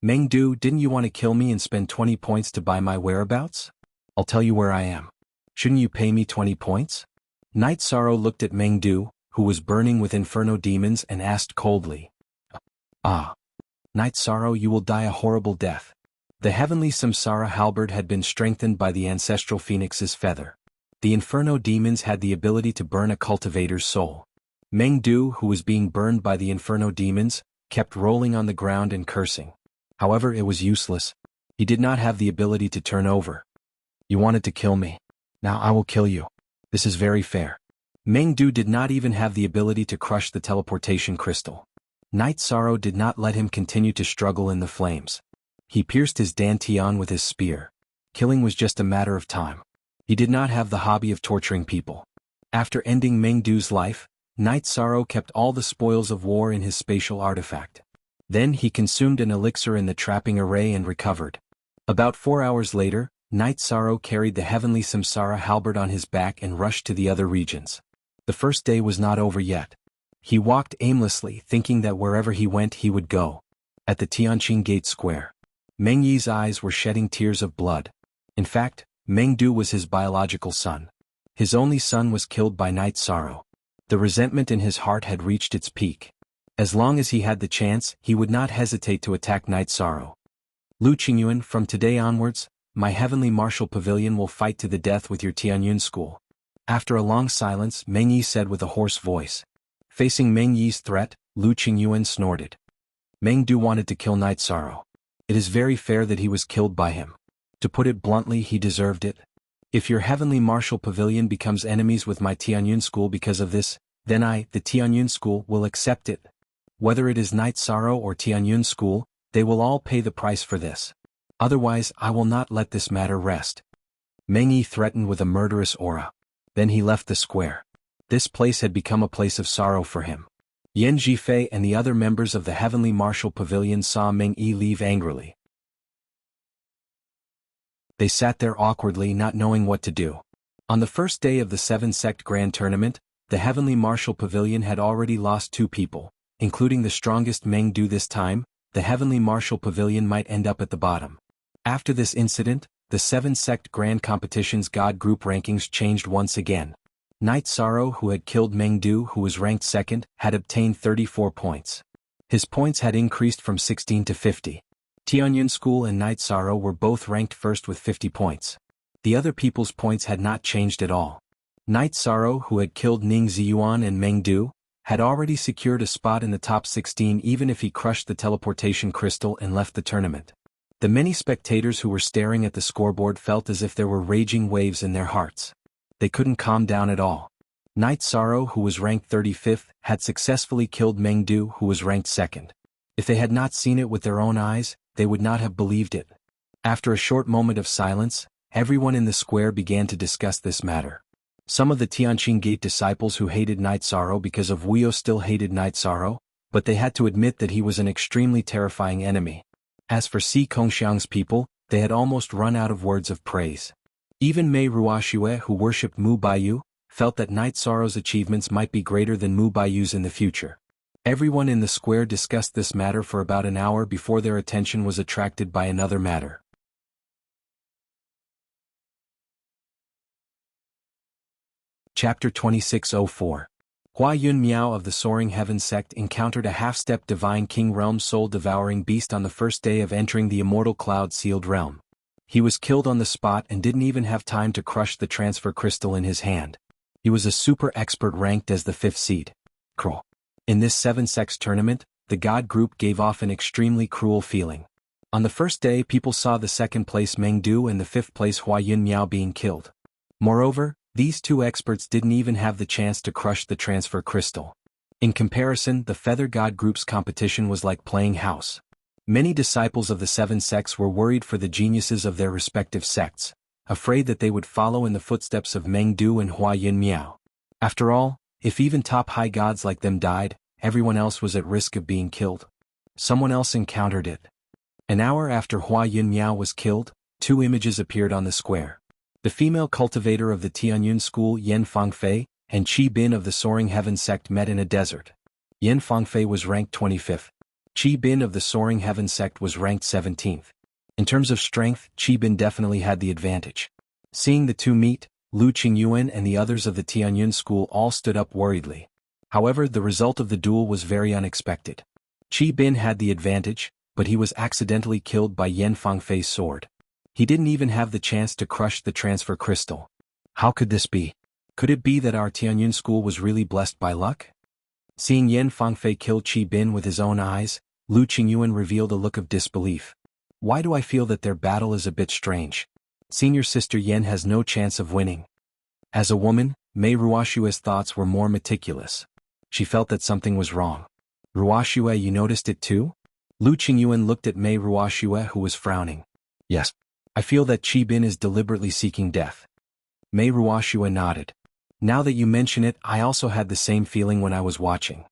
"Meng Du, didn't you want to kill me and spend 20 points to buy my whereabouts? I'll tell you where I am. Shouldn't you pay me 20 points? Night Sorrow looked at Meng Du, who was burning with inferno demons, and asked coldly. "Ah. Night Sorrow, you will die a horrible death." The heavenly Samsara halberd had been strengthened by the ancestral phoenix's feather. The inferno demons had the ability to burn a cultivator's soul. Meng Du, who was being burned by the inferno demons, kept rolling on the ground and cursing. However, it was useless. He did not have the ability to turn over. "You wanted to kill me. Now I will kill you. This is very fair." Meng Du did not even have the ability to crush the teleportation crystal. Night Sorrow did not let him continue to struggle in the flames. He pierced his dantian with his spear. Killing was just a matter of time. He did not have the hobby of torturing people. After ending Meng Du's life, Night Sorrow kept all the spoils of war in his spatial artifact. Then he consumed an elixir in the trapping array and recovered. About 4 hours later, Night Sorrow carried the heavenly Samsara halberd on his back and rushed to the other regions. The first day was not over yet. He walked aimlessly, thinking that wherever he went he would go. At the Tianqing Gate Square, Meng Yi's eyes were shedding tears of blood. In fact, Meng Du was his biological son. His only son was killed by Night Sorrow. The resentment in his heart had reached its peak. As long as he had the chance, he would not hesitate to attack Night Sorrow. "Lu Qingyuan, from today onwards, my heavenly martial pavilion will fight to the death with your Tianyun school." After a long silence, Meng Yi said with a hoarse voice. Facing Meng Yi's threat, Lu Qingyuan snorted. Meng Du wanted to kill Night Sorrow. It is very fair that he was killed by him. To put it bluntly, he deserved it. If your heavenly martial pavilion becomes enemies with my Tianyun school because of this, then I, the Tianyun school, will accept it. Whether it is Night Sorrow or Tianyun school, they will all pay the price for this. Otherwise, I will not let this matter rest. Meng Yi threatened with a murderous aura. Then he left the square. This place had become a place of sorrow for him. Yan Jifei and the other members of the heavenly martial pavilion saw Meng Yi leave angrily. They sat there awkwardly, not knowing what to do. On the first day of the 7-sect Grand Tournament, the heavenly martial pavilion had already lost 2 people, including the strongest Meng Du. This time, the heavenly martial pavilion might end up at the bottom. After this incident, the 7-sect Grand Competition's God Group rankings changed once again. Night Sorrow, who had killed Meng Du, who was ranked second, had obtained 34 points. His points had increased from 16 to 50. Tianyun School and Night Sorrow were both ranked first with 50 points. The other people's points had not changed at all. Night Sorrow, who had killed Ning Ziyuan and Meng Du, had already secured a spot in the top 16 even if he crushed the teleportation crystal and left the tournament. The many spectators who were staring at the scoreboard felt as if there were raging waves in their hearts. They couldn't calm down at all. Night Sorrow, who was ranked 35th, had successfully killed Meng Du, who was ranked second. If they had not seen it with their own eyes, they would not have believed it. After a short moment of silence, everyone in the square began to discuss this matter. Some of the Tianqing Gate disciples who hated Night Sorrow because of Wuyo still hated Night Sorrow, but they had to admit that he was an extremely terrifying enemy. As for Si Kongxiang's people, they had almost run out of words of praise. Even Mei Ruoxue, who worshipped Mu Baiyu, felt that Night Sorrow's achievements might be greater than Mu Baiyu's in the future. Everyone in the square discussed this matter for about an hour before their attention was attracted by another matter. Chapter 2604. Hua Yun Miao of the Soaring Heaven sect encountered a half-step divine king realm soul-devouring beast on the first day of entering the immortal cloud-sealed realm. He was killed on the spot and didn't even have time to crush the transfer crystal in his hand. He was a super expert ranked as the 5th seed. Cruel. In this 7-sex tournament, the god group gave off an extremely cruel feeling. On the first day, people saw the 2nd place Meng Du and the 5th place Hua Yun Miao being killed. Moreover, these two experts didn't even have the chance to crush the transfer crystal. In comparison, the Feather God group's competition was like playing house. Many disciples of the 7 sects were worried for the geniuses of their respective sects, afraid that they would follow in the footsteps of Meng Du and Hua Yun Miao. After all, if even top high gods like them died, everyone else was at risk of being killed. Someone else encountered it. An hour after Hua Yun Miao was killed, 2 images appeared on the square. The female cultivator of the Tianyun school Yen Fangfei and Qi Bin of the Soaring Heaven sect met in a desert. Yen Fangfei was ranked 25th. Qi Bin of the Soaring Heaven sect was ranked 17th. In terms of strength, Qi Bin definitely had the advantage. Seeing the two meet, Lu Qingyuan and the others of the Tianyun school all stood up worriedly. However, the result of the duel was very unexpected. Qi Bin had the advantage, but he was accidentally killed by Yen Fangfei's sword. He didn't even have the chance to crush the transfer crystal. How could this be? Could it be that our Tianyun school was really blessed by luck? Seeing Yen Fangfei kill Qi Bin with his own eyes, Lu Qingyuan revealed a look of disbelief. Why do I feel that their battle is a bit strange? Senior sister Yen has no chance of winning. As a woman, Mei Ruoxue's thoughts were more meticulous. She felt that something was wrong. Ruoxue, you noticed it too? Lu Qingyuan looked at Mei Ruoxue, who was frowning. Yes. I feel that Qi Bin is deliberately seeking death. Mei Ruoxue nodded. Now that you mention it, I also had the same feeling when I was watching.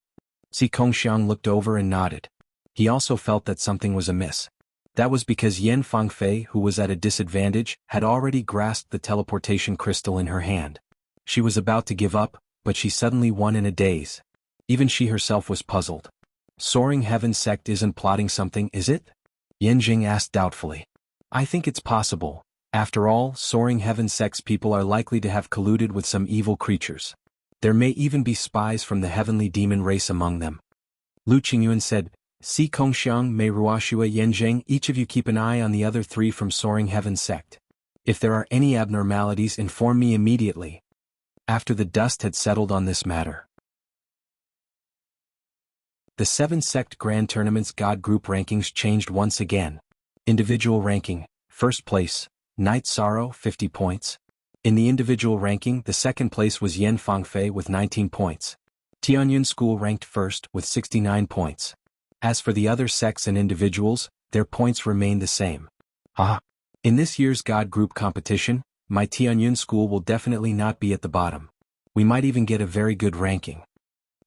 Si Kongxiang looked over and nodded. He also felt that something was amiss. That was because Yen Fangfei, who was at a disadvantage, had already grasped the teleportation crystal in her hand. She was about to give up, but she suddenly won in a daze. Even she herself was puzzled. Soaring Heaven sect isn't plotting something, is it? Yen Jing asked doubtfully. I think it's possible. After all, Soaring Heaven sect's people are likely to have colluded with some evil creatures. There may even be spies from the heavenly demon race among them. Lu Qingyuan said, Si Kongxiang, Mei Ruoxue, Yen Zheng, each of you keep an eye on the other 3 from Soaring Heaven sect. If there are any abnormalities, inform me immediately. After the dust had settled on this matter. The 7 sect Grand Tournament's God Group rankings changed once again. Individual ranking, 1st place, Night Sorrow, 50 points. In the individual ranking, the 2nd place was Yen Fangfei with 19 points. Tianyun School ranked 1st with 69 points. As for the other sects and individuals, their points remain the same. In this year's God Group competition, my Tianyun School will definitely not be at the bottom. We might even get a very good ranking.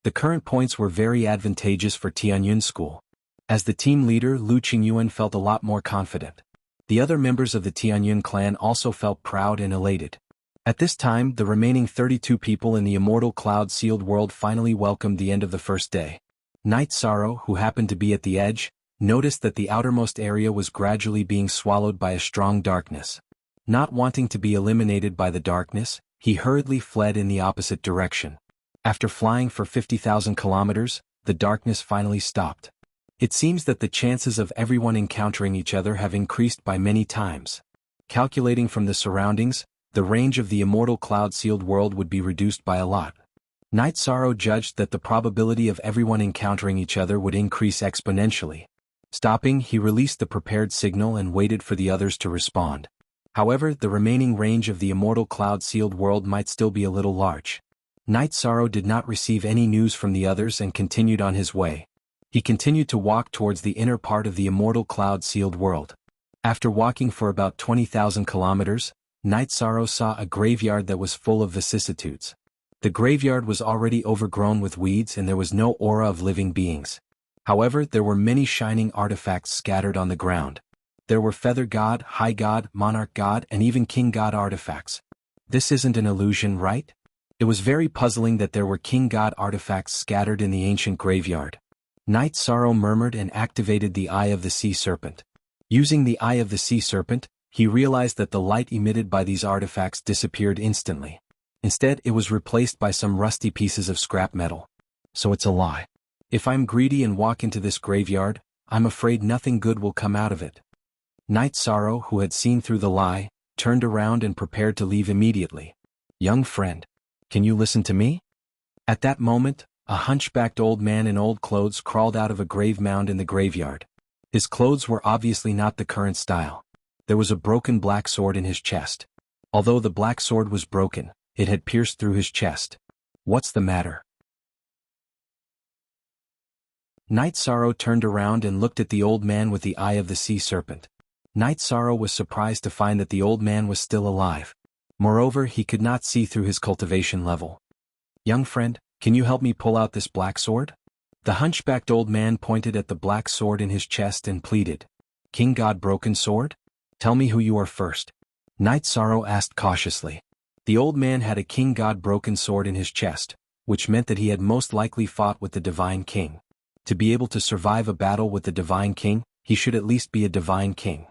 The current points were very advantageous for Tianyun School. As the team leader, Lu Qingyuan felt a lot more confident. The other members of the Tianyun clan also felt proud and elated. At this time, the remaining 32 people in the immortal cloud-sealed world finally welcomed the end of the first day. Night Sorrow, who happened to be at the edge, noticed that the outermost area was gradually being swallowed by a strong darkness. Not wanting to be eliminated by the darkness, he hurriedly fled in the opposite direction. After flying for 50,000 kilometers, the darkness finally stopped. It seems that the chances of everyone encountering each other have increased by many times. Calculating from the surroundings, the range of the immortal cloud-sealed world would be reduced by a lot. Night Sorrow judged that the probability of everyone encountering each other would increase exponentially. Stopping, he released the prepared signal and waited for the others to respond. However, the remaining range of the immortal cloud-sealed world might still be a little large. Night Sorrow did not receive any news from the others and continued on his way. He continued to walk towards the inner part of the immortal cloud-sealed world. After walking for about 20,000 kilometers, Night Sorrow saw a graveyard that was full of vicissitudes. The graveyard was already overgrown with weeds and there was no aura of living beings. However, there were many shining artifacts scattered on the ground. There were Feather God, High God, Monarch God, and even King God artifacts. This isn't an illusion, right? It was very puzzling that there were King God artifacts scattered in the ancient graveyard. Night Sorrow murmured and activated the Eye of the Sea Serpent. Using the Eye of the Sea Serpent, he realized that the light emitted by these artifacts disappeared instantly. Instead, it was replaced by some rusty pieces of scrap metal. So it's a lie. If I'm greedy and walk into this graveyard, I'm afraid nothing good will come out of it. Night Sorrow, who had seen through the lie, turned around and prepared to leave immediately. Young friend, can you listen to me? At that moment, a hunchbacked old man in old clothes crawled out of a grave mound in the graveyard. His clothes were obviously not the current style. There was a broken black sword in his chest. Although the black sword was broken, it had pierced through his chest. What's the matter? Night Sorrow turned around and looked at the old man with the Eye of the Sea Serpent. Night Sorrow was surprised to find that the old man was still alive. Moreover, he could not see through his cultivation level. Young friend, can you help me pull out this black sword? The hunchbacked old man pointed at the black sword in his chest and pleaded. King God Broken Sword? Tell me who you are first. Night Sorrow asked cautiously. The old man had a King God Broken Sword in his chest, which meant that he had most likely fought with the Divine King. To be able to survive a battle with the Divine King, he should at least be a Divine King.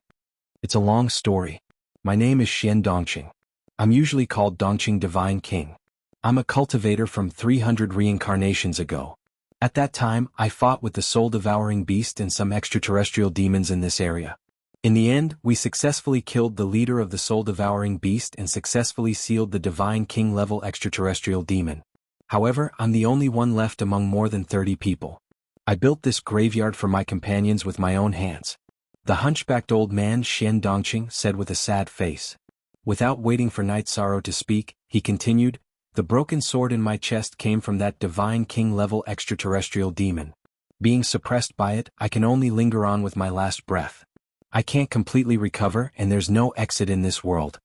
It's a long story. My name is Xian Dongqing. I'm usually called Dongqing Divine King. I'm a cultivator from 300 reincarnations ago. At that time, I fought with the soul-devouring beast and some extraterrestrial demons in this area. In the end, we successfully killed the leader of the soul-devouring beast and successfully sealed the Divine King-level extraterrestrial demon. However, I'm the only one left among more than 30 people. I built this graveyard for my companions with my own hands. The hunchbacked old man Xian Dongqing said with a sad face. Without waiting for Night Sorrow to speak, he continued, the broken sword in my chest came from that Divine King-level extraterrestrial demon. Being suppressed by it, I can only linger on with my last breath. I can't completely recover and there's no exit in this world.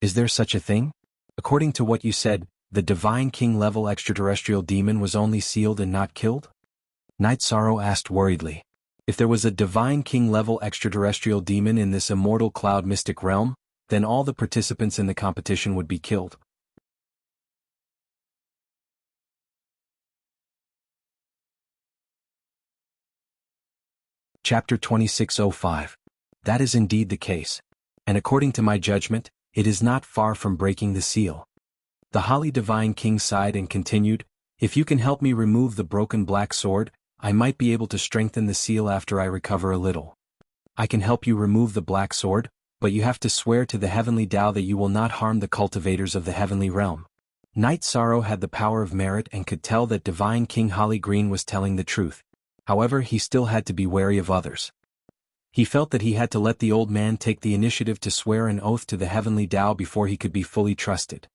Is there such a thing? According to what you said, the Divine King-level extraterrestrial demon was only sealed and not killed? Night Sorrow asked worriedly. If there was a Divine King-level extraterrestrial demon in this immortal cloud mystic realm, then all the participants in the competition would be killed. Chapter 2605. That is indeed the case. And according to my judgment, it is not far from breaking the seal. The Holly Divine King sighed and continued, if you can help me remove the broken black sword, I might be able to strengthen the seal after I recover a little. I can help you remove the black sword, but you have to swear to the heavenly Tao that you will not harm the cultivators of the heavenly realm. Night Sorrow had the power of merit and could tell that Divine King Holly Green was telling the truth. However, he still had to be wary of others. He felt that he had to let the old man take the initiative to swear an oath to the heavenly Tao before he could be fully trusted.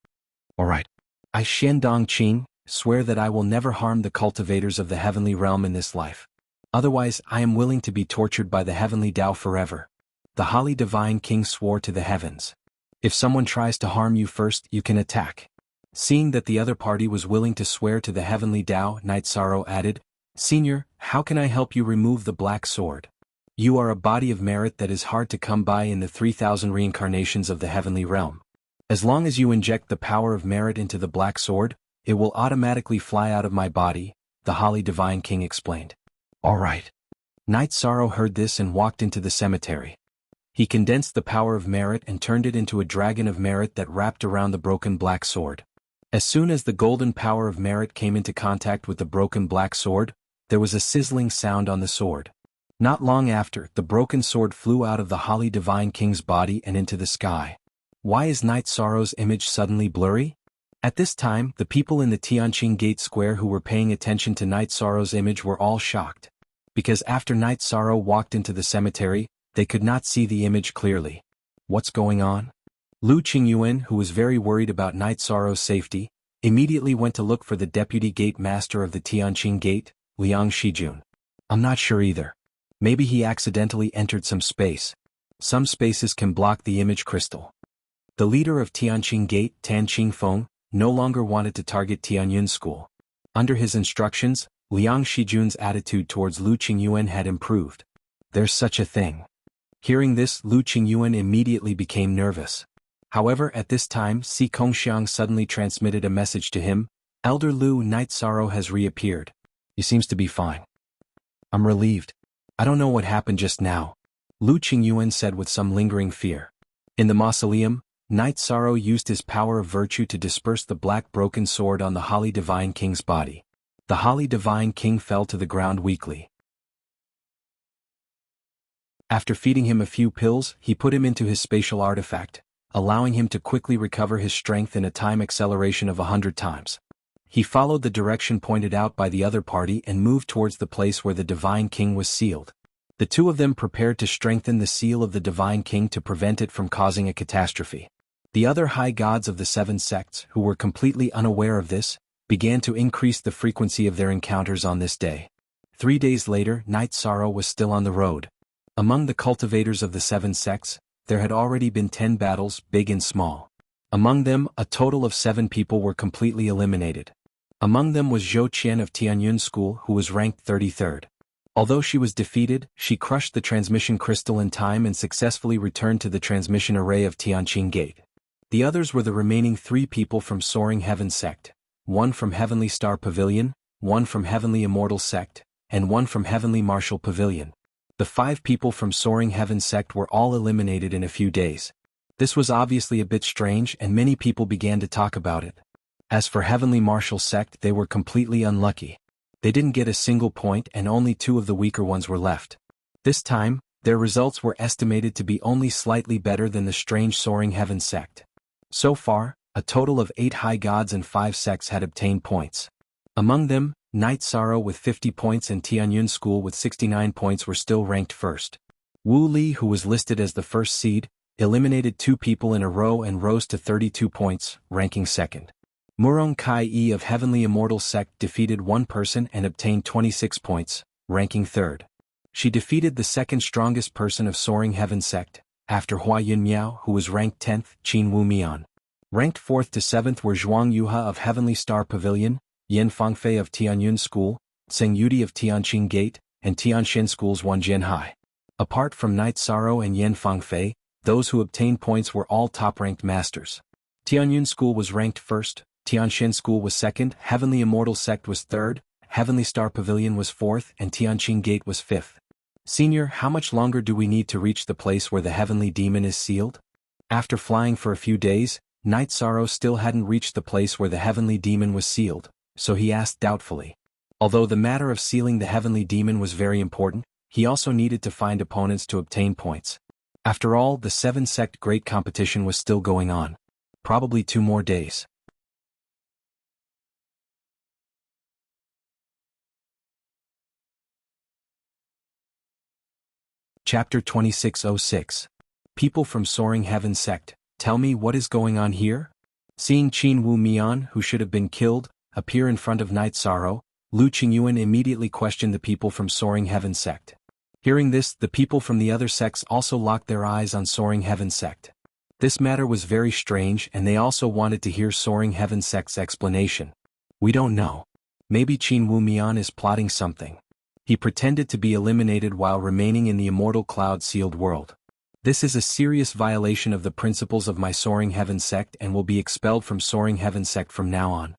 All right. I Xian Dongqing swear that I will never harm the cultivators of the heavenly realm in this life. Otherwise, I am willing to be tortured by the heavenly Tao forever. The Holly Divine King swore to the heavens. If someone tries to harm you first, you can attack. Seeing that the other party was willing to swear to the heavenly Tao, Night Sorrow added, Senior, how can I help you remove the black sword? You are a body of merit that is hard to come by in the 3,000 reincarnations of the heavenly realm. As long as you inject the power of merit into the black sword, it will automatically fly out of my body, the Holly Divine King explained. All right. Night Sorrow heard this and walked into the cemetery. He condensed the power of merit and turned it into a dragon of merit that wrapped around the broken black sword. As soon as the golden power of merit came into contact with the broken black sword, there was a sizzling sound on the sword. Not long after, the broken sword flew out of the Holly Divine King's body and into the sky. Why is Night Sorrow's image suddenly blurry? At this time, the people in the Tianqing Gate Square who were paying attention to Night Sorrow's image were all shocked. Because after Night Sorrow walked into the cemetery, they could not see the image clearly. What's going on? Lu Qingyuan, who was very worried about Night Sorrow's safety, immediately went to look for the deputy gate master of the Tianqing Gate, Liang Shijun. I'm not sure either. Maybe he accidentally entered some space. Some spaces can block the image crystal. The leader of Tianqing Gate, Tan Qingfeng, no longer wanted to target Tianyun School. Under his instructions, Liang Shijun's attitude towards Lu Qingyuan had improved. There's such a thing. Hearing this, Lu Qingyuan immediately became nervous. However, at this time, Si Kongxiang suddenly transmitted a message to him. Elder Lu, Night Sorrow has reappeared. He seems to be fine. I'm relieved. I don't know what happened just now, Lu Qingyuan said with some lingering fear. In the mausoleum, Night Sorrow used his power of virtue to disperse the black broken sword on the Holly Divine King's body. The Holly Divine King fell to the ground weakly. After feeding him a few pills, he put him into his spatial artifact, allowing him to quickly recover his strength in a time acceleration of 100 times. He followed the direction pointed out by the other party and moved towards the place where the Divine King was sealed. The two of them prepared to strengthen the seal of the Divine King to prevent it from causing a catastrophe. The other high gods of the 7 sects, who were completely unaware of this, began to increase the frequency of their encounters on this day. 3 days later, Night Sorrow was still on the road. Among the cultivators of the 7 sects, there had already been 10 battles, big and small. Among them, a total of 7 people were completely eliminated. Among them was Zhou Qian of Tianyun School, who was ranked 33rd. Although she was defeated, she crushed the transmission crystal in time and successfully returned to the transmission array of Tianqing Gate. The others were the remaining 3 people from Soaring Heaven Sect, 1 from Heavenly Star Pavilion, 1 from Heavenly Immortal Sect, and 1 from Heavenly Martial Pavilion. The 5 people from Soaring Heaven Sect were all eliminated in a few days. This was obviously a bit strange and many people began to talk about it. As for Heavenly Martial Sect, they were completely unlucky. They didn't get a single point and only 2 of the weaker ones were left. This time, their results were estimated to be only slightly better than the strange Soaring Heaven Sect. So far, a total of 8 high gods and 5 sects had obtained points. Among them, Night Sorrow with 50 points and Tianyun School with 69 points were still ranked first. Wu Li, who was listed as the first seed, eliminated 2 people in a row and rose to 32 points, ranking second. Murong Kai-E of Heavenly Immortal Sect defeated 1 person and obtained 26 points, ranking third. She defeated the second strongest person of Soaring Heaven Sect, after Hua Yunmiao, who was ranked 10th, Qin Wu Mian. Ranked 4th to 7th were Zhuang Yuha of Heavenly Star Pavilion, Yen Fangfei of Tianyun School, Tseng Yudi of Tianqing Gate, and Tianxian School's Wan Jianhai. Apart from Night Sorrow and Yen Fangfei, those who obtained points were all top-ranked masters. Tianyun School was ranked first, Tianxian School was second, Heavenly Immortal Sect was third, Heavenly Star Pavilion was fourth, and Tianqing Gate was fifth. Senior, how much longer do we need to reach the place where the Heavenly Demon is sealed? After flying for a few days, Night Sorrow still hadn't reached the place where the Heavenly Demon was sealed, so he asked doubtfully. Although the matter of sealing the Heavenly Demon was very important, he also needed to find opponents to obtain points. After all, the 7-sect great competition was still going on. Probably 2 more days. Chapter 2606. People from Soaring Heaven Sect, tell me what is going on here? Seeing Qin Wu Mian, who should have been killed, appear in front of Night Sorrow, Lu Qingyuan immediately questioned the people from Soaring Heaven Sect. Hearing this, the people from the other sects also locked their eyes on Soaring Heaven Sect. This matter was very strange and they also wanted to hear Soaring Heaven Sect's explanation. We don't know. Maybe Qin Wu Mian is plotting something. He pretended to be eliminated while remaining in the immortal cloud-sealed world. This is a serious violation of the principles of my Soaring Heaven Sect and will be expelled from Soaring Heaven Sect from now on.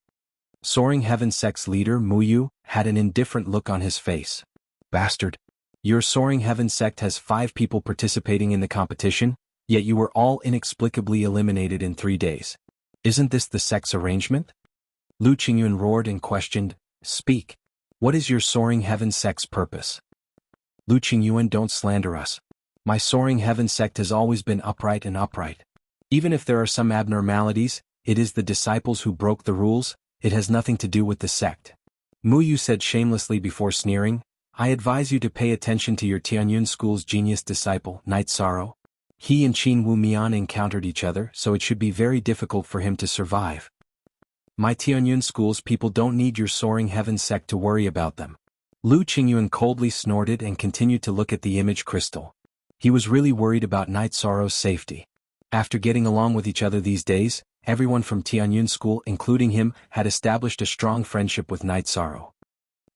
Soaring Heaven Sect's leader, Muyu, had an indifferent look on his face. Bastard. Your Soaring Heaven Sect has 5 people participating in the competition, yet you were all inexplicably eliminated in 3 days. Isn't this the sect's arrangement? Lu Qingyuan roared and questioned, Speak. What is your Soaring Heaven Sect's purpose? Lu Qingyuan, don't slander us. My Soaring Heaven Sect has always been upright and upright. Even if there are some abnormalities, it is the disciples who broke the rules, it has nothing to do with the sect. Muyu said shamelessly before sneering, I advise you to pay attention to your Tianyun School's genius disciple, Night Sorrow. He and Qin Wu Mian encountered each other, so it should be very difficult for him to survive. My Tianyun School's people don't need your Soaring Heaven Sect to worry about them. Lu Qingyuan coldly snorted and continued to look at the image crystal. He was really worried about Night Sorrow's safety. After getting along with each other these days, everyone from Tianyun School, including him, had established a strong friendship with Night Sorrow.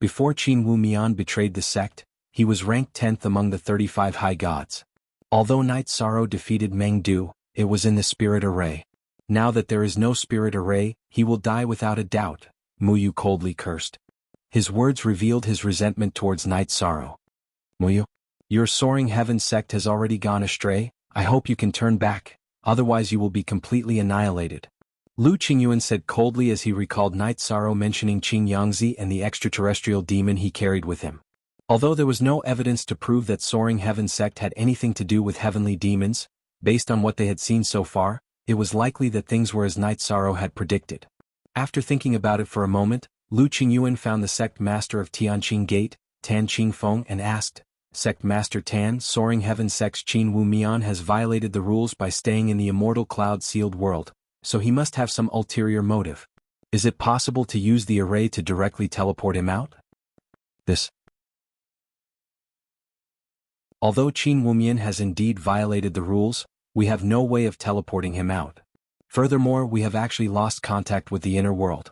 Before Qin Wu Mian betrayed the sect, he was ranked 10th among the 35 high gods. Although Night Sorrow defeated Meng Du, it was in the spirit array. Now that there is no spirit array, he will die without a doubt, Muyu coldly cursed. His words revealed his resentment towards Night Sorrow. Muyu, your soaring heaven sect has already gone astray. I hope you can turn back, otherwise you will be completely annihilated. Lu Qingyuan said coldly as he recalled Night Sorrow mentioning Qing Yangzi and the extraterrestrial demon he carried with him. Although there was no evidence to prove that Soaring Heaven sect had anything to do with heavenly demons, based on what they had seen so far, it was likely that things were as Night Sorrow had predicted. After thinking about it for a moment, Lu Qingyuan found the sect master of Tianqing Gate, Tan Qingfeng, and asked, Sect Master Tan, Soaring Heaven sect's Qin Wu Mian has violated the rules by staying in the immortal cloud-sealed world, so he must have some ulterior motive. Is it possible to use the array to directly teleport him out? Although Qin Wumian has indeed violated the rules, we have no way of teleporting him out. Furthermore, we have actually lost contact with the inner world.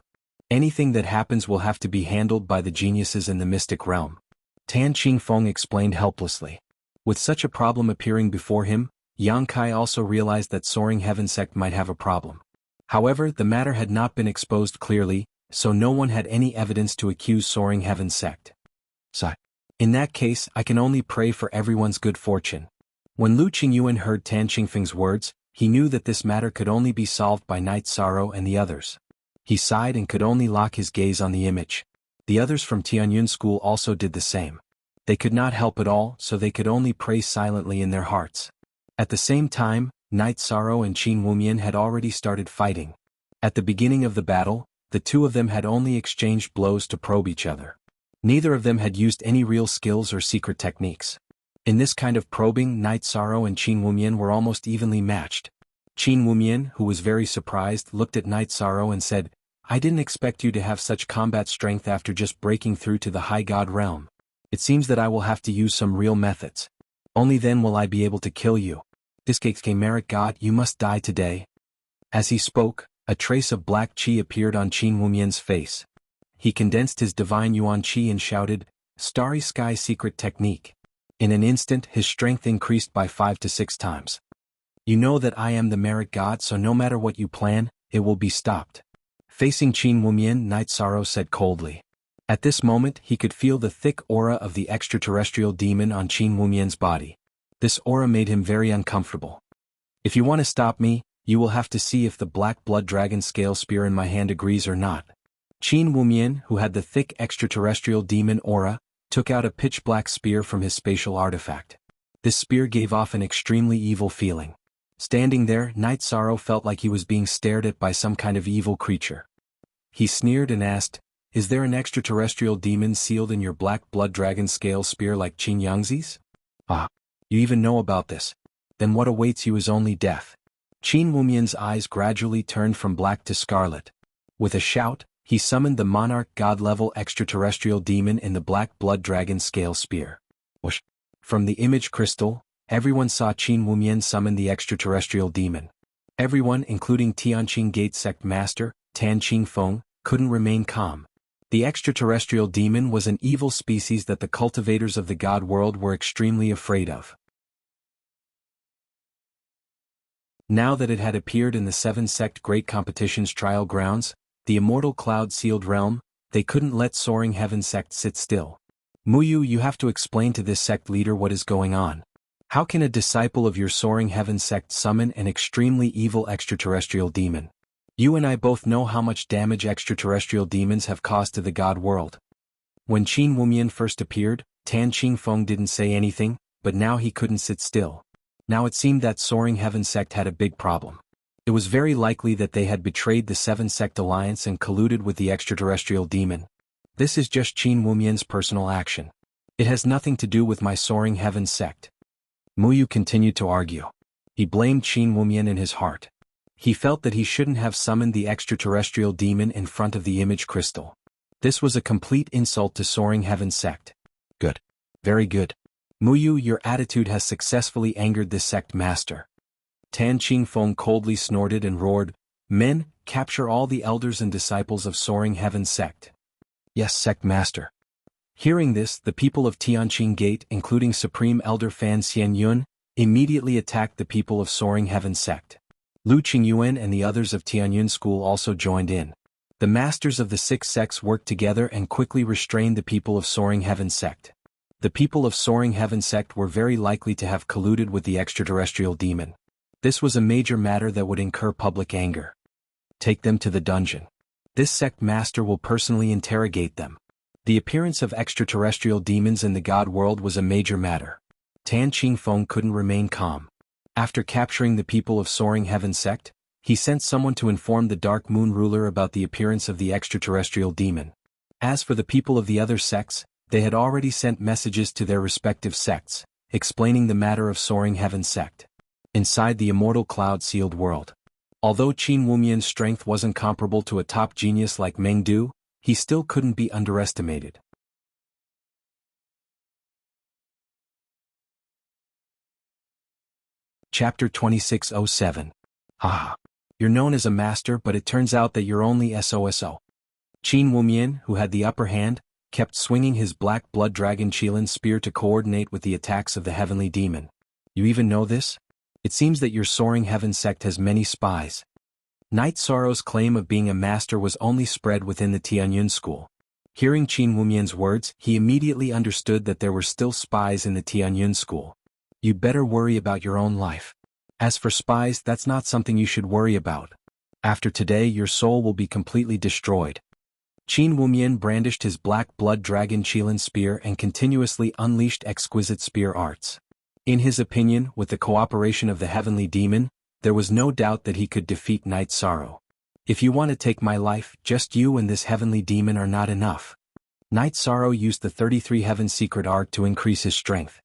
Anything that happens will have to be handled by the geniuses in the mystic realm. Tan Qingfeng explained helplessly. With such a problem appearing before him, Yang Kai also realized that Soaring Heaven sect might have a problem. However, the matter had not been exposed clearly, so no one had any evidence to accuse Soaring Heaven sect. In that case, I can only pray for everyone's good fortune. When Lu Qingyuan heard Tan Qingfeng's words, he knew that this matter could only be solved by Night Sorrow and the others. He sighed and could only lock his gaze on the image. The others from Tianyun School also did the same. They could not help at all, so they could only pray silently in their hearts. At the same time, Night Sorrow and Qin Wumian had already started fighting. At the beginning of the battle, the two of them had only exchanged blows to probe each other. Neither of them had used any real skills or secret techniques. In this kind of probing, Night Sorrow and Qin Wumian were almost evenly matched. Qin Wumian, who was very surprised, looked at Night Sorrow and said, I didn't expect you to have such combat strength after just breaking through to the High God realm. It seems that I will have to use some real methods. Only then will I be able to kill you. This Merit God, you must die today. As he spoke, a trace of black qi appeared on Qin Wumian's face. He condensed his divine yuan qi and shouted, Starry Sky Secret Technique. In an instant, his strength increased by 5 to 6 times. You know that I am the Merit God, so no matter what you plan, it will be stopped. Facing Qin Wumian, Night Sorrow said coldly. At this moment, he could feel the thick aura of the extraterrestrial demon on Qin Wumian's body. This aura made him very uncomfortable. If you want to stop me, you will have to see if the black blood dragon scale spear in my hand agrees or not. Qin Wumian, who had the thick extraterrestrial demon aura, took out a pitch-black spear from his spatial artifact. This spear gave off an extremely evil feeling. Standing there, Night Sorrow felt like he was being stared at by some kind of evil creature. He sneered and asked, Is there an extraterrestrial demon sealed in your black blood dragon scale spear like Qin Yangzi's? Ah, you even know about this. Then what awaits you is only death. Qin Wumian's eyes gradually turned from black to scarlet. With a shout, he summoned the monarch god-level extraterrestrial demon in the black blood dragon scale spear. Whoosh! From the image crystal, everyone saw Qin Wumian summon the extraterrestrial demon. Everyone, including Tianqing Gate sect master, Tan Qingfeng, couldn't remain calm. The extraterrestrial demon was an evil species that the cultivators of the god world were extremely afraid of. Now that it had appeared in the 7-sect Great Competition's trial grounds, the immortal cloud-sealed realm, they couldn't let Soaring Heaven sect sit still. Muyu, you have to explain to this sect leader what is going on. How can a disciple of your Soaring Heaven sect summon an extremely evil extraterrestrial demon? You and I both know how much damage extraterrestrial demons have caused to the god world. When Qin Wumian first appeared, Tan Qingfeng didn't say anything, but now he couldn't sit still. Now it seemed that Soaring Heaven sect had a big problem. It was very likely that they had betrayed the 7-sect alliance and colluded with the extraterrestrial demon. This is just Qin Wumian's personal action. It has nothing to do with my Soaring Heaven sect. Muyu continued to argue. He blamed Qin Wumian in his heart. He felt that he shouldn't have summoned the extraterrestrial demon in front of the image crystal. This was a complete insult to Soaring Heaven sect. Good. Very good. Muyu, your attitude has successfully angered this sect master. Tan Qingfeng coldly snorted and roared, Men, capture all the elders and disciples of Soaring Heaven sect. Yes, sect master. Hearing this, the people of Tianqing Gate, including Supreme Elder Fan Xianyun, immediately attacked the people of Soaring Heaven sect. Lu Qingyuan and the others of Tianyun school also joined in. The masters of the six sects worked together and quickly restrained the people of Soaring Heaven sect. The people of Soaring Heaven sect were very likely to have colluded with the extraterrestrial demon. This was a major matter that would incur public anger. Take them to the dungeon. This sect master will personally interrogate them. The appearance of extraterrestrial demons in the God world was a major matter. Tan Qingfeng couldn't remain calm. After capturing the people of Soaring Heaven sect, he sent someone to inform the Dark Moon ruler about the appearance of the extraterrestrial demon. As for the people of the other sects, they had already sent messages to their respective sects, explaining the matter of Soaring Heaven sect. Inside the immortal cloud-sealed world. Although Qin Wumian's strength wasn't comparable to a top genius like Meng Du, he still couldn't be underestimated. Chapter 2607. Ah. You're known as a master, but it turns out that you're only SOSO. Qin Wumian, who had the upper hand, kept swinging his black blood dragon Qilin spear to coordinate with the attacks of the heavenly demon. You even know this? It seems that your Soaring Heaven sect has many spies. Night Sorrow's claim of being a master was only spread within the Tianyun school. Hearing Qin Wumian's words, he immediately understood that there were still spies in the Tianyun school. You'd better worry about your own life. As for spies, that's not something you should worry about. After today, your soul will be completely destroyed. Qin Wumian brandished his black blood dragon Qilin spear and continuously unleashed exquisite spear arts. In his opinion, with the cooperation of the heavenly demon, there was no doubt that he could defeat Night Sorrow. If you want to take my life, just you and this heavenly demon are not enough. Night Sorrow used the 33 Heaven secret art to increase his strength.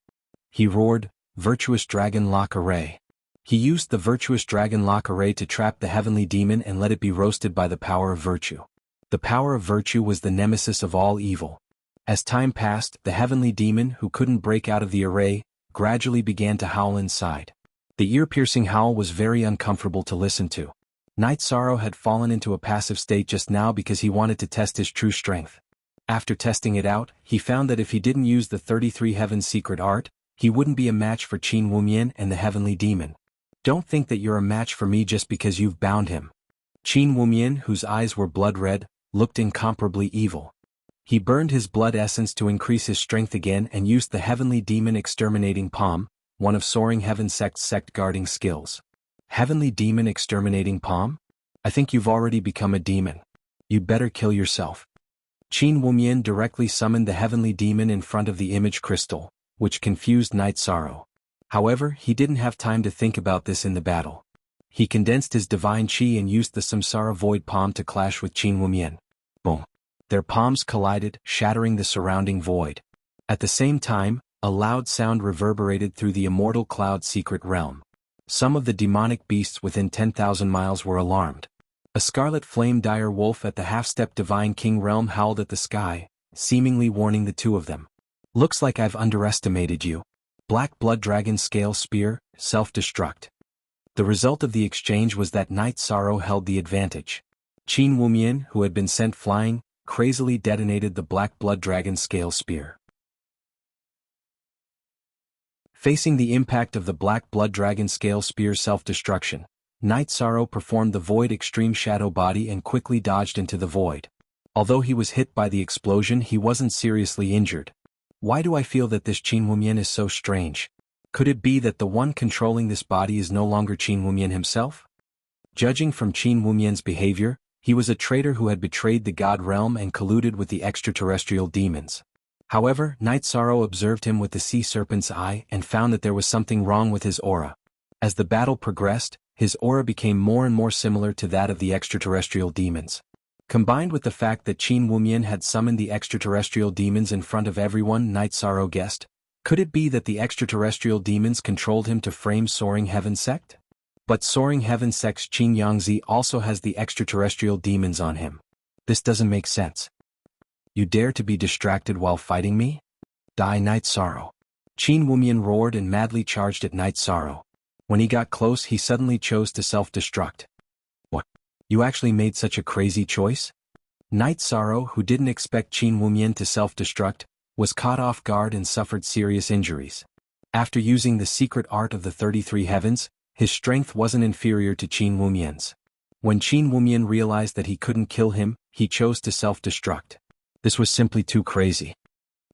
He roared, "Virtuous Dragon Lock Array." He used the Virtuous Dragon Lock Array to trap the heavenly demon and let it be roasted by the power of virtue. The power of virtue was the nemesis of all evil. As time passed, the heavenly demon, who couldn't break out of the array, gradually began to howl inside. The ear-piercing howl was very uncomfortable to listen to. Night Sorrow had fallen into a passive state just now because he wanted to test his true strength. After testing it out, he found that if he didn't use the 33 Heaven secret art, he wouldn't be a match for Qin Wumian and the heavenly demon. Don't think that you're a match for me just because you've bound him. Qin Wumian, whose eyes were blood red, looked incomparably evil. He burned his blood essence to increase his strength again and used the heavenly demon exterminating palm, one of Soaring Heaven sect's sect guarding skills. Heavenly demon exterminating palm? I think you've already become a demon. You'd better kill yourself. Qin Wumian directly summoned the heavenly demon in front of the image crystal, which confused Night Sorrow. However, he didn't have time to think about this in the battle. He condensed his divine chi and used the Samsara void palm to clash with Qin Wumian. Boom. Their palms collided, shattering the surrounding void. At the same time, a loud sound reverberated through the immortal cloud secret realm. Some of the demonic beasts within 10,000 miles were alarmed. A scarlet flame dire wolf at the half-step divine king realm howled at the sky, seemingly warning the two of them. Looks like I've underestimated you. Black blood dragon scale spear, self-destruct. The result of the exchange was that Night Sorrow held the advantage. Qin Wumian, who had been sent flying, crazily detonated the black blood dragon scale spear. Facing the impact of the black blood dragon scale spear's self-destruction, Night Sorrow performed the void extreme shadow body and quickly dodged into the void. Although he was hit by the explosion, he wasn't seriously injured. Why do I feel that this Qin Wumian is so strange? Could it be that the one controlling this body is no longer Qin Wumian himself? Judging from Qin Wumian's behavior, he was a traitor who had betrayed the God realm and colluded with the extraterrestrial demons. However, Night Sorrow observed him with the sea serpent's eye and found that there was something wrong with his aura. As the battle progressed, his aura became more and more similar to that of the extraterrestrial demons. Combined with the fact that Qin Wumian had summoned the extraterrestrial demons in front of everyone, Night Sorrow guessed, could it be that the extraterrestrial demons controlled him to frame Soaring Heaven sect? But Soaring Heaven sect's Qin Yangzi also has the extraterrestrial demons on him. This doesn't make sense. You dare to be distracted while fighting me? Die, Night Sorrow. Qin Wumian roared and madly charged at Night Sorrow. When he got close, he suddenly chose to self-destruct. What? You actually made such a crazy choice? Night Sorrow, who didn't expect Qin Wumian to self-destruct, was caught off guard and suffered serious injuries. After using the secret art of the 33 heavens, his strength wasn't inferior to Qin Wumian's. When Qin Wumian realized that he couldn't kill him, he chose to self-destruct. This was simply too crazy.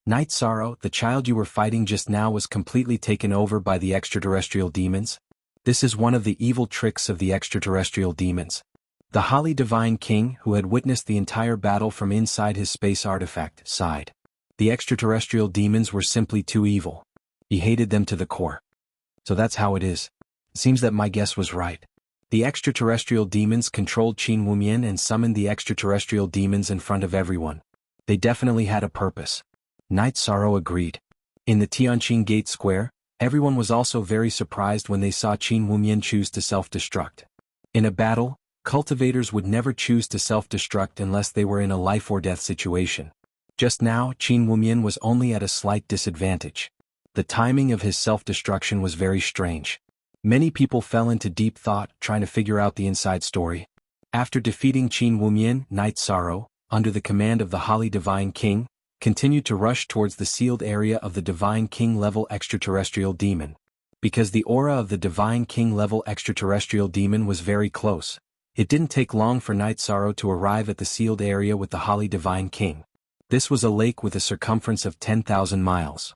Night Sorrow, the child you were fighting just now, was completely taken over by the extraterrestrial demons. This is one of the evil tricks of the extraterrestrial demons. The Holly Divine King, who had witnessed the entire battle from inside his space artifact, sighed. The extraterrestrial demons were simply too evil. He hated them to the core. So that's how it is. Seems that my guess was right. The extraterrestrial demons controlled Qin Wumian and summoned the extraterrestrial demons in front of everyone. They definitely had a purpose. Night Sorrow agreed. In the Tianqing Gate Square, everyone was also very surprised when they saw Qin Wumian choose to self-destruct. In a battle, cultivators would never choose to self-destruct unless they were in a life-or-death situation. Just now, Qin Wumian was only at a slight disadvantage. The timing of his self-destruction was very strange. Many people fell into deep thought trying to figure out the inside story. After defeating Qin Wumian, Night Sorrow, under the command of the Holly Divine King, continued to rush towards the sealed area of the Divine King level extraterrestrial demon. Because the aura of the Divine King level extraterrestrial demon was very close, it didn't take long for Night Sorrow to arrive at the sealed area with the Holly Divine King. This was a lake with a circumference of 10,000 miles.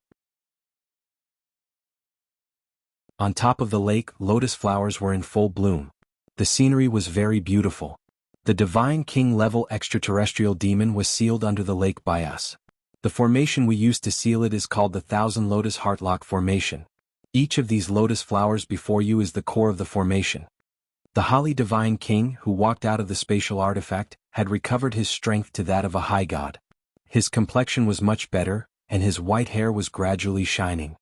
On top of the lake, lotus flowers were in full bloom. The scenery was very beautiful. The Divine King level extraterrestrial demon was sealed under the lake by us. The formation we used to seal it is called the Thousand Lotus Heartlock Formation. Each of these lotus flowers before you is the core of the formation. The Holly Divine King, who walked out of the spatial artifact, had recovered his strength to that of a high god. His complexion was much better, and his white hair was gradually shining.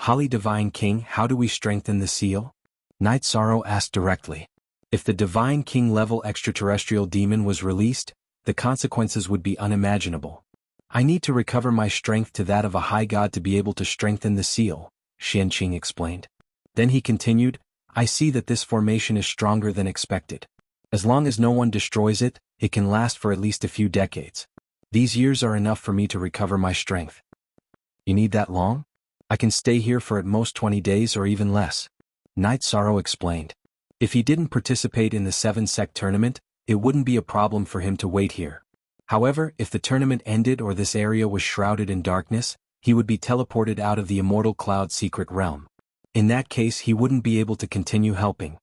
Holly Divine King, how do we strengthen the seal? Night Sorrow asked directly. If the Divine King level extraterrestrial demon was released, the consequences would be unimaginable. I need to recover my strength to that of a high god to be able to strengthen the seal, Xianqing explained. Then he continued, I see that this formation is stronger than expected. As long as no one destroys it, it can last for at least a few decades. These years are enough for me to recover my strength. You need that long? I can stay here for at most 20 days or even less. Night Sorrow explained. If he didn't participate in the 7-sect tournament, it wouldn't be a problem for him to wait here. However, if the tournament ended or this area was shrouded in darkness, he would be teleported out of the Immortal Cloud secret realm. In that case, he wouldn't be able to continue helping.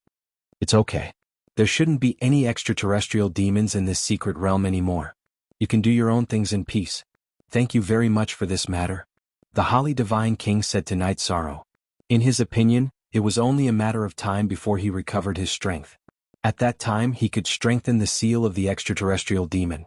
It's okay. There shouldn't be any extraterrestrial demons in this secret realm anymore. You can do your own things in peace. Thank you very much for this matter. The Holly Divine King said to Night Sorrow. In his opinion, it was only a matter of time before he recovered his strength. At that time he could strengthen the seal of the extraterrestrial demon.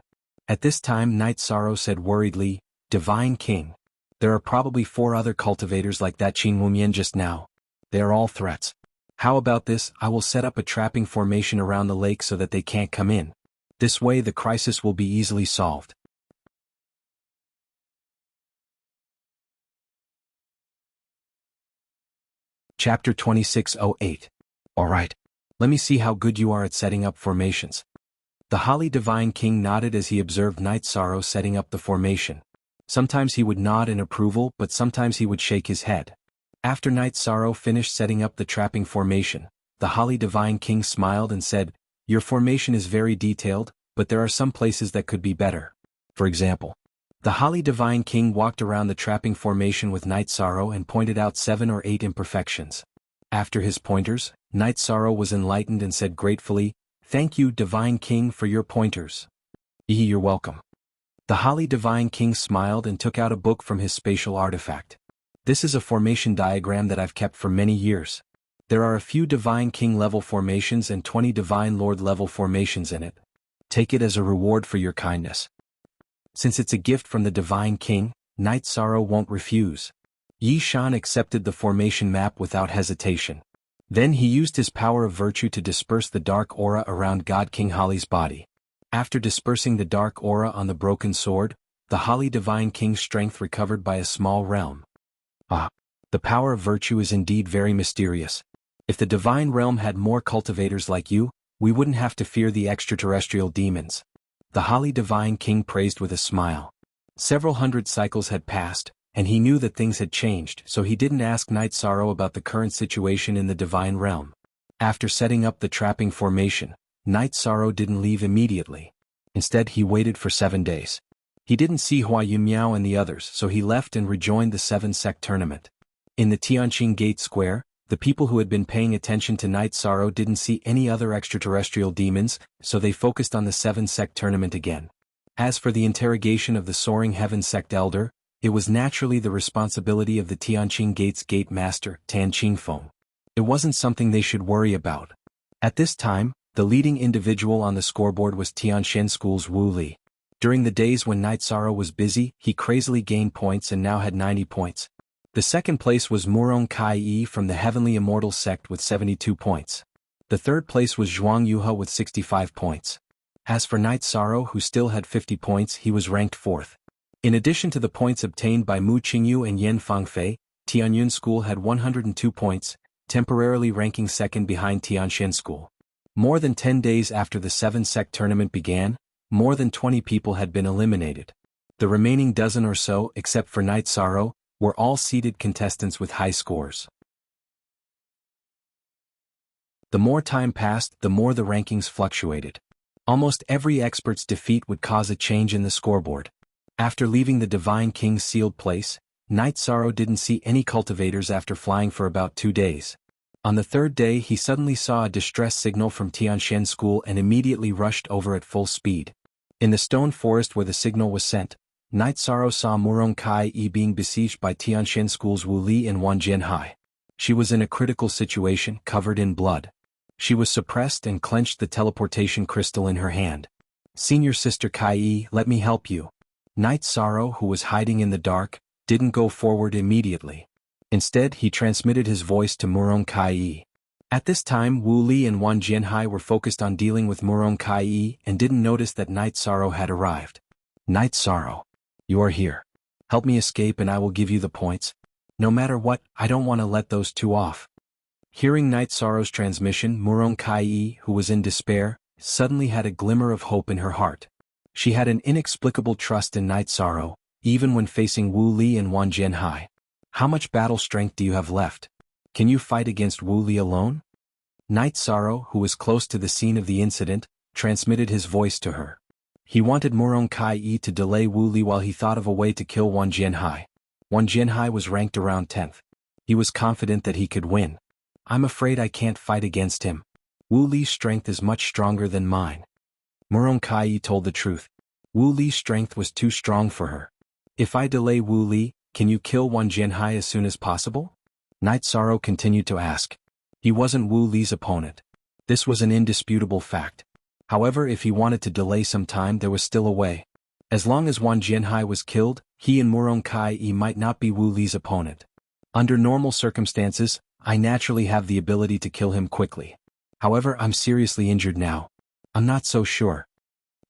At this time Night Sorrow said worriedly, Divine King. There are probably 4 other cultivators like that Qin Wumian just now. They are all threats. How about this? I will set up a trapping formation around the lake so that they can't come in. This way the crisis will be easily solved. Chapter 2608. Alright. Let me see how good you are at setting up formations. The Holly Divine King nodded as he observed Night Sorrow setting up the formation. Sometimes he would nod in approval, but sometimes he would shake his head. After Night Sorrow finished setting up the trapping formation, the Holly Divine King smiled and said, Your formation is very detailed, but there are some places that could be better. For example, the Holly Divine King walked around the trapping formation with Night Sorrow and pointed out 7 or 8 imperfections. After his pointers, Night Sorrow was enlightened and said gratefully, Thank you, Divine King, for your pointers. You're welcome. The Holly Divine King smiled and took out a book from his spatial artifact. This is a formation diagram that I've kept for many years. There are a few Divine King level formations and 20 Divine Lord level formations in it. Take it as a reward for your kindness. Since it's a gift from the Divine King, Night Sorrow won't refuse. Yi Shan accepted the formation map without hesitation. Then he used his power of virtue to disperse the dark aura around God King Holly's body. After dispersing the dark aura on the broken sword, the Holly Divine King's strength recovered by a small realm. The power of virtue is indeed very mysterious. If the Divine Realm had more cultivators like you, we wouldn't have to fear the extraterrestrial demons. The Holly Divine King praised with a smile. Several hundred cycles had passed, and he knew that things had changed, so he didn't ask Night Sorrow about the current situation in the divine realm. After setting up the trapping formation, Night Sorrow didn't leave immediately. Instead, he waited for 7 days. He didn't see Hua Yunmiao and the others, so he left and rejoined the 7-sect tournament. In the Tianqing Gate Square, the people who had been paying attention to Night Sorrow didn't see any other extraterrestrial demons, so they focused on the 7-sect tournament again. As for the interrogation of the Soaring Heaven Sect Elder, it was naturally the responsibility of the Tianqing Gate's Gate Master, Tan Qingfeng. It wasn't something they should worry about. At this time, the leading individual on the scoreboard was Tianxian School's Wu Li. During the days when Night Sorrow was busy, he crazily gained points and now had 90 points. The second place was Murong Kai-yi from the Heavenly Immortal Sect with 72 points. The third place was Zhuang Yuhe with 65 points. As for Night Sorrow, who still had 50 points, he was ranked 4th. In addition to the points obtained by Mu Qingyu and Yan Fangfei, Tianyun School had 102 points, temporarily ranking second behind Tianxian School. More than 10 days after the 7-sect tournament began, more than 20 people had been eliminated. The remaining dozen or so, except for Night Sorrow, were all seeded contestants with high scores. The more time passed, the more the rankings fluctuated. Almost every expert's defeat would cause a change in the scoreboard. After leaving the Divine King's sealed place, Night Sorrow didn't see any cultivators after flying for about 2 days. On the third day, he suddenly saw a distress signal from Tianxian School and immediately rushed over at full speed. In the stone forest where the signal was sent, Night Sorrow saw Murong Kai-yi being besieged by Tianxian School's Wu Li and Wan Jianhai. She was in a critical situation, covered in blood. She was suppressed and clenched the teleportation crystal in her hand. "Senior Sister Kai-yi, let me help you." Night Sorrow, who was hiding in the dark, didn't go forward immediately. Instead, he transmitted his voice to Murong Kai-yi. At this time, Wu Li and Wan Jianhai were focused on dealing with Murong Kai-yi and didn't notice that Night Sorrow had arrived. "Night Sorrow, you are here. Help me escape and I will give you the points. No matter what, I don't want to let those two off." Hearing Night Sorrow's transmission, Murong Kai-yi, who was in despair, suddenly had a glimmer of hope in her heart. She had an inexplicable trust in Night Sorrow, even when facing Wu Li and Wan Jianhai. "How much battle strength do you have left? Can you fight against Wu Li alone?" Night Sorrow, who was close to the scene of the incident, transmitted his voice to her. He wanted Murong Kai-yi to delay Wu Li while he thought of a way to kill Wan Jianhai. Wan Jianhai was ranked around 10th. He was confident that he could win. "I'm afraid I can't fight against him. Wu Li's strength is much stronger than mine." Murong Kai-yi told the truth. Wu Li's strength was too strong for her. "If I delay Wu Li, can you kill Wan Jianhai as soon as possible?" Night Sorrow continued to ask. He wasn't Wu Li's opponent. This was an indisputable fact. However, if he wanted to delay some time, there was still a way. As long as Wan Jianhai was killed, he and Murong Kai-yi might not be Wu Li's opponent. Under normal circumstances, I naturally have the ability to kill him quickly. However, I'm seriously injured now. I'm not so sure.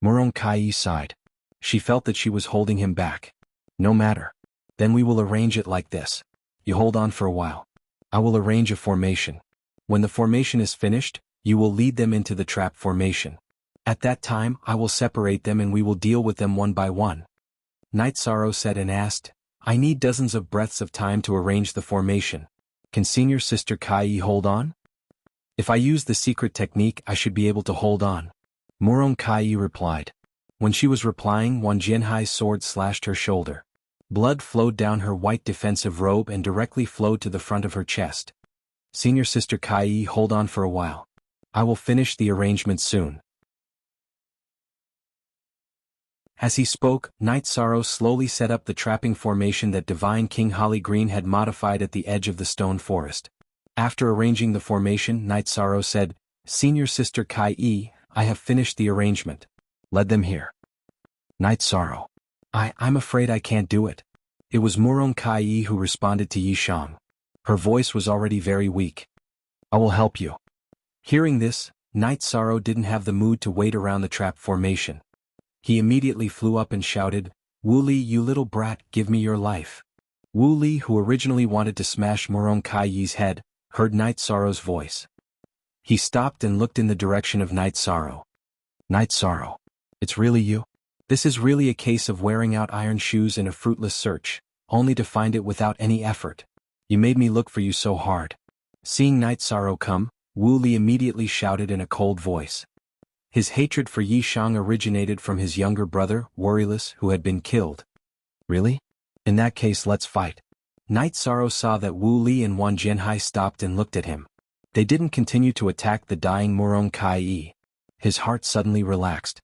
Murong Kai-yi sighed. She felt that she was holding him back. "No matter. Then we will arrange it like this. You hold on for a while. I will arrange a formation. When the formation is finished, you will lead them into the trap formation. At that time, I will separate them and we will deal with them one by one." Night Sorrow said and asked, "I need dozens of breaths of time to arrange the formation. Can Senior Sister Kai-yi hold on?" "If I use the secret technique, I should be able to hold on," Murong Kai-yi replied. When she was replying, Wan Jianhai's sword slashed her shoulder. Blood flowed down her white defensive robe and directly flowed to the front of her chest. "Senior Sister Kai-yi, hold on for a while. I will finish the arrangement soon." As he spoke, Night Sorrow slowly set up the trapping formation that Divine King Holly Green had modified at the edge of the stone forest. After arranging the formation, Night Sorrow said, "Senior Sister Kai-yi, I have finished the arrangement. Lead them here." Night Sorrow. I'm afraid I can't do it." It was Murong Kai-yi who responded to Yi Shang. Her voice was already very weak. "I will help you." Hearing this, Night Sorrow didn't have the mood to wait around the trap formation. He immediately flew up and shouted, "Wu Li, you little brat, give me your life." Wu Li, who originally wanted to smash Murong Kai-yi's head, heard Night Sorrow's voice. He stopped and looked in the direction of Night Sorrow. "Night Sorrow, it's really you? This is really a case of wearing out iron shoes in a fruitless search. only to find it without any effort. You made me look for you so hard. Seeing Night Sorrow come, Wu Li immediately shouted in a cold voice. His hatred for Yi Shang originated from his younger brother, Worryless, who had been killed. Really? In that case, let's fight. Night Sorrow saw that Wu Li and Wang Jianhai stopped and looked at him. They didn't continue to attack the dying Murong Kai. His heart suddenly relaxed.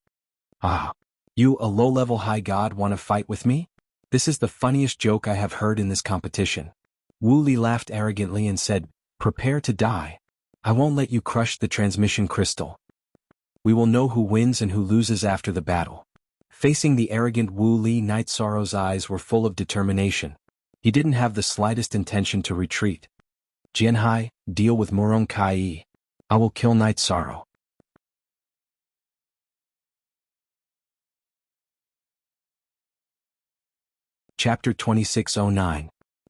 Ah! You, a low-level high god, want to fight with me? This is the funniest joke I have heard in this competition. Wu Li laughed arrogantly and said, Prepare to die. I won't let you crush the transmission crystal. We will know who wins and who loses after the battle. Facing the arrogant Wu Li, Night Sorrow's eyes were full of determination. He didn't have the slightest intention to retreat. Jianhai, deal with Murong Kai. I will kill Night Sorrow. Chapter 2609.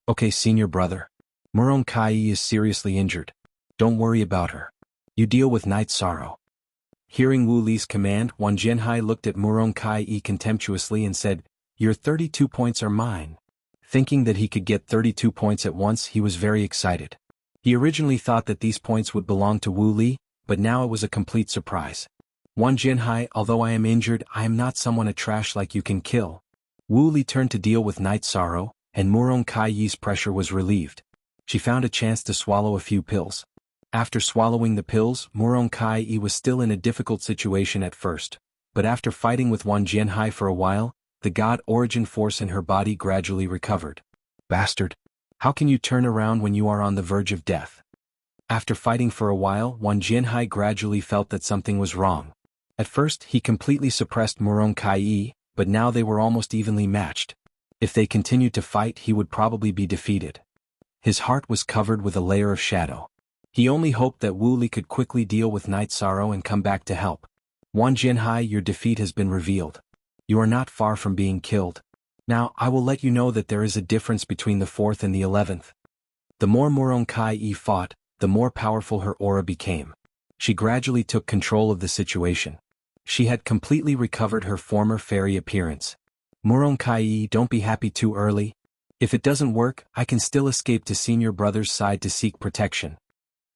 Okay, senior brother. Murong Kai is seriously injured. Don't worry about her. You deal with Night Sorrow. Hearing Wu Li's command, Wang Jianhai looked at Murong Kai contemptuously and said, Your 32 points are mine. Thinking that he could get 32 points at once, he was very excited. He originally thought that these points would belong to Wu Li, but now it was a complete surprise. Wang Jianhai, although I am injured, I am not someone a trash like you can kill. Wu Li turned to deal with Night Sorrow, and Murong Kai's pressure was relieved. She found a chance to swallow a few pills. After swallowing the pills, Murong Kai was still in a difficult situation at first, but after fighting with Wang Jianhai for a while, the god origin force in her body gradually recovered. Bastard! How can you turn around when you are on the verge of death? After fighting for a while, Wang Jianhai gradually felt that something was wrong. At first, he completely suppressed Murong Kai, but now they were almost evenly matched. If they continued to fight, he would probably be defeated. His heart was covered with a layer of shadow. He only hoped that Wu Li could quickly deal with Night Sorrow and come back to help. Wang Jianhai, your defeat has been revealed. You are not far from being killed. Now, I will let you know that there is a difference between the 4th and the 11th. The more Murong Kai fought, the more powerful her aura became. She gradually took control of the situation. She had completely recovered her former fairy appearance. Murong Kai, don't be happy too early. If it doesn't work, I can still escape to senior brother's side to seek protection.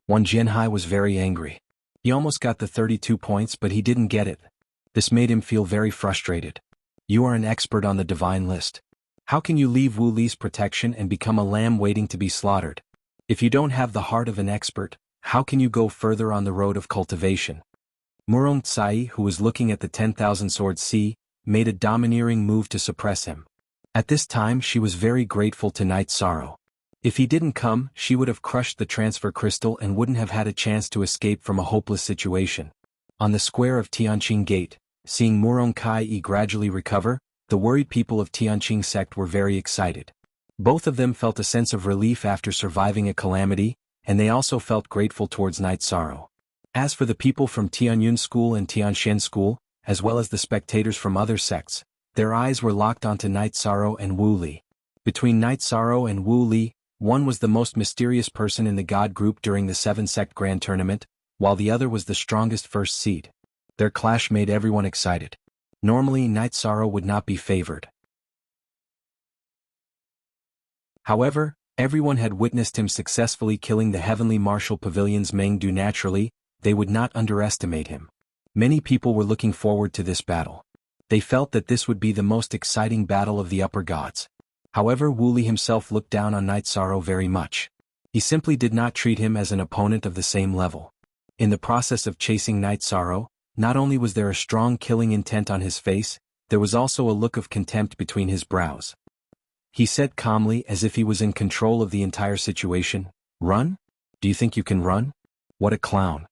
Wang Jianhai was very angry. He almost got the 32 points, but he didn't get it. This made him feel very frustrated. You are an expert on the divine list. How can you leave Wu Li's protection and become a lamb waiting to be slaughtered? If you don't have the heart of an expert, how can you go further on the road of cultivation? Murong Tsai, who was looking at the 10,000 Sword Sea, made a domineering move to suppress him. At this time, she was very grateful to Night Sorrow. If he didn't come, she would have crushed the transfer crystal and wouldn't have had a chance to escape from a hopeless situation. On the square of Tianqing Gate, seeing Murong Kai gradually recover, the worried people of Tianqing sect were very excited. Both of them felt a sense of relief after surviving a calamity, and they also felt grateful towards Night Sorrow. As for the people from Tianyun School and Tianshan School, as well as the spectators from other sects, their eyes were locked onto Night Sorrow and Wu Li. Between Night Sorrow and Wu Li, one was the most mysterious person in the god group during the 7-sect grand tournament, while the other was the strongest first seed. Their clash made everyone excited. Normally, Night Sorrow would not be favored. However, everyone had witnessed him successfully killing the Heavenly Martial Pavilion's Mengdu naturally, they would not underestimate him. Many people were looking forward to this battle. They felt that this would be the most exciting battle of the upper gods. However, Wu Li himself looked down on Night Sorrow very much. He simply did not treat him as an opponent of the same level. In the process of chasing Night Sorrow, not only was there a strong killing intent on his face, there was also a look of contempt between his brows. He said calmly, as if he was in control of the entire situation, "Run? Do you think you can run? What a clown.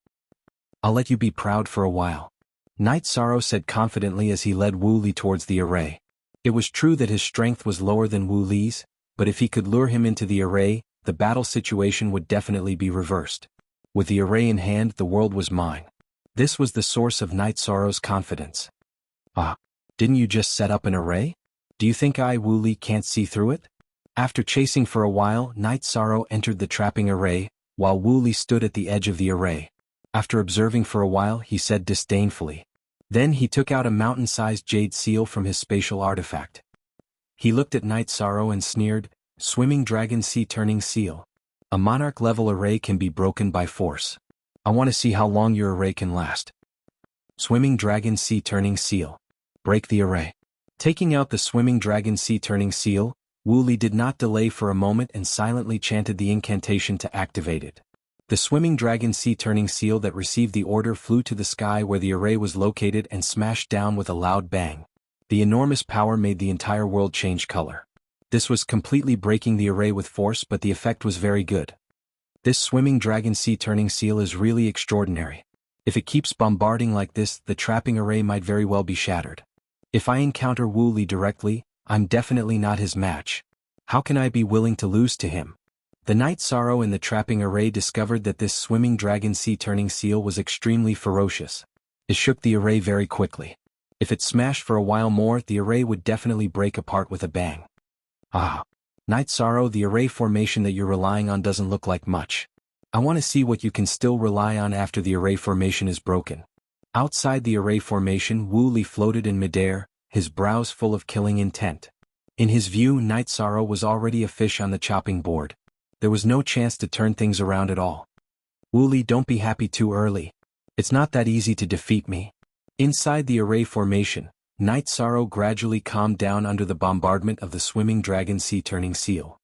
I'll let you be proud for a while." Night Sorrow said confidently as he led Wu Li towards the array. It was true that his strength was lower than Wu Li's, but if he could lure him into the array, the battle situation would definitely be reversed. With the array in hand, the world was mine. This was the source of Night Sorrow's confidence. Ah, didn't you just set up an array? Do you think Wu Li can't see through it? After chasing for a while, Night Sorrow entered the trapping array, while Wu Li stood at the edge of the array. After observing for a while, he said disdainfully. Then he took out a mountain-sized jade seal from his spatial artifact. He looked at Night Sorrow and sneered, "Swimming Dragon Sea Turning Seal. A monarch-level array can be broken by force. I want to see how long your array can last." Swimming Dragon Sea Turning Seal. Break the array. Taking out the Swimming Dragon Sea Turning Seal, Wu Li did not delay for a moment and silently chanted the incantation to activate it. The Swimming Dragon Sea Turning Seal that received the order flew to the sky where the array was located and smashed down with a loud bang. The enormous power made the entire world change color. This was completely breaking the array with force, but the effect was very good. This Swimming Dragon Sea Turning Seal is really extraordinary. If it keeps bombarding like this, the trapping array might very well be shattered. If I encounter Wu Li directly, I'm definitely not his match. How can I be willing to lose to him? The Night Sorrow in the trapping array discovered that this Swimming Dragon Sea Turning Seal was extremely ferocious. It shook the array very quickly. If it smashed for a while more, the array would definitely break apart with a bang. Ah. Night Sorrow, the array formation that you're relying on doesn't look like much. I want to see what you can still rely on after the array formation is broken. Outside the array formation, Wu Li floated in midair, his brows full of killing intent. In his view, Night Sorrow was already a fish on the chopping board. There was no chance to turn things around at all. Wu Li, don't be happy too early. It's not that easy to defeat me. Inside the array formation, Night Sorrow gradually calmed down under the bombardment of the Swimming Dragon Sea Turning Seal.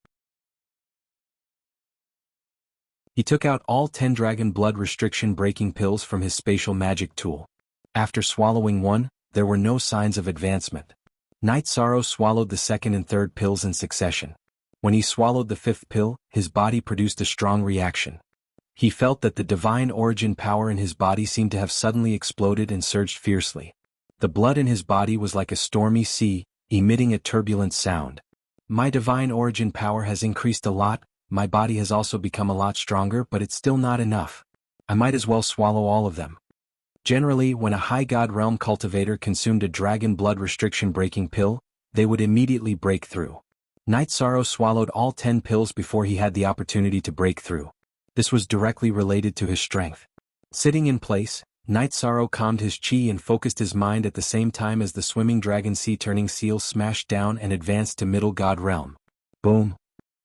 He took out all 10 dragon blood restriction breaking pills from his spatial magic tool. After swallowing one, there were no signs of advancement. Night Sorrow swallowed the second and third pills in succession. When he swallowed the fifth pill, his body produced a strong reaction. He felt that the divine origin power in his body seemed to have suddenly exploded and surged fiercely. The blood in his body was like a stormy sea, emitting a turbulent sound. My divine origin power has increased a lot, my body has also become a lot stronger, but it's still not enough. I might as well swallow all of them. Generally, when a high god realm cultivator consumed a dragon blood restriction breaking pill, they would immediately break through. Night Sorrow swallowed all 10 pills before he had the opportunity to break through. This was directly related to his strength. Sitting in place, Night Sorrow calmed his chi and focused his mind at the same time as the Swimming Dragon Sea Turning Seal smashed down and advanced to Middle God Realm. Boom!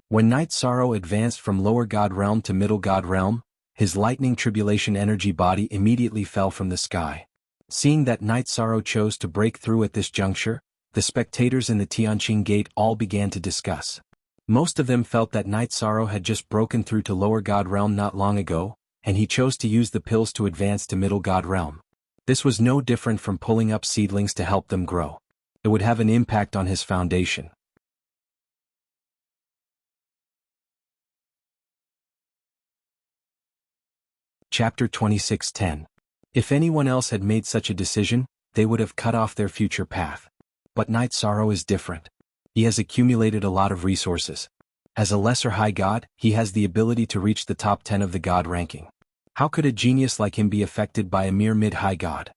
When Night Sorrow advanced from Lower God Realm to Middle God Realm, his Lightning Tribulation energy body immediately fell from the sky. Seeing that Night Sorrow chose to break through at this juncture, the spectators in the Tianqing Gate all began to discuss. Most of them felt that Night Sorrow had just broken through to Lower God Realm not long ago, and he chose to use the pills to advance to Middle God Realm. This was no different from pulling up seedlings to help them grow. It would have an impact on his foundation. Chapter 26:10. If anyone else had made such a decision, they would have cut off their future path. But Night Sorrow is different. He has accumulated a lot of resources. As a lesser high god, he has the ability to reach the top 10 of the god ranking. How could a genius like him be affected by a mere mid-high god?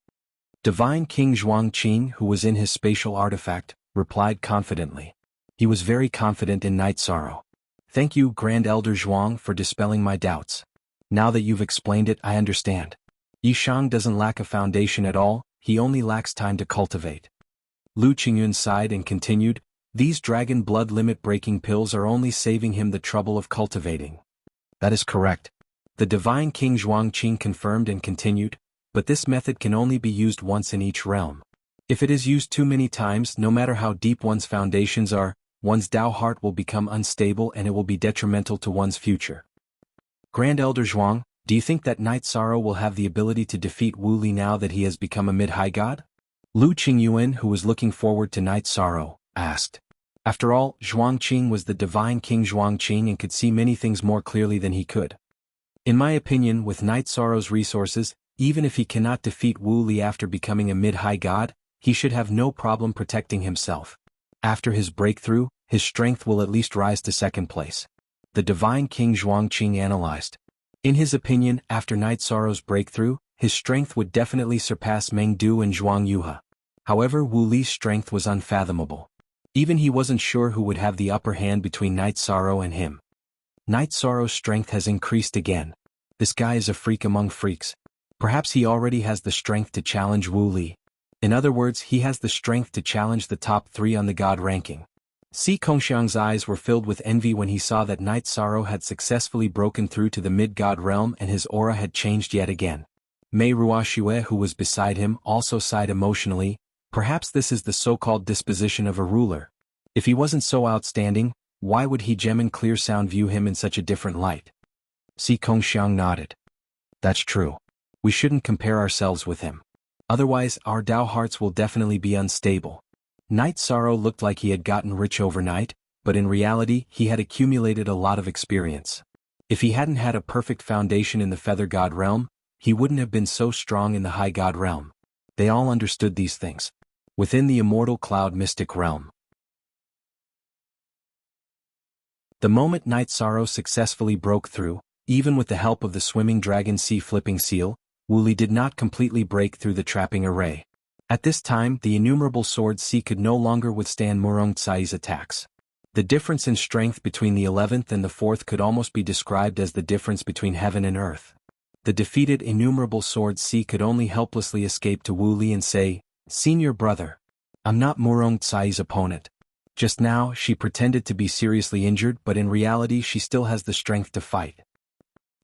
Divine King Zhuangqing, who was in his spatial artifact, replied confidently. He was very confident in Night Sorrow. Thank you, Grand Elder Zhuang, for dispelling my doubts. Now that you've explained it, I understand. Yishang doesn't lack a foundation at all, he only lacks time to cultivate. Lu Qingyun sighed and continued, these dragon blood limit-breaking pills are only saving him the trouble of cultivating. That is correct. The Divine King Zhuangqing confirmed and continued, but this method can only be used once in each realm. If it is used too many times, no matter how deep one's foundations are, one's Dao heart will become unstable and it will be detrimental to one's future. Grand Elder Zhuang, do you think that Night Sorrow will have the ability to defeat Wu Li now that he has become a mid-high god? Lu Qingyuan, who was looking forward to Night Sorrow, asked. After all, Zhuangqing was the Divine King Zhuangqing and could see many things more clearly than he could. In my opinion, with Night Sorrow's resources, even if he cannot defeat Wu Li after becoming a mid-high god, he should have no problem protecting himself. After his breakthrough, his strength will at least rise to second place. The Divine King Zhuangqing analyzed. In his opinion, after Night Sorrow's breakthrough, his strength would definitely surpass Meng Du and Zhuang Yuhe. However, Wu Li's strength was unfathomable. Even he wasn't sure who would have the upper hand between Night Sorrow and him. Night Sorrow's strength has increased again. This guy is a freak among freaks. Perhaps he already has the strength to challenge Wu Li. In other words, he has the strength to challenge the top 3 on the god ranking. Si Kongxiang's eyes were filled with envy when he saw that Night Sorrow had successfully broken through to the mid-god realm and his aura had changed yet again. Mei Ruoxue, who was beside him, also sighed emotionally. Perhaps this is the so-called disposition of a ruler. If he wasn't so outstanding, why would he Gemin Clear Sound view him in such a different light? Si Kongxiang nodded. That's true. We shouldn't compare ourselves with him. Otherwise, our Dao hearts will definitely be unstable. Night Sorrow looked like he had gotten rich overnight, but in reality he had accumulated a lot of experience. If he hadn't had a perfect foundation in the Feather God realm, he wouldn't have been so strong in the High God realm. They all understood these things. Within the immortal cloud mystic realm. The moment Night Sorrow successfully broke through, even with the help of the swimming dragon sea flipping seal, Wuli did not completely break through the trapping array. At this time, the innumerable sword sea could no longer withstand Murong Tsai's attacks. The difference in strength between the 11th and the 4th could almost be described as the difference between heaven and earth. The defeated innumerable sword sea could only helplessly escape to Wu Li and say, "Senior brother, I'm not Murong Tsai's opponent." Just now, she pretended to be seriously injured, but in reality she still has the strength to fight.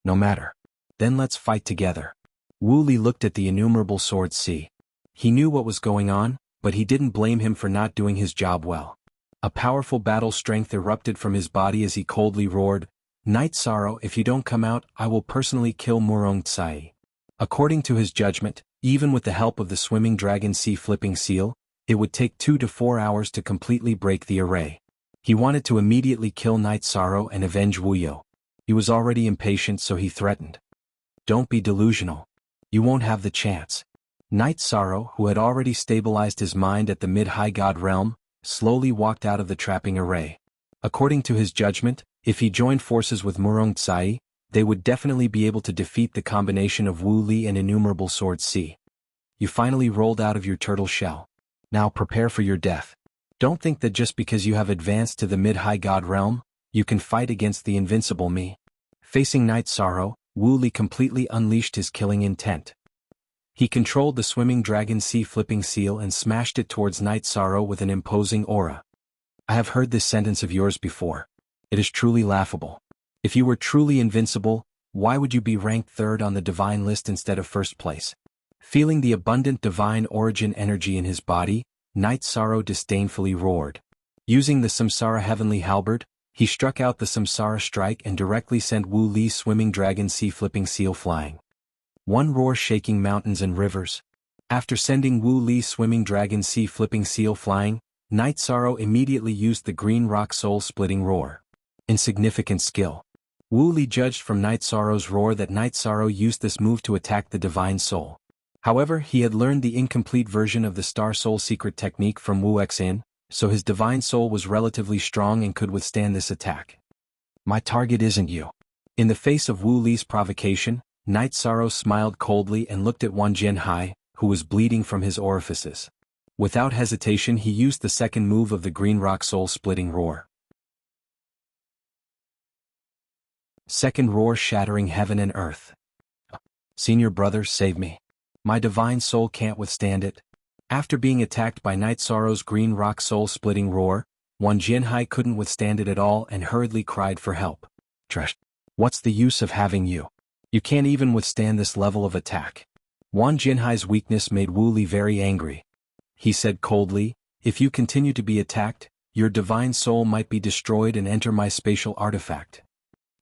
No matter. Then let's fight together. Wu Li looked at the innumerable sword sea. He knew what was going on, but he didn't blame him for not doing his job well. A powerful battle strength erupted from his body as he coldly roared, "Night Sorrow, if you don't come out, I will personally kill Murong Tsai." According to his judgment, even with the help of the swimming dragon sea flipping seal, it would take 2 to 4 hours to completely break the array. He wanted to immediately kill Night Sorrow and avenge Wuyo. He was already impatient, so he threatened. "Don't be delusional. You won't have the chance." Night Sorrow, who had already stabilized his mind at the mid-high god realm, slowly walked out of the trapping array. According to his judgment, if he joined forces with Murong Tsai, they would definitely be able to defeat the combination of Wu Li and innumerable sword sea. You finally rolled out of your turtle shell. Now prepare for your death. Don't think that just because you have advanced to the mid-high god realm, you can fight against the invincible me. Facing Night Sorrow, Wu Li completely unleashed his killing intent. He controlled the swimming dragon sea flipping seal and smashed it towards Night Sorrow with an imposing aura. I have heard this sentence of yours before. It is truly laughable. If you were truly invincible, why would you be ranked 3rd on the divine list instead of 1st place? Feeling the abundant divine origin energy in his body, Night Sorrow disdainfully roared. Using the Samsara heavenly halberd, he struck out the Samsara strike and directly sent Wu Li's swimming dragon sea flipping seal flying. One roar shaking mountains and rivers. After sending Wu Li's swimming dragon sea flipping seal flying, Night Sorrow immediately used the green rock soul splitting roar. Insignificant skill. Wu Li judged from Night Sorrow's roar that Night Sorrow used this move to attack the divine soul. However, he had learned the incomplete version of the Star Soul secret technique from Wu Xin, so his divine soul was relatively strong and could withstand this attack. My target isn't you. In the face of Wu Li's provocation, Night Sorrow smiled coldly and looked at Wan Jianhai, who was bleeding from his orifices. Without hesitation he used the second move of the green rock soul splitting roar. Second roar shattering heaven and earth. Senior brother, save me. My divine soul can't withstand it. After being attacked by Night Sorrow's green rock soul splitting roar, Wan Jianhai couldn't withstand it at all and hurriedly cried for help. Trash. What's the use of having you? You can't even withstand this level of attack. Wan Jianhai's weakness made Wu Li very angry. He said coldly, if you continue to be attacked, your divine soul might be destroyed and enter my spatial artifact.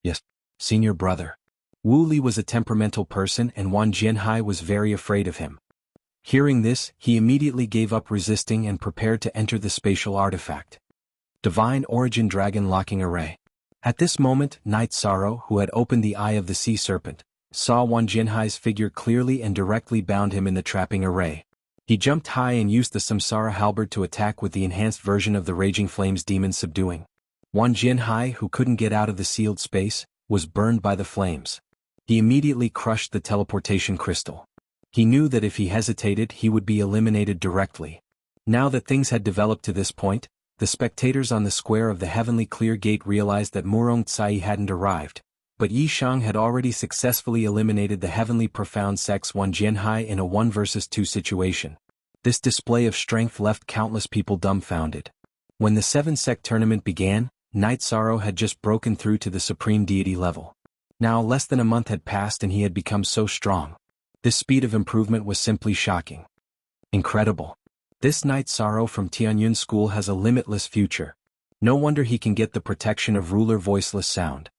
Yes, senior brother. Wu Li was a temperamental person and Wan Jianhai was very afraid of him. Hearing this, he immediately gave up resisting and prepared to enter the spatial artifact. Divine Origin Dragon Locking Array. At this moment, Night Sorrow, who had opened the eye of the sea serpent, saw Wan Jianhai's figure clearly and directly bound him in the trapping array. He jumped high and used the Samsara halberd to attack with the enhanced version of the Raging Flames demon subduing. Wan Jianhai, who couldn't get out of the sealed space, was burned by the flames. He immediately crushed the teleportation crystal. He knew that if he hesitated he would be eliminated directly. Now that things had developed to this point, the spectators on the square of the heavenly clear gate realized that Murong Tsai hadn't arrived, but Yi Shang had already successfully eliminated the heavenly profound sex Wan Jianhai in a 1 versus 2 situation. This display of strength left countless people dumbfounded. When the 7-sec tournament began, Night Sorrow had just broken through to the supreme deity level. Now less than a month had passed and he had become so strong. This speed of improvement was simply shocking. Incredible. This Night Sorrow from Tianyun School has a limitless future. No wonder he can get the protection of ruler voiceless sound.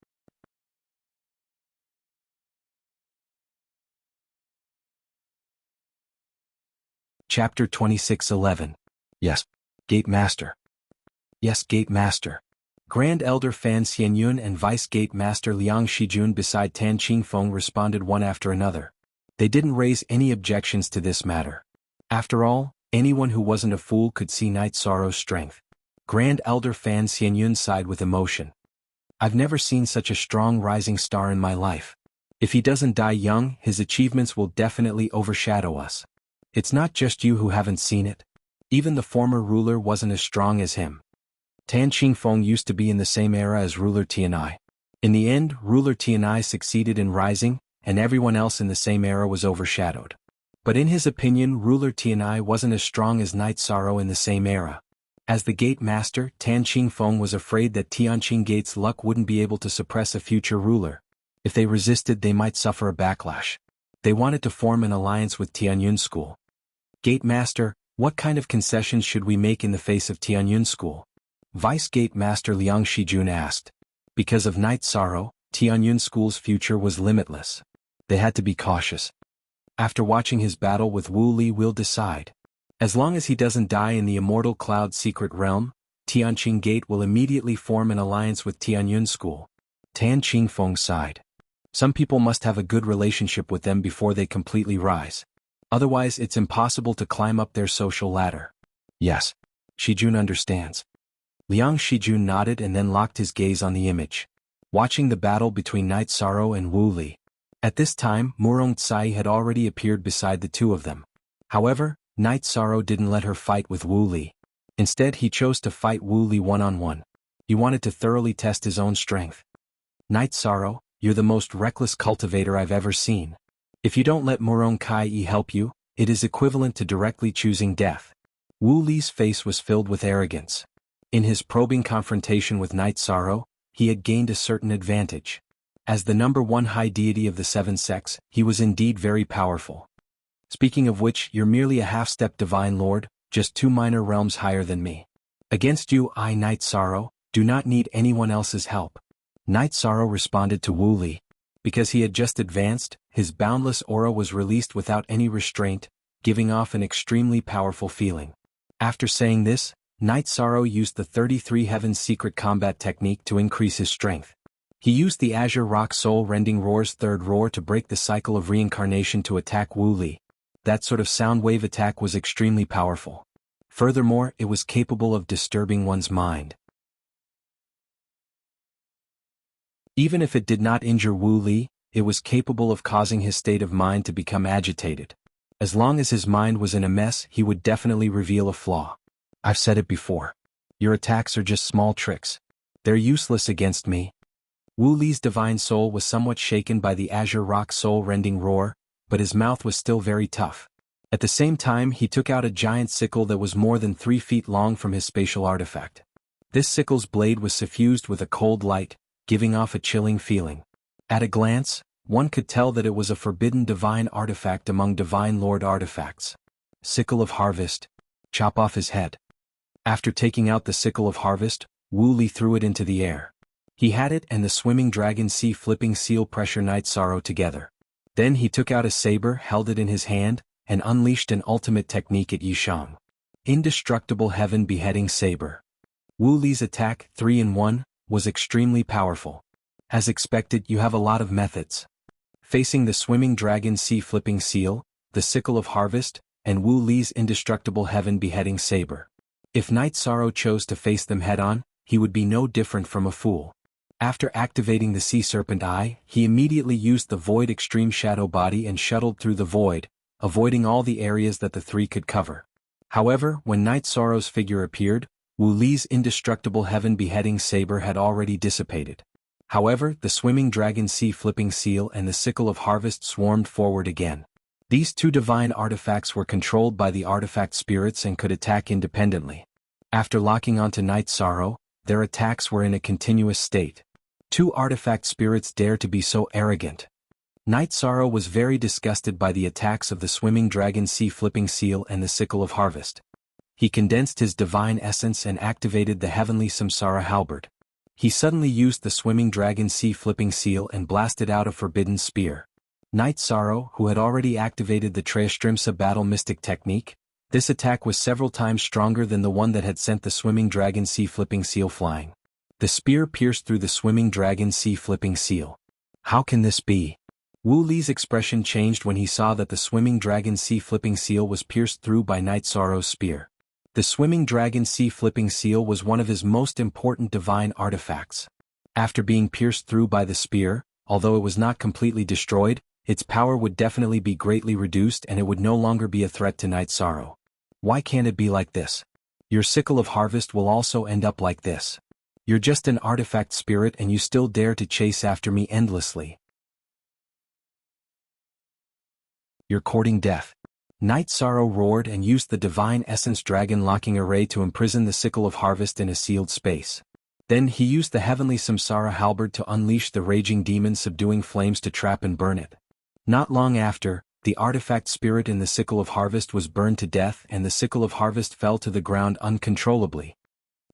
Chapter 26:11. Yes, Gate Master. Yes, Gate Master. Grand Elder Fan Xianyun and Vice Gate Master Liang Shijun beside Tan Qingfeng responded one after another. They didn't raise any objections to this matter. After all, anyone who wasn't a fool could see Night Sorrow's strength. Grand Elder Fan Xianyun sighed with emotion. I've never seen such a strong rising star in my life. If he doesn't die young, his achievements will definitely overshadow us. It's not just you who haven't seen it. Even the former ruler wasn't as strong as him. Tan Qingfeng used to be in the same era as ruler Tianai. In the end, ruler Tianai succeeded in rising, and everyone else in the same era was overshadowed. But in his opinion, ruler Tianai wasn't as strong as Night Sorrow in the same era. As the Gate Master, Tan Qingfeng was afraid that Tianqing Gate's luck wouldn't be able to suppress a future ruler. If they resisted, they might suffer a backlash. They wanted to form an alliance with Tianyun School. Gate Master, what kind of concessions should we make in the face of Tianyun School? Vice Gate Master Liang Shijun asked. Because of Night Sorrow, Tianyun School's future was limitless. They had to be cautious. After watching his battle with Wu Li, we'll decide. As long as he doesn't die in the Immortal Cloud Secret Realm, Tianqing Gate will immediately form an alliance with Tianyun School. Tan Qingfeng sighed. Some people must have a good relationship with them before they completely rise. Otherwise it's impossible to climb up their social ladder. Yes. Shijun understands. Liang Shijun nodded and then locked his gaze on the image, watching the battle between Night Sorrow and Wu Li. At this time, Murong Tsai had already appeared beside the two of them. However, Night Sorrow didn't let her fight with Wu Li. Instead, he chose to fight Wu Li one-on-one. He wanted to thoroughly test his own strength. Night Sorrow, you're the most reckless cultivator I've ever seen. If you don't let Murong Kai help you, it is equivalent to directly choosing death. Wu Li's face was filled with arrogance. In his probing confrontation with Night Sorrow, he had gained a certain advantage. As the number one high deity of the 7 sects, he was indeed very powerful. Speaking of which, you're merely a half-step divine lord, just 2 minor realms higher than me. Against you, I, Night Sorrow, do not need anyone else's help. Night Sorrow responded to Wu Li. Because he had just advanced, his boundless aura was released without any restraint, giving off an extremely powerful feeling. After saying this, Night Sorrow used the 33 Heavens secret combat technique to increase his strength. He used the Azure Rock Soul Rending Roar's third roar to break the cycle of reincarnation to attack Wu Li. That sort of sound wave attack was extremely powerful. Furthermore, it was capable of disturbing one's mind. Even if it did not injure Wu Li, it was capable of causing his state of mind to become agitated. As long as his mind was in a mess, he would definitely reveal a flaw. I've said it before. Your attacks are just small tricks. They're useless against me. Wu Li's divine soul was somewhat shaken by the Azure Rock Soul Rending Roar, but his mouth was still very tough. At the same time, he took out a giant sickle that was more than 3 feet long from his spatial artifact. This sickle's blade was suffused with a cold light, giving off a chilling feeling. At a glance, one could tell that it was a forbidden divine artifact among divine lord artifacts. Sickle of Harvest. Chop off his head. After taking out the Sickle of Harvest, Wu Li threw it into the air. He had it and the Swimming Dragon Sea Flipping Seal Pressure Night Sorrow together. Then he took out a saber, held it in his hand, and unleashed an ultimate technique at Yishang. Indestructible Heaven Beheading Saber. Wu Li's attack, 3-in-1, was extremely powerful. As expected, you have a lot of methods. Facing the Swimming Dragon Sea Flipping Seal, the Sickle of Harvest, and Wu Li's Indestructible Heaven Beheading Saber. If Night Sorrow chose to face them head-on, he would be no different from a fool. After activating the Sea Serpent Eye, he immediately used the Void Extreme Shadow Body and shuttled through the void, avoiding all the areas that the three could cover. However, when Night Sorrow's figure appeared, Wu Li's Indestructible Heaven Beheading Saber had already dissipated. However, the Swimming Dragon Sea Flipping Seal and the Sickle of Harvest swarmed forward again. These two divine artifacts were controlled by the artifact spirits and could attack independently. After locking onto Night Sorrow, their attacks were in a continuous state. Two artifact spirits dare to be so arrogant. Night Sorrow was very disgusted by the attacks of the Swimming Dragon Sea Flipping Seal and the Sickle of Harvest. He condensed his divine essence and activated the heavenly Samsara Halberd. He suddenly used the Swimming Dragon Sea Flipping Seal and blasted out a forbidden spear. Night Sorrow, who had already activated the Trayastrimsa Battle Mystic technique, this attack was several times stronger than the one that had sent the Swimming Dragon Sea Flipping Seal flying. The spear pierced through the Swimming Dragon Sea Flipping Seal. How can this be? Wu Li's expression changed when he saw that the Swimming Dragon Sea Flipping Seal was pierced through by Night Sorrow's spear. The Swimming Dragon Sea Flipping Seal was one of his most important divine artifacts. After being pierced through by the spear, although it was not completely destroyed, its power would definitely be greatly reduced and it would no longer be a threat to Night Sorrow. Why can't it be like this? Your Sickle of Harvest will also end up like this. You're just an artifact spirit and you still dare to chase after me endlessly. You're courting death. Night Sorrow roared and used the Divine Essence Dragon Locking Array to imprison the Sickle of Harvest in a sealed space. Then he used the Heavenly Samsara Halberd to unleash the raging demon subduing flames to trap and burn it. Not long after, the artifact spirit in the Sickle of Harvest was burned to death and the Sickle of Harvest fell to the ground uncontrollably.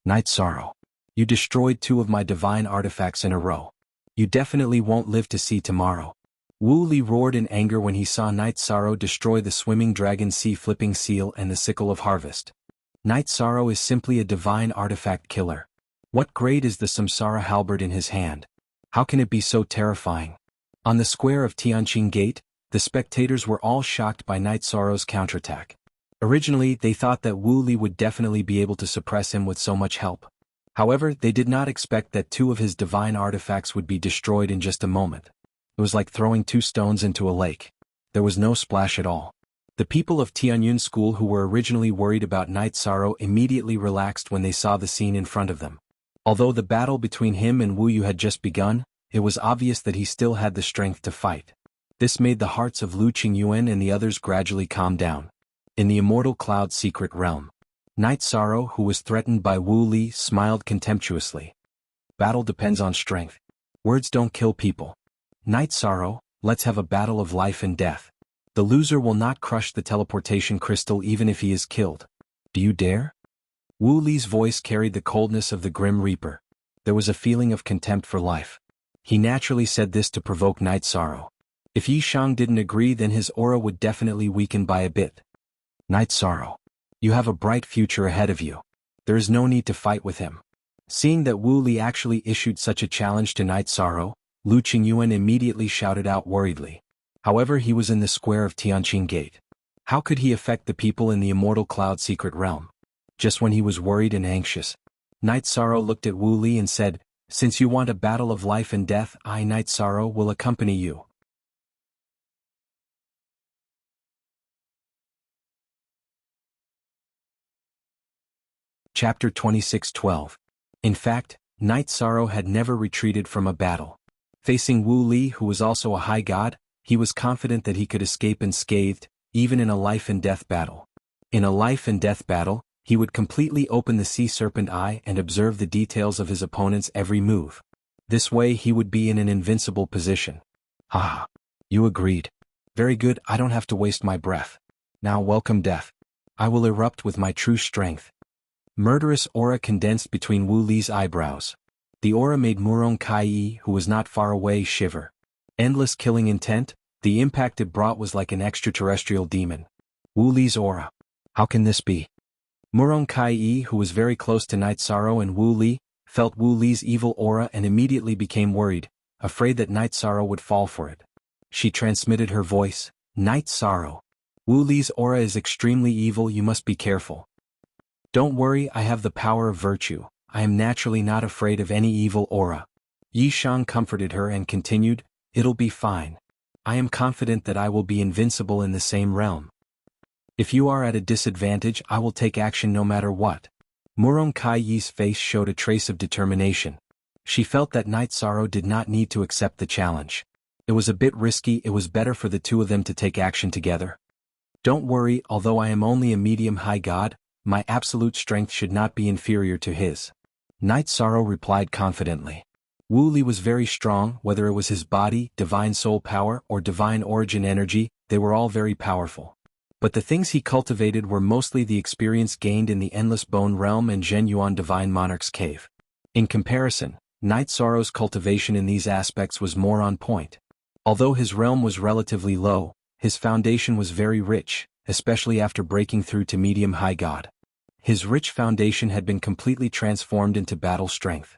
Night Sorrow. You destroyed two of my divine artifacts in a row. You definitely won't live to see tomorrow. Wu Li roared in anger when he saw Night Sorrow destroy the Swimming Dragon Sea Flipping Seal and the Sickle of Harvest. Night Sorrow is simply a divine artifact killer. What grade is the Samsara Halberd in his hand? How can it be so terrifying? On the square of Tianqing Gate, the spectators were all shocked by Night Sorrow's counterattack. Originally, they thought that Wu Li would definitely be able to suppress him with so much help. However, they did not expect that two of his divine artifacts would be destroyed in just a moment. It was like throwing two stones into a lake. There was no splash at all. The people of Tianyun School who were originally worried about Night Sorrow immediately relaxed when they saw the scene in front of them. Although the battle between him and Wu Yu had just begun, it was obvious that he still had the strength to fight. This made the hearts of Lu Qingyuan and the others gradually calm down. In the Immortal Cloud Secret Realm, Night Sorrow, who was threatened by Wu Li, smiled contemptuously. Battle depends on strength. Words don't kill people. Night Sorrow, let's have a battle of life and death. The loser will not crush the teleportation crystal even if he is killed. Do you dare? Wu Li's voice carried the coldness of the Grim Reaper. There was a feeling of contempt for life. He naturally said this to provoke Night Sorrow. If Yi Shang didn't agree, then his aura would definitely weaken by a bit. Night Sorrow. You have a bright future ahead of you. There is no need to fight with him. Seeing that Wu Li actually issued such a challenge to Night Sorrow, Lu Qingyuan immediately shouted out worriedly. However, he was in the square of Tianqing Gate. How could he affect the people in the Immortal Cloud Secret Realm? Just when he was worried and anxious, Night Sorrow looked at Wu Li and said, "Since you want a battle of life and death, I, Night Sorrow, will accompany you." Chapter 26:12. In fact, Night Sorrow had never retreated from a battle. Facing Wu Li, who was also a high god, he was confident that he could escape unscathed, even in a life-and-death battle. In a life-and-death battle, he would completely open the Sea Serpent Eye and observe the details of his opponent's every move. This way he would be in an invincible position. Ah, you agreed. Very good, I don't have to waste my breath. Now welcome death. I will erupt with my true strength. Murderous aura condensed between Wu Li's eyebrows. The aura made Murong Kai, who was not far away, shiver. Endless killing intent, the impact it brought was like an extraterrestrial demon. Wu Li's aura. How can this be? Murong Kai, who was very close to Night Sorrow and Wu Li, felt Wu Li's evil aura and immediately became worried, afraid that Night Sorrow would fall for it. She transmitted her voice, "Night Sorrow. Wu Li's aura is extremely evil, you must be careful." "Don't worry, I have the power of virtue. I am naturally not afraid of any evil aura." Yi Shang comforted her and continued, "It'll be fine. I am confident that I will be invincible in the same realm. If you are at a disadvantage, I will take action no matter what." Murong Kai-yi's face showed a trace of determination. She felt that Night Sorrow did not need to accept the challenge. It was a bit risky, it was better for the two of them to take action together. "Don't worry, although I am only a medium high god, my absolute strength should not be inferior to his. Night Sorrow replied confidently. Wu Li was very strong, whether it was his body, divine soul power, or divine origin energy, they were all very powerful. But the things he cultivated were mostly the experience gained in the Endless Bone Realm and Zhen Yuan Divine Monarch's Cave. In comparison, Night Sorrow's cultivation in these aspects was more on point. Although his realm was relatively low, his foundation was very rich, especially after breaking through to medium-high god. His rich foundation had been completely transformed into battle strength.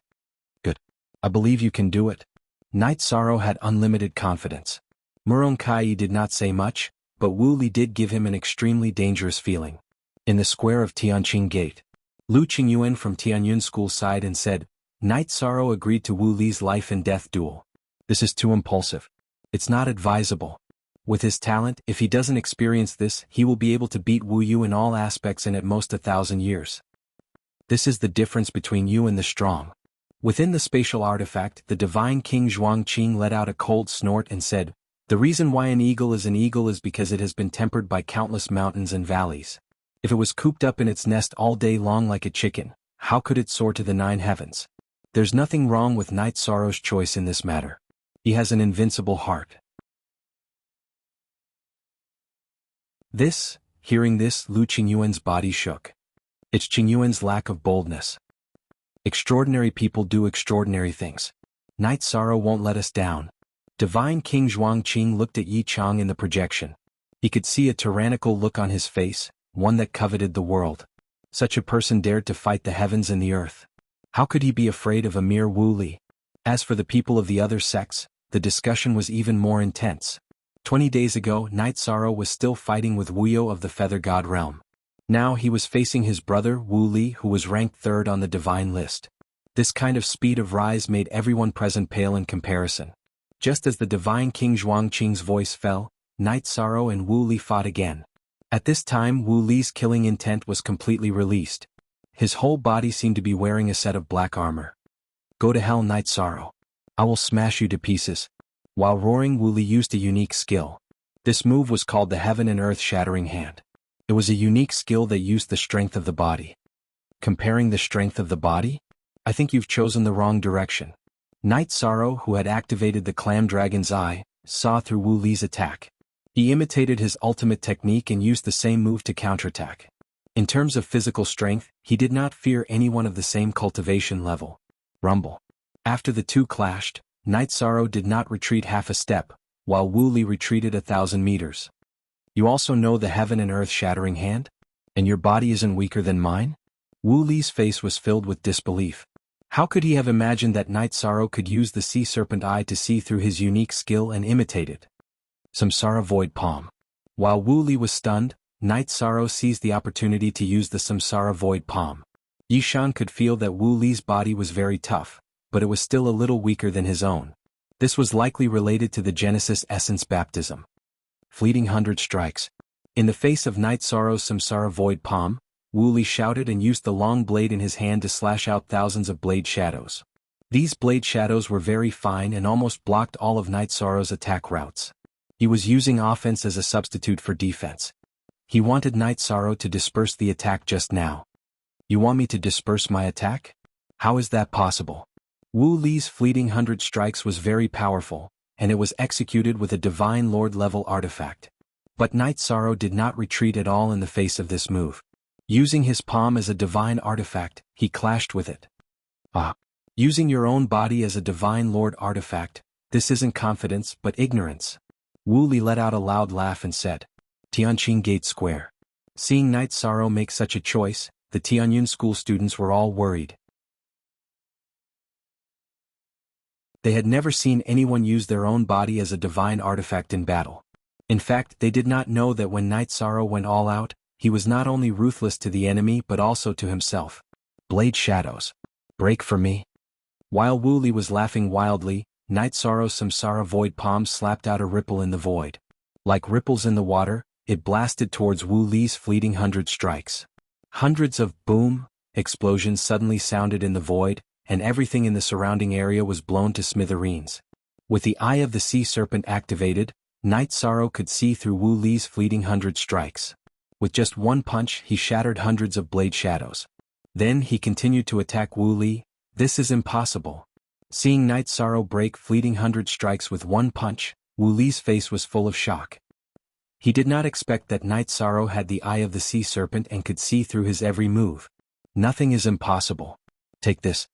Good. I believe you can do it. Night Sorrow had unlimited confidence. Murong Kai did not say much, but Wu Li did give him an extremely dangerous feeling. In the square of Tianqing Gate, Lu Qingyuan from Tianyun School sighed and said, Night Sorrow agreed to Wu Li's life and death duel. This is too impulsive. It's not advisable. With his talent, if he doesn't experience this, he will be able to beat Wu Yu in all aspects in at most 1,000 years. This is the difference between you and the strong. Within the spatial artifact, the divine King Zhuangqing let out a cold snort and said, the reason why an eagle is because it has been tempered by countless mountains and valleys. If it was cooped up in its nest all day long like a chicken, how could it soar to the 9 heavens? There's nothing wrong with Night Sorrow's choice in this matter. He has an invincible heart. Hearing this, Lu Qingyuan's body shook. It's Qingyuan's lack of boldness. Extraordinary people do extraordinary things. Night Sorrow won't let us down. Divine King Zhuangqing looked at Yi Chang in the projection. He could see a tyrannical look on his face, one that coveted the world. Such a person dared to fight the heavens and the earth. How could he be afraid of a mere Wu Li? As for the people of the other sects, the discussion was even more intense. 20 days ago, Night Sorrow was still fighting with Wu Yo of the Feather God realm. Now he was facing his brother Wu Li, who was ranked 3rd on the divine list. This kind of speed of rise made everyone present pale in comparison. Just as the divine King Zhuangqing's voice fell, Night Sorrow and Wu Li fought again. At this time Wu Li's killing intent was completely released. His whole body seemed to be wearing a set of black armor. Go to hell, Night Sorrow. I will smash you to pieces. While roaring, Wu Li used a unique skill. This move was called the Heaven and Earth Shattering Hand. It was a unique skill that used the strength of the body. Comparing the strength of the body? I think you've chosen the wrong direction. Night Sorrow, who had activated the Clam Dragon's Eye, saw through Wu Li's attack. He imitated his ultimate technique and used the same move to counterattack. In terms of physical strength, he did not fear anyone of the same cultivation level. Rumble. After the two clashed, Night Sorrow did not retreat half a step, while Wu Li retreated 1,000 meters. You also know the Heaven and Earth Shattering Hand? And your body isn't weaker than mine? Wu Li's face was filled with disbelief. How could he have imagined that Night Sorrow could use the Sea Serpent Eye to see through his unique skill and imitate it? Samsara Void Palm. While Wu Li was stunned, Night Sorrow seized the opportunity to use the Samsara Void Palm. Yishan could feel that Wu Li's body was very tough, but it was still a little weaker than his own. This was likely related to the Genesis Essence Baptism. Fleeting 100 strikes. In the face of Night Sorrow's Samsara Void Palm, Wu Li shouted and used the long blade in his hand to slash out thousands of blade shadows. These blade shadows were very fine and almost blocked all of Night Sorrow's attack routes. He was using offense as a substitute for defense. He wanted Night Sorrow to disperse the attack just now. You want me to disperse my attack? How is that possible? Wu Li's fleeting 100 strikes was very powerful, and it was executed with a Divine Lord-level artifact. But Night Sorrow did not retreat at all in the face of this move. Using his palm as a divine artifact, he clashed with it. Using your own body as a Divine Lord artifact, this isn't confidence but ignorance. Wu Li let out a loud laugh and said, Tianqing Gate Square. Seeing Night Sorrow make such a choice, the Tianyun school students were all worried. They had never seen anyone use their own body as a divine artifact in battle. In fact, they did not know that when Night Sorrow went all out, he was not only ruthless to the enemy but also to himself. Blade shadows. Break for me. While Wu Li was laughing wildly, Night Sorrow's Samsara Void Palm slapped out a ripple in the void. Like ripples in the water, it blasted towards Wu Li's fleeting 100 strikes. Hundreds of boom explosions suddenly sounded in the void, and everything in the surrounding area was blown to smithereens. With the Eye of the Sea Serpent activated, Night Sorrow could see through Wu Li's fleeting 100 strikes. With just one punch, he shattered hundreds of blade shadows. Then he continued to attack Wu Li. This is impossible. Seeing Night Sorrow break fleeting 100 strikes with one punch, Wu Li's face was full of shock. He did not expect that Night Sorrow had the eye of the sea serpent and could see through his every move. Nothing is impossible. Take this.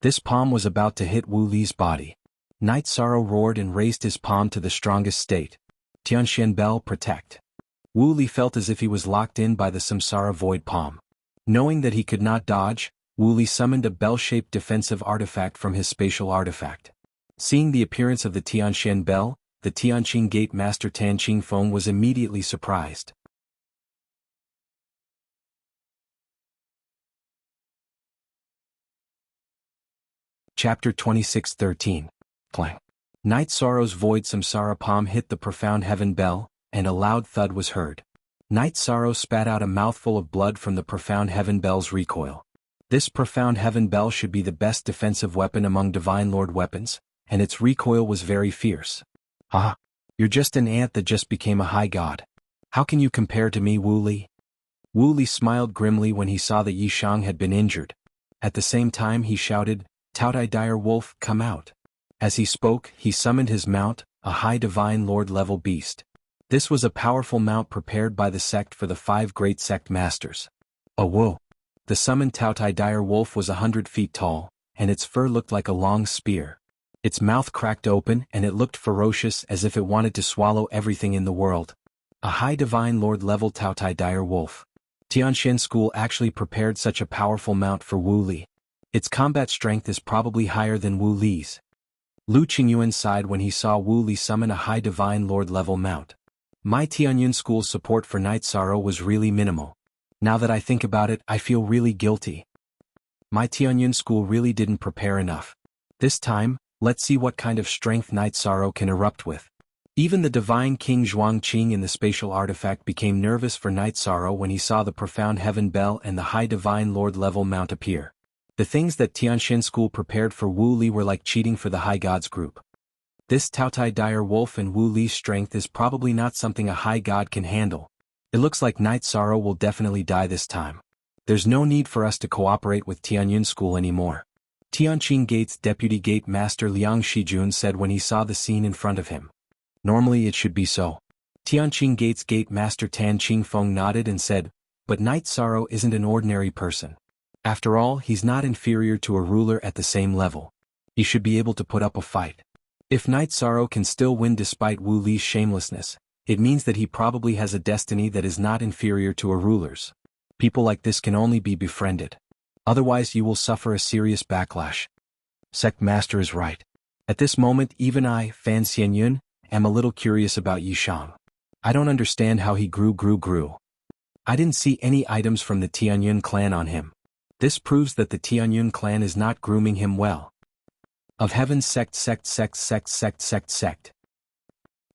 This palm was about to hit Wu Li's body. Night Sorrow roared and raised his palm to the strongest state. Tianxian Bell, protect. Wu Li felt as if he was locked in by the Samsara Void Palm. Knowing that he could not dodge, Wu Li summoned a bell-shaped defensive artifact from his spatial artifact. Seeing the appearance of the Tianxian Bell, the Tianqing Gate Master Tan Qingfeng was immediately surprised. Chapter 26:13. Clang. Night Sorrow's Void Samsara Palm hit the profound heaven bell, and a loud thud was heard. Night Sorrow spat out a mouthful of blood from the profound heaven bell's recoil. This profound heaven bell should be the best defensive weapon among Divine Lord weapons, and its recoil was very fierce. Ah, you're just an ant that just became a high god. How can you compare to me, Wu Li? Wu Li smiled grimly when he saw that Yi Shang had been injured. At the same time he shouted, "Taotai Dire Wolf, come out." As he spoke, he summoned his mount, a high Divine Lord level beast. This was a powerful mount prepared by the sect for the 5 great sect masters. Oh whoa! The summoned Taotai Dire Wolf was 100 feet tall, and its fur looked like a long spear. Its mouth cracked open and it looked ferocious as if it wanted to swallow everything in the world. A high Divine Lord level Taotai Dire Wolf. Tianxian School actually prepared such a powerful mount for Wu Li. Its combat strength is probably higher than Wu Li's. Lu Qingyuan sighed when he saw Wu Li summon a high Divine Lord level mount. My Tianyun School's support for Night Sorrow was really minimal. Now that I think about it, I feel really guilty. My Tianyun School really didn't prepare enough. This time, let's see what kind of strength Night Sorrow can erupt with. Even the Divine King Zhuangqing in the spatial artifact became nervous for Night Sorrow when he saw the profound heaven bell and the high Divine Lord level mount appear. The things that Tianxian School prepared for Wu Li were like cheating for the High Gods group. This Taotai Dire Wolf and Wu Li's strength is probably not something a High God can handle. It looks like Night Sorrow will definitely die this time. There's no need for us to cooperate with Tianyun School anymore. Tianqing Gate's Deputy Gate Master Liang Shijun said when he saw the scene in front of him. Normally it should be so. Tianqing Gate's Gate Master Tan Qingfeng nodded and said, but Night Sorrow isn't an ordinary person. After all, he's not inferior to a ruler at the same level. He should be able to put up a fight. If Night Sorrow can still win despite Wu Li's shamelessness, it means that he probably has a destiny that is not inferior to a ruler's. People like this can only be befriended. Otherwise you will suffer a serious backlash. Sect Master is right. At this moment even I, Fan Xianyun, am a little curious about Yi Shang. I don't understand how he grew. I didn't see any items from the Tianyun clan on him. This proves that the Tianyun clan is not grooming him well. Of Heaven's sect.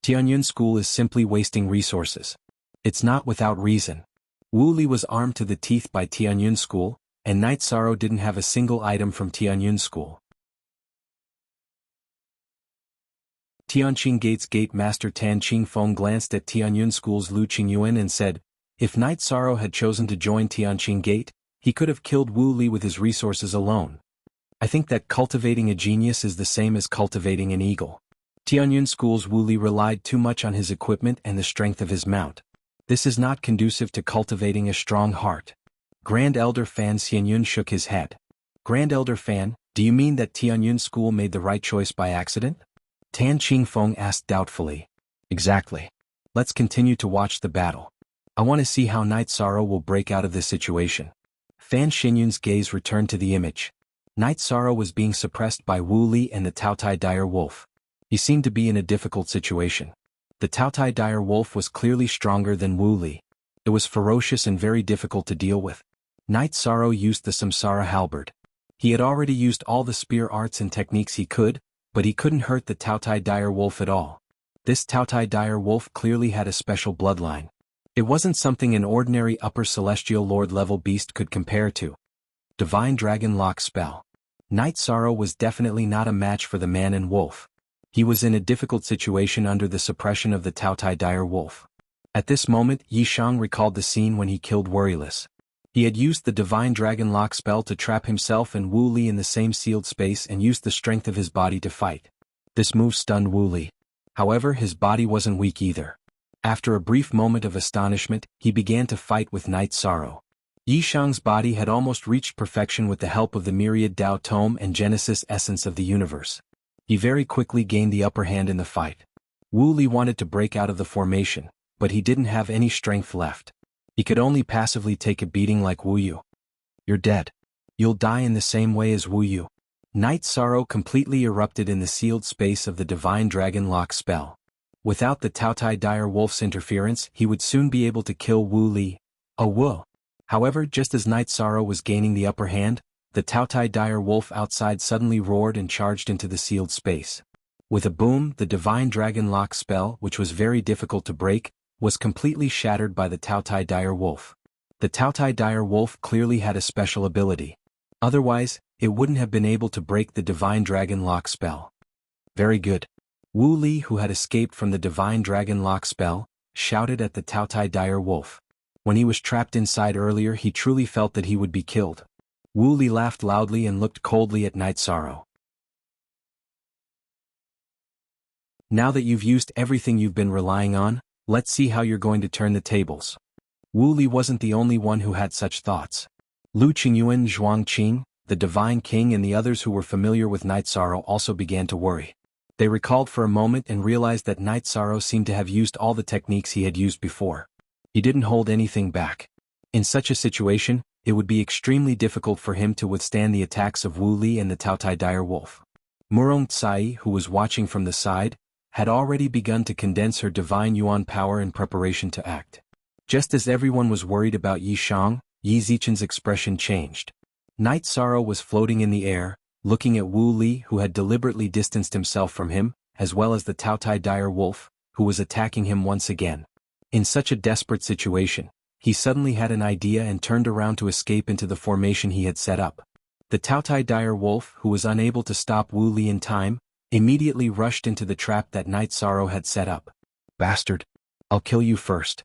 Tianyun School is simply wasting resources. It's not without reason. Wu Li was armed to the teeth by Tianyun School, and Night Sorrow didn't have a single item from Tianyun School. Tianqing Gate's Gate Master Tan Qingfeng glanced at Tianyun School's Lu Qingyuan and said, if Night Sorrow had chosen to join Tianqing Gate, he could have killed Wu Li with his resources alone. I think that cultivating a genius is the same as cultivating an eagle. Tianyun School's Wu Li relied too much on his equipment and the strength of his mount. This is not conducive to cultivating a strong heart. Grand Elder Fan Xianyun shook his head. Grand Elder Fan, do you mean that Tianyun School made the right choice by accident? Tan Qingfeng asked doubtfully. Exactly. Let's continue to watch the battle. I want to see how Night Sorrow will break out of this situation. Fan Xianyun's gaze returned to the image. Night Sorrow was being suppressed by Wu Li and the Taotai Dire Wolf. He seemed to be in a difficult situation. The Taotai Dire Wolf was clearly stronger than Wu Li. It was ferocious and very difficult to deal with. Night Sorrow used the Samsara Halberd. He had already used all the spear arts and techniques he could, but he couldn't hurt the Taotai Dire Wolf at all. This Taotai Dire Wolf clearly had a special bloodline. It wasn't something an ordinary upper celestial lord level beast could compare to. Divine Dragon Lock Spell. Night Sorrow was definitely not a match for the man and wolf. He was in a difficult situation under the suppression of the Taotai Dire Wolf. At this moment Yi Shang recalled the scene when he killed Worryless. He had used the Divine Dragon Lock spell to trap himself and Wu Li in the same sealed space and used the strength of his body to fight. This move stunned Wu Li. However, his body wasn't weak either. After a brief moment of astonishment, he began to fight with Night Sorrow. Yi Shang's body had almost reached perfection with the help of the myriad Tao Tome and Genesis essence of the universe. He very quickly gained the upper hand in the fight. Wu Li wanted to break out of the formation, but he didn't have any strength left. He could only passively take a beating like Wu Yu. "You're dead. You'll die in the same way as Wu Yu." Night Sorrow completely erupted in the sealed space of the Divine Dragon Lock spell. Without the Taotai Dire Wolf's interference, he would soon be able to kill Wu Li. Wu. However, just as Night Sorrow was gaining the upper hand, the Taotai Dire Wolf outside suddenly roared and charged into the sealed space. With a boom, the Divine Dragon Lock spell, which was very difficult to break, was completely shattered by the Taotai Dire Wolf. The Taotai Dire Wolf clearly had a special ability. Otherwise, it wouldn't have been able to break the Divine Dragon Lock spell. Very good. Wu Li, who had escaped from the Divine Dragon Lock spell, shouted at the Taotai Dire Wolf. When he was trapped inside earlier, he truly felt that he would be killed. Wu Li laughed loudly and looked coldly at Night Sorrow. "Now that you've used everything you've been relying on, let's see how you're going to turn the tables." Wu Li wasn't the only one who had such thoughts. Lu Qingyuan, Zhuang Qing, the Divine King and the others who were familiar with Night Sorrow also began to worry. They recalled for a moment and realized that Night Sorrow seemed to have used all the techniques he had used before. He didn't hold anything back. In such a situation, it would be extremely difficult for him to withstand the attacks of Wu Li and the Taotai Dire Wolf. Murong Tsai, who was watching from the side, had already begun to condense her divine yuan power in preparation to act. Just as everyone was worried about Yi Shang, Yi Zichen's expression changed. Night Sorrow was floating in the air, looking at Wu Li, who had deliberately distanced himself from him, as well as the Taotai Dire Wolf, who was attacking him once again. In such a desperate situation, he suddenly had an idea and turned around to escape into the formation he had set up. The Taotai Dire Wolf, who was unable to stop Wu Li in time, immediately rushed into the trap that Night Sorrow had set up. "Bastard! I'll kill you first."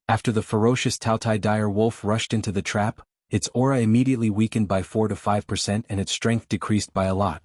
After the ferocious Taotai Dire Wolf rushed into the trap, its aura immediately weakened by 4 to 5% and its strength decreased by a lot.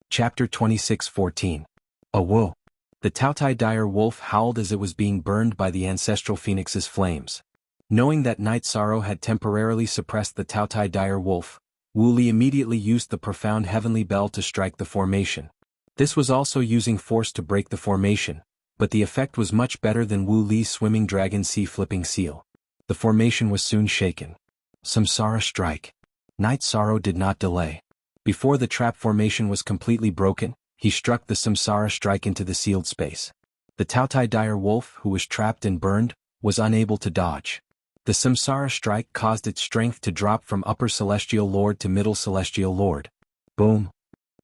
Chapter 26:14. Wu. The Taotai Dire Wolf howled as it was being burned by the ancestral phoenix's flames. Knowing that Night Sorrow had temporarily suppressed the Taotai Dire Wolf, Wu Li immediately used the profound heavenly bell to strike the formation. This was also using force to break the formation, but the effect was much better than Wu Li's swimming dragon sea flipping seal. The formation was soon shaken. Samsara strike. Night Sorrow did not delay. Before the trap formation was completely broken, he struck the Samsara strike into the sealed space. The Taotai Dire Wolf, who was trapped and burned, was unable to dodge. The Samsara strike caused its strength to drop from Upper Celestial Lord to Middle Celestial Lord. Boom.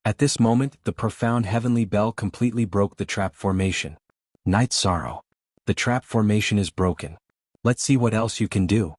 At this moment, the profound heavenly bell completely broke the trap formation. Night Sorrow. The trap formation is broken. Let's see what else you can do.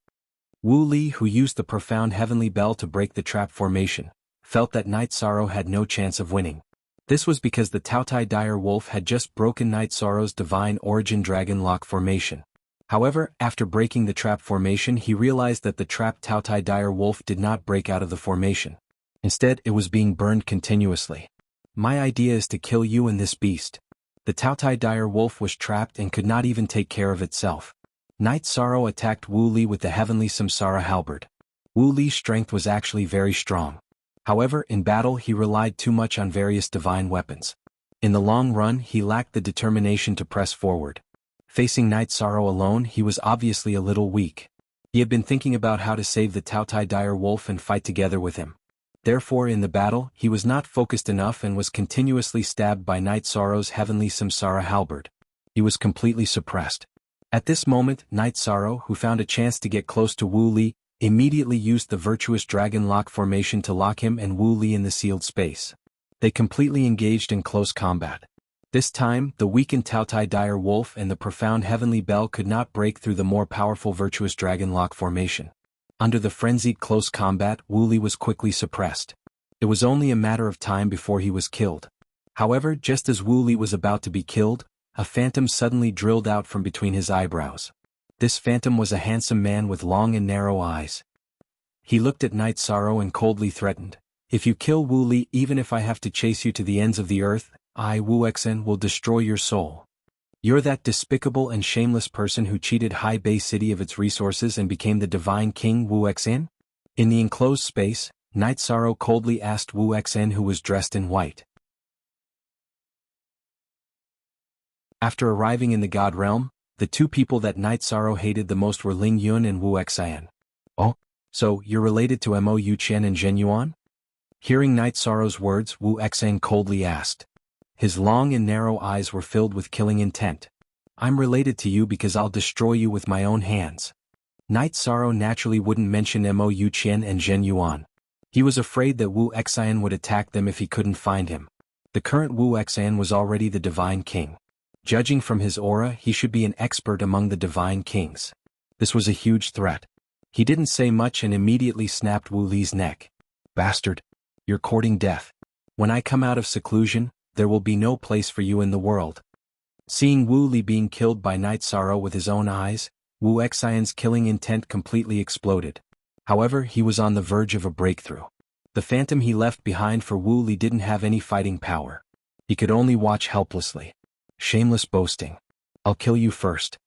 Wu Li, who used the profound heavenly bell to break the trap formation, felt that Night Sorrow had no chance of winning. This was because the Taotai Dire Wolf had just broken Night Sorrow's Divine Origin Dragon Lock formation. However, after breaking the trap formation, he realized that the trapped Taotai Dire Wolf did not break out of the formation. Instead, it was being burned continuously. "My idea is to kill you and this beast." The Taotai Dire Wolf was trapped and could not even take care of itself. Night Sorrow attacked Wu Li with the heavenly Samsara halberd. Wu Li's strength was actually very strong. However, in battle he relied too much on various divine weapons. In the long run, he lacked the determination to press forward. Facing Night Sorrow alone, he was obviously a little weak. He had been thinking about how to save the Taotai Dire Wolf and fight together with him. Therefore, in the battle, he was not focused enough and was continuously stabbed by Night Sorrow's heavenly Samsara halberd. He was completely suppressed. At this moment, Night Sorrow, who found a chance to get close to Wu Li, immediately used the virtuous dragon lock formation to lock him and Wu Li in the sealed space. They completely engaged in close combat. This time, the weakened Taotai Dire Wolf and the profound heavenly bell could not break through the more powerful virtuous dragon lock formation. Under the frenzied close combat, Wu Li was quickly suppressed. It was only a matter of time before he was killed. However, just as Wu Li was about to be killed, a phantom suddenly drilled out from between his eyebrows. This phantom was a handsome man with long and narrow eyes. He looked at Night Sorrow and coldly threatened, "If you kill Wu Li, even if I have to chase you to the ends of the earth, I, Wu Xen, will destroy your soul. You're that despicable and shameless person who cheated Hai Bei City of its resources and became the divine king Wu Xen?" In the enclosed space, Night Sorrow coldly asked Wu Xen, who was dressed in white. After arriving in the God realm, the two people that Night Sorrow hated the most were Ling Yun and Wu Xian. "Oh, so you're related to Mo Yuqian and Zhen Yuan?" Hearing Night Sorrow's words, Wu Xian coldly asked. His long and narrow eyes were filled with killing intent. "I'm related to you because I'll destroy you with my own hands." Night Sorrow naturally wouldn't mention Mo Yuqian and Zhen Yuan. He was afraid that Wu Xian would attack them if he couldn't find him. The current Wu Xian was already the divine king. Judging from his aura, he should be an expert among the divine kings. This was a huge threat. He didn't say much and immediately snapped Wu Li's neck. "Bastard! You're courting death. When I come out of seclusion, there will be no place for you in the world." Seeing Wu Li being killed by Night Sorrow with his own eyes, Wu Xian's killing intent completely exploded. However, he was on the verge of a breakthrough. The phantom he left behind for Wu Li didn't have any fighting power. He could only watch helplessly. Shameless boasting. "I'll kill you first."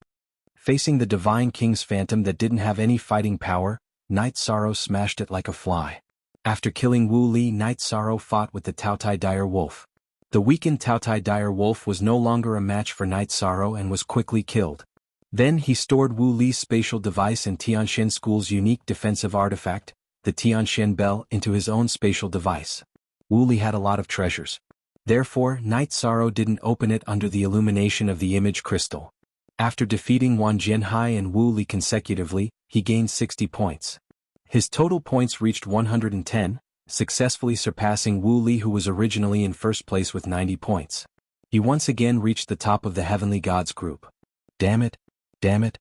Facing the divine king's phantom that didn't have any fighting power, Night Sorrow smashed it like a fly. After killing Wu Li, Night Sorrow fought with the Taotai Dire Wolf. The weakened Taotai Dire Wolf was no longer a match for Night Sorrow and was quickly killed. Then he stored Wu Li's spatial device and Tianxian School's unique defensive artifact, the Tianxian Bell, into his own spatial device. Wu Li had a lot of treasures. Therefore, Night Sorrow didn't open it under the illumination of the image crystal. After defeating Wan Jianhai and Wu Li consecutively, he gained 60 points. His total points reached 110, successfully surpassing Wu Li, who was originally in first place with 90 points. He once again reached the top of the Heavenly Gods group. Damn it! Damn it!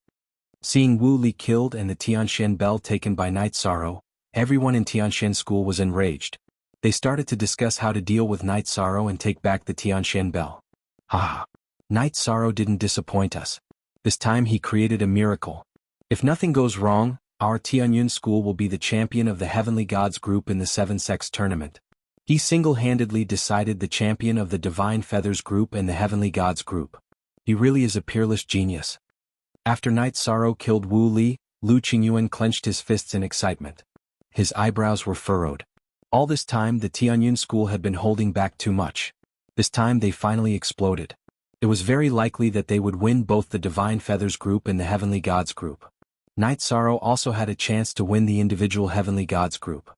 Seeing Wu Li killed and the Tianxian Bell taken by Night Sorrow, everyone in Tianxian School was enraged. They started to discuss how to deal with Night Sorrow and take back the Tianxian Bell. Ah! Night Sorrow didn't disappoint us. This time he created a miracle. If nothing goes wrong, our Tianyun School will be the champion of the Heavenly Gods group in the Seven Sex tournament. He single-handedly decided the champion of the Divine Feathers group and the Heavenly Gods group. He really is a peerless genius. After Night Sorrow killed Wu Li, Lu Qingyuan clenched his fists in excitement. His eyebrows were furrowed. All this time the Tianyun School had been holding back too much. This time they finally exploded. It was very likely that they would win both the Divine Feathers group and the Heavenly Gods group. Night Sorrow also had a chance to win the individual Heavenly Gods group.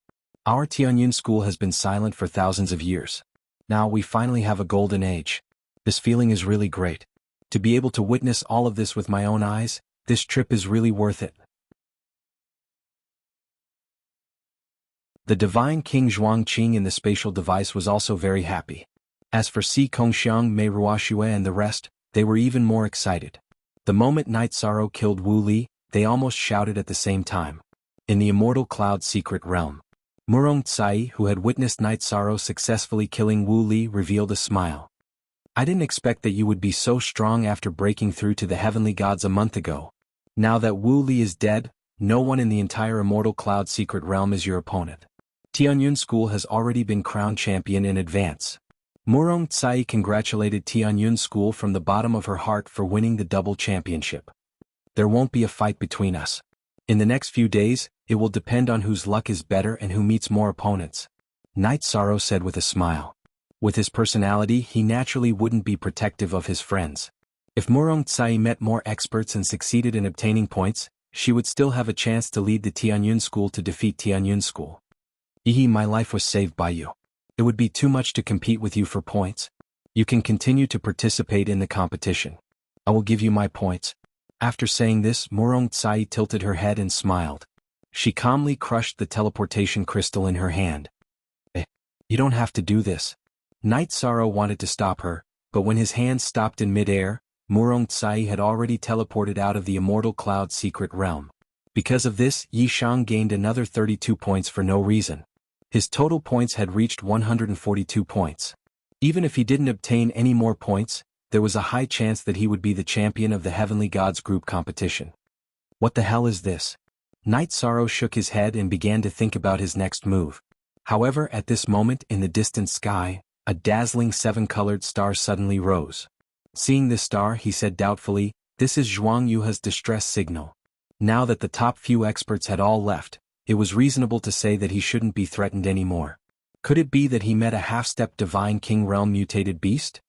Our Tianyun School has been silent for thousands of years. Now we finally have a golden age. This feeling is really great. To be able to witness all of this with my own eyes, this trip is really worth it. The divine King Zhuangqing in the spatial device was also very happy. As for Si Kongxiang, Mei Ruoxue and the rest, they were even more excited. The moment Night Sorrow killed Wu Li, they almost shouted at the same time. In the Immortal Cloud Secret Realm, Murong Tsai, who had witnessed Night Sorrow successfully killing Wu Li, revealed a smile. "I didn't expect that you would be so strong after breaking through to the Heavenly Gods a month ago. Now that Wu Li is dead, no one in the entire Immortal Cloud Secret Realm is your opponent. Tianyun School has already been crowned champion in advance." Murong Tsai congratulated Tianyun School from the bottom of her heart for winning the double championship. "There won't be a fight between us. In the next few days, it will depend on whose luck is better and who meets more opponents," Night Sorrow said with a smile. With his personality, he naturally wouldn't be protective of his friends. If Murong Tsai met more experts and succeeded in obtaining points, she would still have a chance to lead the Tianyun School to defeat Tianyun School. "Ihi, my life was saved by you. It would be too much to compete with you for points. You can continue to participate in the competition. I will give you my points." After saying this, Murong Tsai tilted her head and smiled. She calmly crushed the teleportation crystal in her hand. You don't have to do this." Night Sorrow wanted to stop her, but when his hand stopped in mid-air, Murong Tsai had already teleported out of the Immortal Cloud Secret Realm. Because of this, Yi Shang gained another 32 points for no reason. His total points had reached 142 points. Even if he didn't obtain any more points, there was a high chance that he would be the champion of the Heavenly Gods group competition. What the hell is this? Knight Sorrow shook his head and began to think about his next move. However, at this moment in the distant sky, a dazzling 7-colored star suddenly rose. Seeing this star, he said doubtfully, "This is Zhuang Yuha's distress signal." Now that the top few experts had all left, it was reasonable to say that he shouldn't be threatened anymore. Could it be that he met a half-step divine king realm mutated beast?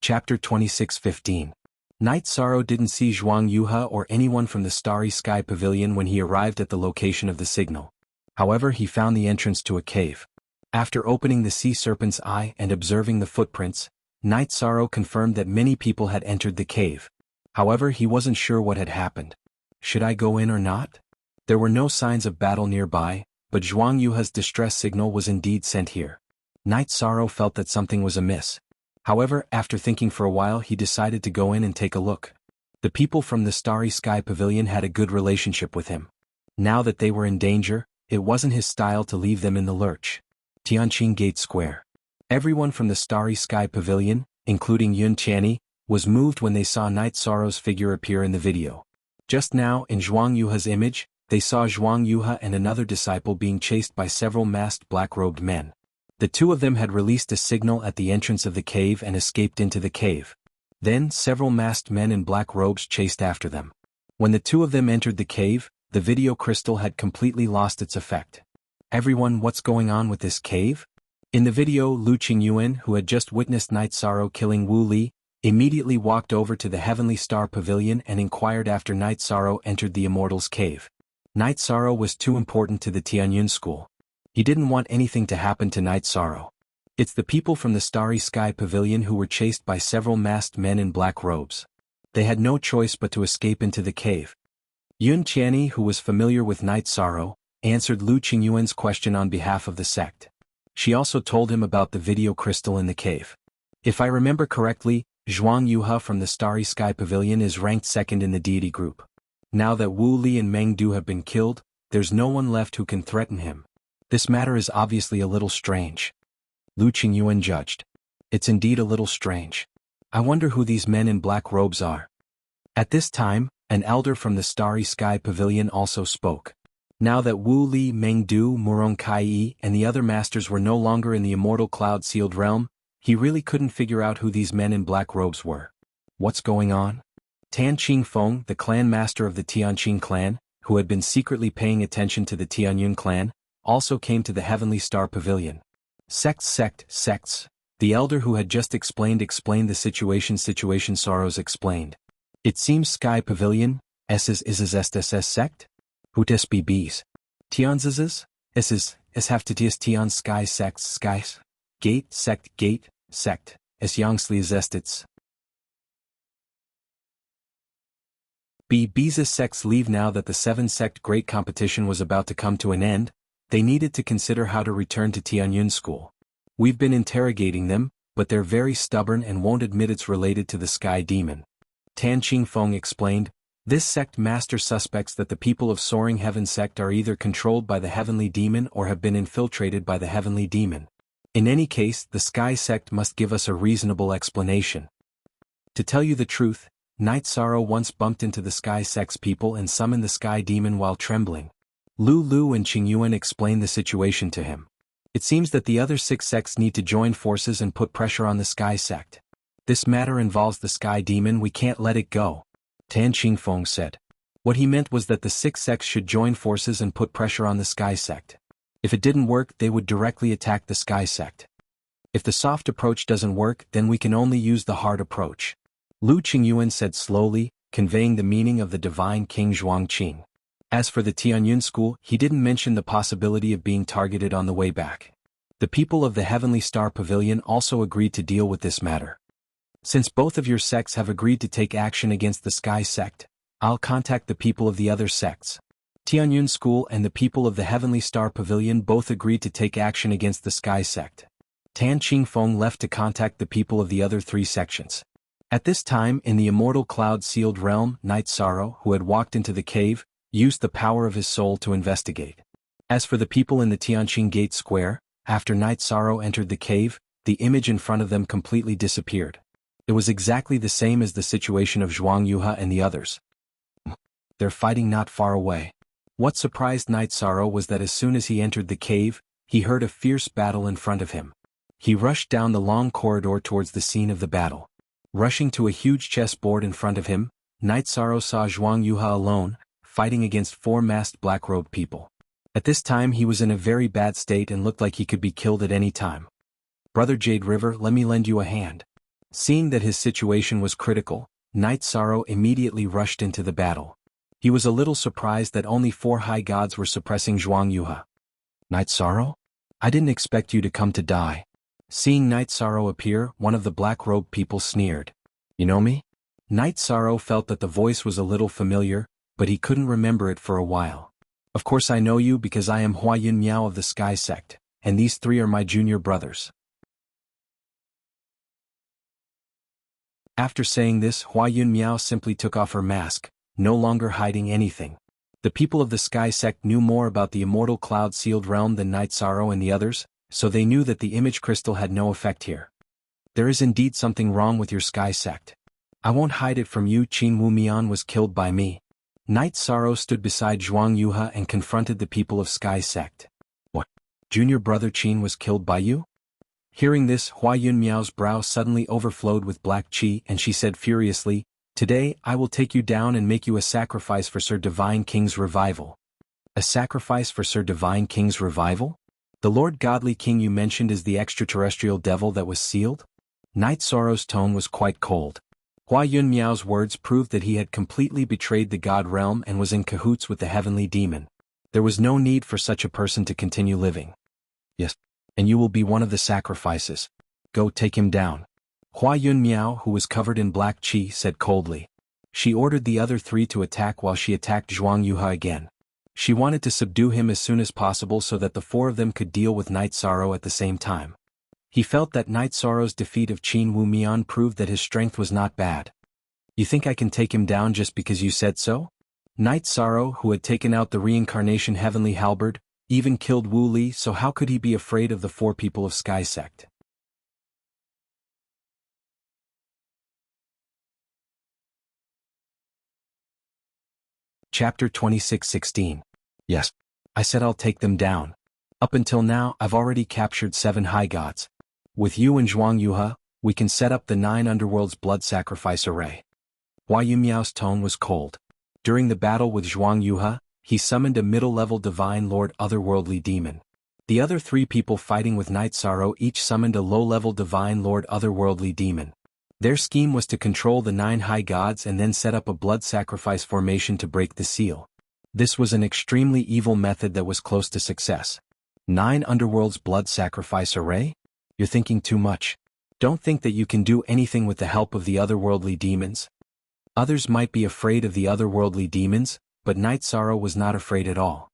Chapter 26:15. Knight Sorrow didn't see Zhuang Yuha or anyone from the Starry Sky Pavilion when he arrived at the location of the signal. However, he found the entrance to a cave. After opening the sea serpent's eye and observing the footprints, Knight Sorrow confirmed that many people had entered the cave. However, he wasn't sure what had happened. Should I go in or not? There were no signs of battle nearby, but Zhuang Yuha's distress signal was indeed sent here. Knight Sorrow felt that something was amiss. However, after thinking for a while, he decided to go in and take a look. The people from the Starry Sky Pavilion had a good relationship with him. Now that they were in danger, it wasn't his style to leave them in the lurch. Tianqing Gate Square. Everyone from the Starry Sky Pavilion, including Yun Qianni, was moved when they saw Knight Sorrow's figure appear in the video. Just now, in Zhuang Yuha's image, they saw Zhuang Yuha and another disciple being chased by several masked black-robed men. The two of them had released a signal at the entrance of the cave and escaped into the cave. Then, several masked men in black robes chased after them. When the two of them entered the cave, the video crystal had completely lost its effect. Everyone, what's going on with this cave? In the video, Lu Qingyuan, who had just witnessed Knight Sorrow killing Wu Li, immediately walked over to the Heavenly Star Pavilion and inquired after Knight Sorrow entered the Immortal's cave. Knight Sorrow was too important to the Tianyun school. He didn't want anything to happen to Knight Sorrow. It's the people from the Starry Sky Pavilion who were chased by several masked men in black robes. They had no choice but to escape into the cave. Yun Qianni, who was familiar with Knight Sorrow, answered Lu Qingyuan's question on behalf of the sect. She also told him about the video crystal in the cave. If I remember correctly, Zhuang Yuha from the Starry Sky Pavilion is ranked second in the deity group. Now that Wu Li and Meng Du have been killed, there's no one left who can threaten him. This matter is obviously a little strange. Lu Qingyuan judged. It's indeed a little strange. I wonder who these men in black robes are. At this time, an elder from the Starry Sky Pavilion also spoke. Now that Wu Li, Meng Du, Murong Kai, and the other masters were no longer in the immortal cloud-sealed realm, he really couldn't figure out who these men in black robes were. What's going on? Tan Qingfeng, the clan master of the Tianqing clan, who had been secretly paying attention to the Tianyun clan, also came to the Heavenly Star Pavilion. Sects. The elder who had just explained the situation. Sorrows explained. It seems Sky Pavilion, is estes sect? Hutes bbs. Tianzes, es have to tis tian sky sects skies. Gate, sect, es youngsli estits. B's sects leave. Now that the 7-sect great competition was about to come to an end, they needed to consider how to return to Tianyun school. We've been interrogating them, but they're very stubborn and won't admit it's related to the Sky Demon. Tan Qingfeng explained, this sect master suspects that the people of Soaring Heaven sect are either controlled by the Heavenly Demon or have been infiltrated by the Heavenly Demon. In any case, the Sky sect must give us a reasonable explanation. To tell you the truth, Knight Sorrow once bumped into the Sky sect's people and summoned the Sky Demon while trembling. Lu and Qingyuan explained the situation to him. It seems that the other 6 sects need to join forces and put pressure on the Sky sect. This matter involves the Sky Demon, we can't let it go. Tan Qingfeng said. What he meant was that the 6 sects should join forces and put pressure on the Sky sect. If it didn't work, they would directly attack the Sky sect. If the soft approach doesn't work, then we can only use the hard approach. Lu Qingyuan said slowly, conveying the meaning of the divine King Zhuangqing. As for the Tianyun school, he didn't mention the possibility of being targeted on the way back. The people of the Heavenly Star Pavilion also agreed to deal with this matter. Since both of your sects have agreed to take action against the Sky sect, I'll contact the people of the other sects. Tianyun school and the people of the Heavenly Star Pavilion both agreed to take action against the Sky sect. Tan Qingfeng left to contact the people of the other 3 sections. At this time in the immortal cloud-sealed realm, Night Sorrow, who had walked into the cave, used the power of his soul to investigate. As for the people in the Tianqing Gate Square, after Night Sorrow entered the cave, the image in front of them completely disappeared. It was exactly the same as the situation of Zhuang Yuha and the others. They're fighting not far away. What surprised Night Sorrow was that as soon as he entered the cave, he heard a fierce battle in front of him. He rushed down the long corridor towards the scene of the battle. Rushing to a huge chessboard in front of him, Night Sorrow saw Zhuang Yuha alone, fighting against 4 masked black-robed people. At this time he was in a very bad state and looked like he could be killed at any time. "Brother Jade River, let me lend you a hand." Seeing that his situation was critical, Night Sorrow immediately rushed into the battle. He was a little surprised that only 4 high gods were suppressing Zhuang Yuha. "Night Sorrow? I didn't expect you to come to die." Seeing Night Sorrow appear, one of the black-robed people sneered. "You know me?" Night Sorrow felt that the voice was a little familiar, but he couldn't remember it for a while. "Of course I know you because I am Hua Yun Miao of the Sky Sect, and these 3 are my junior brothers." After saying this, Hua Yun Miao simply took off her mask, no longer hiding anything. The people of the Sky Sect knew more about the immortal cloud-sealed realm than Night Sorrow and the others, so they knew that the image crystal had no effect here. "There is indeed something wrong with your Sky Sect. I won't hide it from you. Qin Wu Mian was killed by me." Night Sorrow stood beside Zhuang Yuha and confronted the people of Sky Sect. "What? Junior brother Qin was killed by you?" Hearing this, Hua Yun Miao's brow suddenly overflowed with black qi and she said furiously, "Today I will take you down and make you a sacrifice for Sir Divine King's revival." "A sacrifice for Sir Divine King's revival? The Lord Godly King you mentioned is the extraterrestrial devil that was sealed?" Night Sorrow's tone was quite cold. Hua Yun Miao's words proved that he had completely betrayed the god realm and was in cahoots with the heavenly demon. There was no need for such a person to continue living. "Yes, and you will be one of the sacrifices. Go take him down." Hua Yun Miao, who was covered in black qi, said coldly. She ordered the other 3 to attack while she attacked Zhuang Yuha again. She wanted to subdue him as soon as possible so that the 4 of them could deal with Night Sorrow at the same time. He felt that Night Sorrow's defeat of Qin Wu Mian proved that his strength was not bad. "You think I can take him down just because you said so?" Night Sorrow, who had taken out the reincarnation heavenly halberd, even killed Wu Li, so how could he be afraid of the 4 people of Sky Sect? Chapter 26:16. "Yes. I said I'll take them down. Up until now I've already captured 7 high gods. With you and Zhuang Yuha, we can set up the 9 underworld's blood sacrifice array." Hua Yun Miao's tone was cold. During the battle with Zhuang Yuha, he summoned a middle-level divine lord otherworldly demon. The other 3 people fighting with Night Sorrow each summoned a low-level divine lord otherworldly demon. Their scheme was to control the 9 high gods and then set up a blood sacrifice formation to break the seal. This was an extremely evil method that was close to success. 9 underworld's blood sacrifice array? You're thinking too much. Don't think that you can do anything with the help of the otherworldly demons. Others might be afraid of the otherworldly demons, but Night Sorrow was not afraid at all.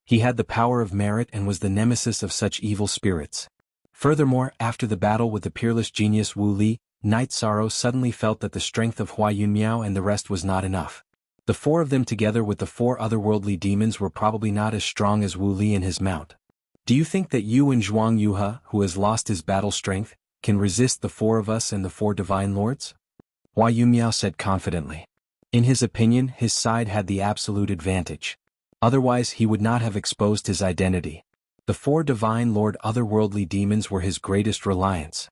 He had the power of merit and was the nemesis of such evil spirits. Furthermore, after the battle with the peerless genius Wu Li, Night Sorrow suddenly felt that the strength of Hua Yun Miao and the rest was not enough. The 4 of them together with the 4 otherworldly demons were probably not as strong as Wu Li and his mount. "Do you think that you and Zhuang Yuha, who has lost his battle strength, can resist the 4 of us and the 4 divine lords?" Hua Yun Miao said confidently. In his opinion, his side had the absolute advantage. Otherwise he would not have exposed his identity. The 4 divine lord otherworldly demons were his greatest reliance.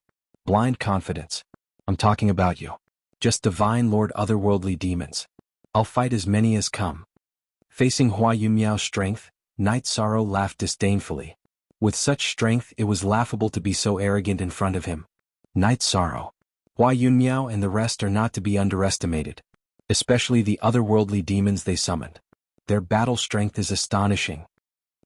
Blind confidence. "I'm talking about you. Just divine lord otherworldly demons. I'll fight as many as come." Facing Hua Yun Miao's strength, Night Sorrow laughed disdainfully. With such strength it was laughable to be so arrogant in front of him. Night Sorrow. Hua Yun Miao and the rest are not to be underestimated. Especially the otherworldly demons they summoned. Their battle strength is astonishing.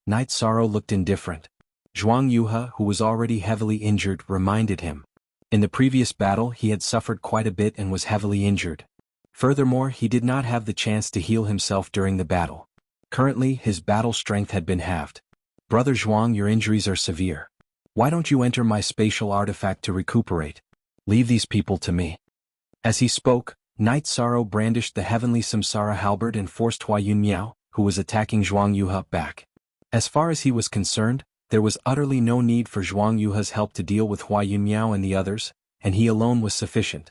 Night Sorrow looked indifferent. Zhuang Yuha, who was already heavily injured, reminded him. In the previous battle he had suffered quite a bit and was heavily injured. Furthermore, he did not have the chance to heal himself during the battle. Currently, his battle strength had been halved. "Brother Zhuang, your injuries are severe. Why don't you enter my spatial artifact to recuperate? Leave these people to me." As he spoke, Night Sorrow brandished the heavenly samsara halberd and forced Hua Yunmiao, who was attacking Zhuang Yuhe, back. As far as he was concerned, there was utterly no need for Zhuang Yuhe's help to deal with Hua Yunmiao and the others, and he alone was sufficient.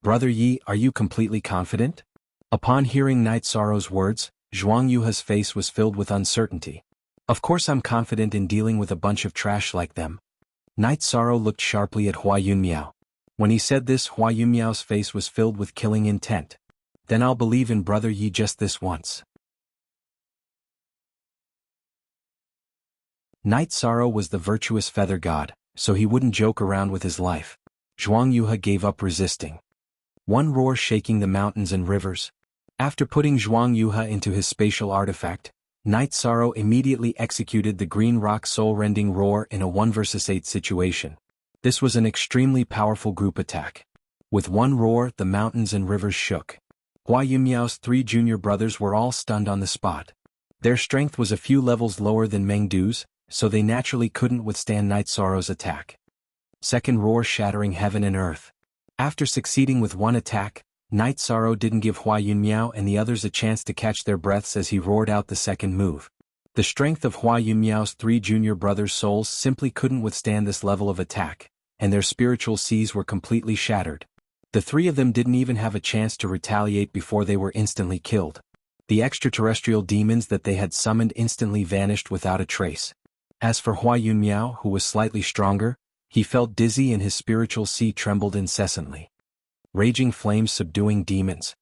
Brother Yi, are you completely confident? Upon hearing Night Sorrow's words, Zhuang Yuhe's face was filled with uncertainty. Of course I'm confident in dealing with a bunch of trash like them. Night Sorrow looked sharply at Hua Yunmiao. When he said this, Hua Yunmiao's face was filled with killing intent. Then I'll believe in Brother Yi just this once. Night Sorrow was the virtuous feather god, so he wouldn't joke around with his life. Zhuang Yuhe gave up resisting. One roar shaking the mountains and rivers. After putting Zhuang Yuhe into his spatial artifact, Night Sorrow immediately executed the green rock soul-rending roar in a 1 versus 8 situation. This was an extremely powerful group attack. With one roar, the mountains and rivers shook. Hua Yunmiao's 3 junior brothers were all stunned on the spot. Their strength was a few levels lower than Meng Du's, so they naturally couldn't withstand Night Sorrow's attack. Second roar shattering heaven and earth. After succeeding with one attack, Night Sorrow didn't give Hua Yunmiao and the others a chance to catch their breaths as he roared out the second move. The strength of Hua Yunmiao's 3 junior brothers' souls simply couldn't withstand this level of attack, and their spiritual seas were completely shattered. The 3 of them didn't even have a chance to retaliate before they were instantly killed. The extraterrestrial demons that they had summoned instantly vanished without a trace. As for Hua Yunmiao, who was slightly stronger, he felt dizzy and his spiritual sea trembled incessantly. Raging flames subduing demons.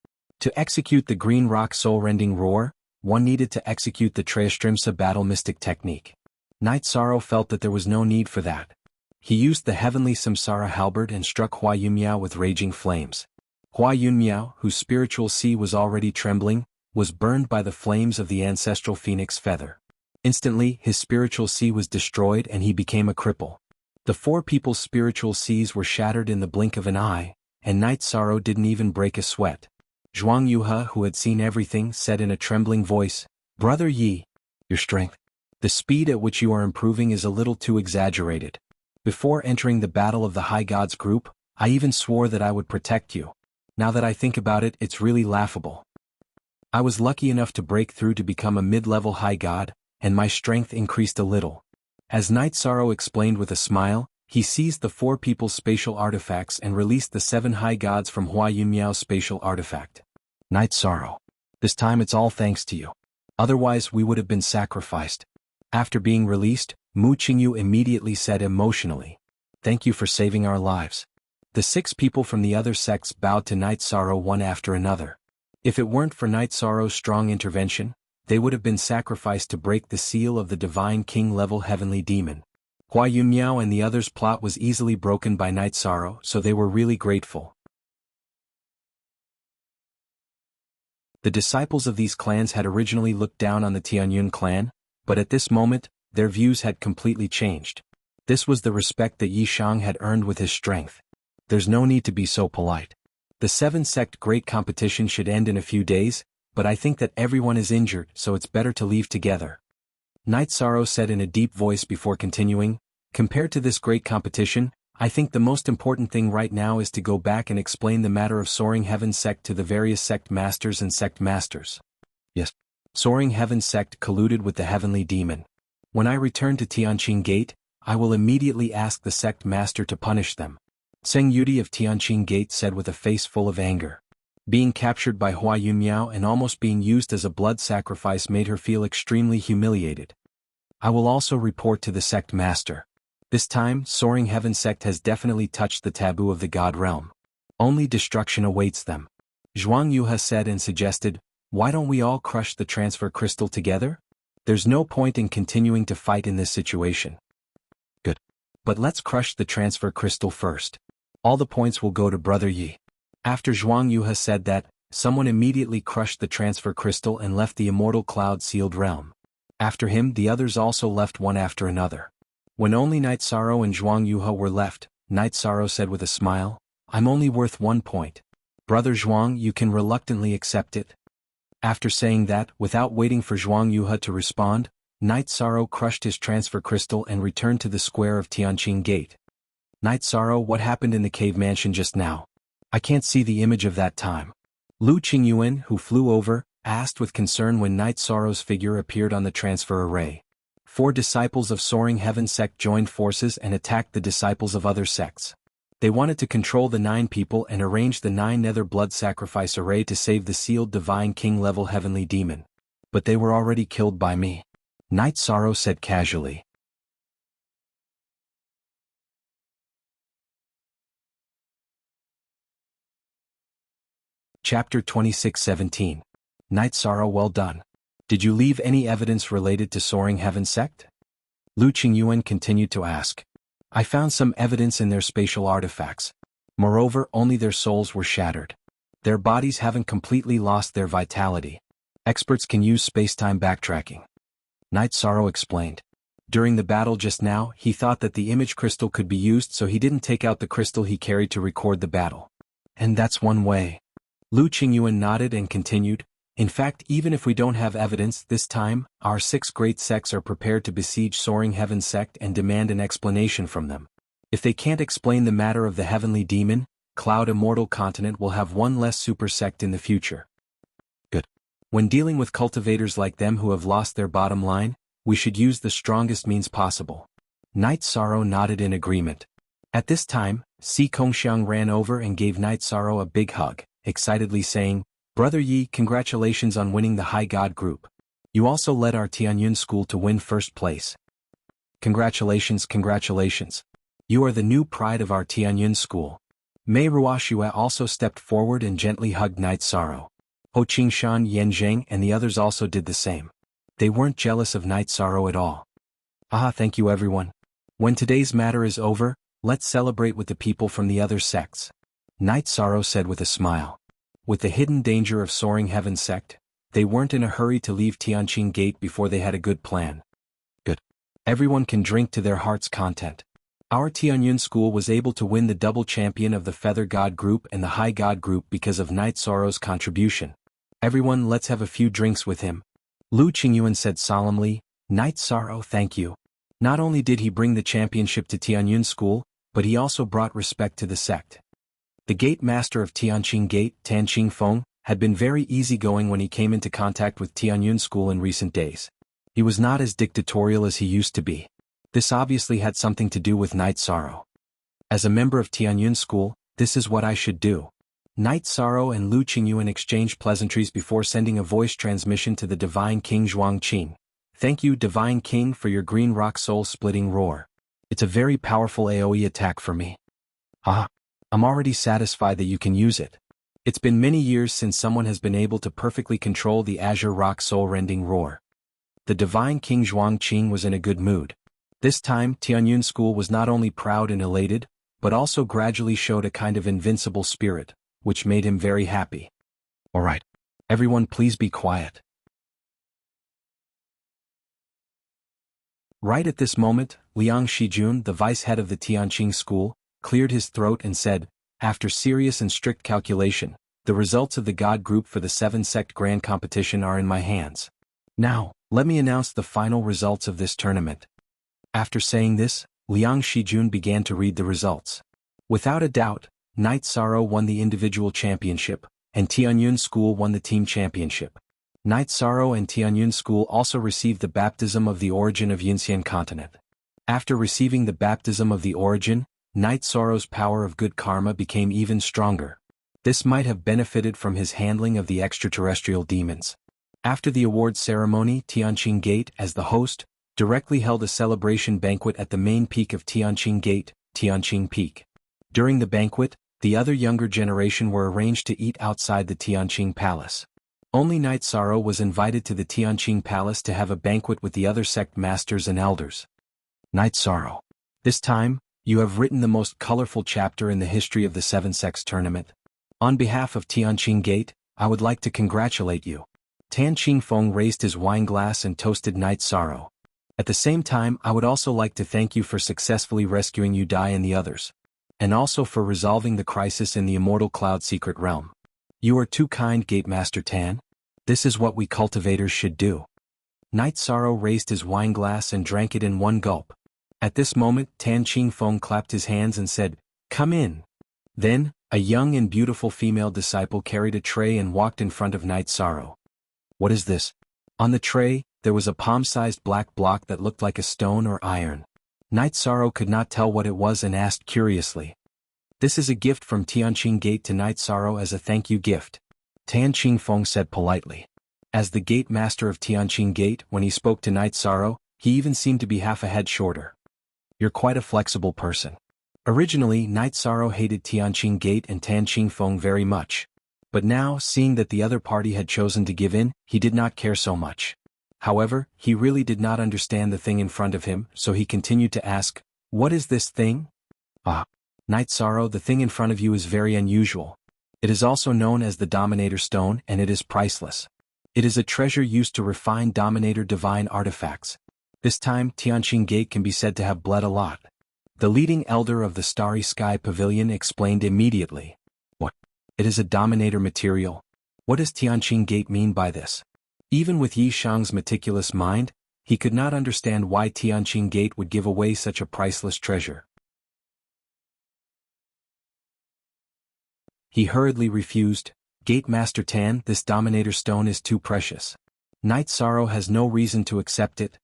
To execute the green rock soul-rending roar, one needed to execute the Trayastrimsa battle mystic technique. Night Sorrow felt that there was no need for that. He used the heavenly samsara halberd and struck Hua Yunmiao with raging flames. Hua Yunmiao, whose spiritual sea was already trembling, was burned by the flames of the ancestral phoenix feather. Instantly, his spiritual sea was destroyed and he became a cripple. The 4 people's spiritual seas were shattered in the blink of an eye, and Night Sorrow didn't even break a sweat. Zhuang Yuhe, who had seen everything, said in a trembling voice, "Brother Yi, your strength. The speed at which you are improving is a little too exaggerated. Before entering the Battle of the High Gods group, I even swore that I would protect you. Now that I think about it, it's really laughable. I was lucky enough to break through to become a mid-level high god, and my strength increased a little." As Night Sorrow explained with a smile, he seized the 4 people's spatial artifacts and released the 7 high gods from Hua Yunmiao's spatial artifact. Night Sorrow. This time it's all thanks to you. Otherwise we would have been sacrificed. After being released, Mu Qingyu immediately said emotionally, "Thank you for saving our lives." The 6 people from the other sects bowed to Night Sorrow one after another. If it weren't for Night Sorrow's strong intervention, they would have been sacrificed to break the seal of the Divine King-level heavenly demon. Hua Yunmiao and the others' plot was easily broken by Night Sorrow, so they were really grateful. The disciples of these clans had originally looked down on the Tianyun clan, but at this moment, their views had completely changed. This was the respect that Yi Shang had earned with his strength. There's no need to be so polite. The 7-sect great competition should end in a few days, but I think that everyone is injured, so it's better to leave together. Night Sorrow said in a deep voice before continuing, "Compared to this great competition, I think the most important thing right now is to go back and explain the matter of Soaring Heaven sect to the various sect masters and sect masters." Yes. Soaring Heaven sect colluded with the heavenly demon. When I return to Tianqing Gate, I will immediately ask the sect master to punish them. Seng Yudi of Tianqing Gate said with a face full of anger. Being captured by Hua Yunmiao and almost being used as a blood sacrifice made her feel extremely humiliated. I will also report to the sect master. This time, Soaring Heaven sect has definitely touched the taboo of the God realm. Only destruction awaits them. Zhuang Yuhe said and suggested, "Why don't we all crush the transfer crystal together? There's no point in continuing to fight in this situation." Good. But let's crush the transfer crystal first. All the points will go to Brother Yi. After Zhuang Yuhe said that, someone immediately crushed the transfer crystal and left the immortal cloud-sealed realm. After him, the others also left one after another. When only Night Sorrow and Zhuang Yuhe were left, Night Sorrow said with a smile, "I'm only worth 1 point. Brother Zhuang, you can reluctantly accept it." After saying that, without waiting for Zhuang Yuhe to respond, Night Sorrow crushed his transfer crystal and returned to the square of Tianqing Gate. "Night Sorrow, what happened in the cave mansion just now?" I can't see the image of that time. Lu Qingyuan, who flew over, asked with concern when Night Sorrow's figure appeared on the transfer array. 4 disciples of Soaring Heaven sect joined forces and attacked the disciples of other sects. They wanted to control the 9 people and arrange the 9 nether blood sacrifice array to save the sealed Divine King level heavenly demon. But they were already killed by me. Night Sorrow said casually. Chapter 26:17. Night Sorrow, well done. Did you leave any evidence related to Soaring Heaven sect? Lu Qingyuan continued to ask. I found some evidence in their spatial artifacts. Moreover, only their souls were shattered. Their bodies haven't completely lost their vitality. Experts can use space-time backtracking. Night Sorrow explained. During the battle just now, he thought that the image crystal could be used, so he didn't take out the crystal he carried to record the battle. And that's one way. Lu Qingyuan nodded and continued. In fact, even if we don't have evidence this time, our 6 great sects are prepared to besiege Soaring Heaven sect and demand an explanation from them. If they can't explain the matter of the heavenly demon, Cloud Immortal Continent will have one less super sect in the future. Good. When dealing with cultivators like them who have lost their bottom line, we should use the strongest means possible. Night Sorrow nodded in agreement. At this time, Si Kongxiang ran over and gave Night Sorrow a big hug, excitedly saying, Brother Yi, congratulations on winning the High God group. You also led our Tianyun school to win first place. Congratulations, congratulations. You are the new pride of our Tianyun school. Mei Ruoxue also stepped forward and gently hugged Night Sorrow. Ho Qingshan, Yan Zheng and the others also did the same. They weren't jealous of Night Sorrow at all. Thank you everyone. When today's matter is over, let's celebrate with the people from the other sects. Night Sorrow said with a smile. With the hidden danger of Soaring Heaven sect, they weren't in a hurry to leave Tianqing Gate before they had a good plan. Good. Everyone can drink to their heart's content. Our Tianyun school was able to win the double champion of the Feather God group and the High God group because of Night Sorrow's contribution. Everyone, let's have a few drinks with him. Lu Qingyuan said solemnly. Night Sorrow, thank you. Not only did he bring the championship to Tianyun school, but he also brought respect to the sect. The gate master of Tianqing Gate, Tan Qingfeng, had been very easygoing when he came into contact with Tianyun school in recent days. He was not as dictatorial as he used to be. This obviously had something to do with Night Sorrow. As a member of Tianyun school, this is what I should do. Night Sorrow and Lu Qingyuan exchanged pleasantries before sending a voice transmission to the Divine King Zhuangqing. Thank you, Divine King, for your green rock soul-splitting roar. It's a very powerful AoE attack for me. I'm already satisfied that you can use it. It's been many years since someone has been able to perfectly control the Azure Rock soul-rending roar. The Divine King Zhuangqing was in a good mood. This time, Tianyun school was not only proud and elated, but also gradually showed a kind of invincible spirit, which made him very happy. Alright. Everyone please be quiet. Right at this moment, Liang Shijun, the vice head of the Tianqing school, cleared his throat and said, after serious and strict calculation, the results of the God group for the 7-sect grand competition are in my hands. Now, let me announce the final results of this tournament. After saying this, Liang Shijun began to read the results. Without a doubt, Night Sorrow won the individual championship, and Tianyun school won the team championship. Night Sorrow and Tianyun school also received the baptism of the origin of Yinxian continent. After receiving the baptism of the origin, Night Sorrow's power of good karma became even stronger. This might have benefited from his handling of the extraterrestrial demons. After the award ceremony, Tianqing Gate, as the host, directly held a celebration banquet at the main peak of Tianqing Gate, Tianqing Peak. During the banquet, the other younger generation were arranged to eat outside the Tianqing Palace. Only Night Sorrow was invited to the Tianqing Palace to have a banquet with the other sect masters and elders. Night Sorrow. This time, you have written the most colorful chapter in the history of the 7 Sects tournament. On behalf of Tianqing Gate, I would like to congratulate you. Tan Qingfeng raised his wine glass and toasted Night Sorrow. At the same time, I would also like to thank you for successfully rescuing Yu Dai and the others. And also for resolving the crisis in the Immortal Cloud Secret Realm. You are too kind, Gate Master Tan. This is what we cultivators should do. Night Sorrow raised his wine glass and drank it in one gulp. At this moment, Tan Qingfeng clapped his hands and said, Come in. Then, A young and beautiful female disciple carried a tray and walked in front of Night Sorrow. What is this? On the tray, there was a palm-sized black block that looked like a stone or iron. Night Sorrow could not tell what it was and asked curiously. This is a gift from Tianqing Gate to Night Sorrow as a thank you gift. Tan Qingfeng said politely. As the gate master of Tianqing Gate, when he spoke to Night Sorrow, he even seemed to be half a head shorter. You're quite a flexible person. Originally, Night Sorrow hated Tianqing Gate and Tan Qingfeng very much. But now, seeing that the other party had chosen to give in, he did not care so much. However, he really did not understand the thing in front of him, so he continued to ask, "What is this thing?" "Ah, Night Sorrow, the thing in front of you is very unusual. It is also known as the Dominator Stone and it is priceless. It is a treasure used to refine Dominator divine artifacts. This time, Tianqing Gate can be said to have bled a lot." The leading elder of the Starry Sky Pavilion explained immediately. "What? It is a Dominator material? What does Tianqing Gate mean by this?" Even with Yi Shang's meticulous mind, he could not understand why Tianqing Gate would give away such a priceless treasure. He hurriedly refused. "Gate Master Tan, this Dominator Stone is too precious. Night Sorrow has no reason to accept it."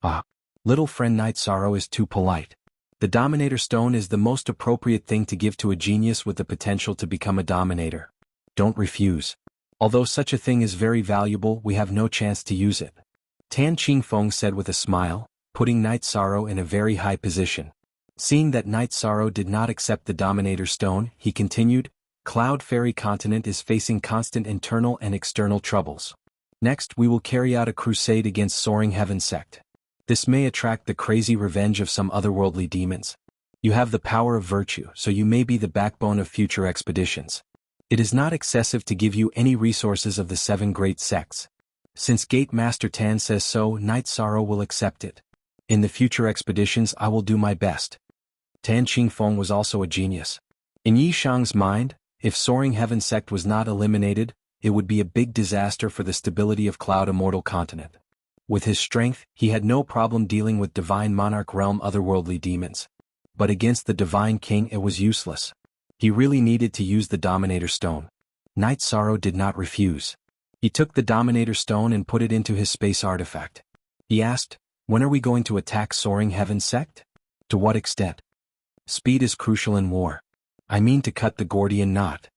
"Ah, little friend, Night Sorrow is too polite. The Dominator Stone is the most appropriate thing to give to a genius with the potential to become a Dominator. Don't refuse. Although such a thing is very valuable, we have no chance to use it," Tan Qingfeng said with a smile, putting Night Sorrow in a very high position. Seeing that Night Sorrow did not accept the Dominator Stone, he continued, "Cloud Fairy Continent is facing constant internal and external troubles. Next, we will carry out a crusade against Soaring Heaven Sect. This may attract the crazy revenge of some otherworldly demons. You have the power of virtue, so you may be the backbone of future expeditions. It is not excessive to give you any resources of the 7 great sects. Since Gate Master Tan says so, Night Sorrow will accept it. In the future expeditions I will do my best." Tan Qingfeng was also a genius. In Yi Shang's mind, if Soaring Heaven Sect was not eliminated, it would be a big disaster for the stability of Cloud Immortal Continent. With his strength, he had no problem dealing with Divine Monarch Realm otherworldly demons. But against the Divine King it was useless. He really needed to use the Dominator Stone. Night Sorrow did not refuse. He took the Dominator Stone and put it into his space artifact. He asked, "When are we going to attack Soaring Heaven Sect? To what extent? Speed is crucial in war. I mean to cut the Gordian knot."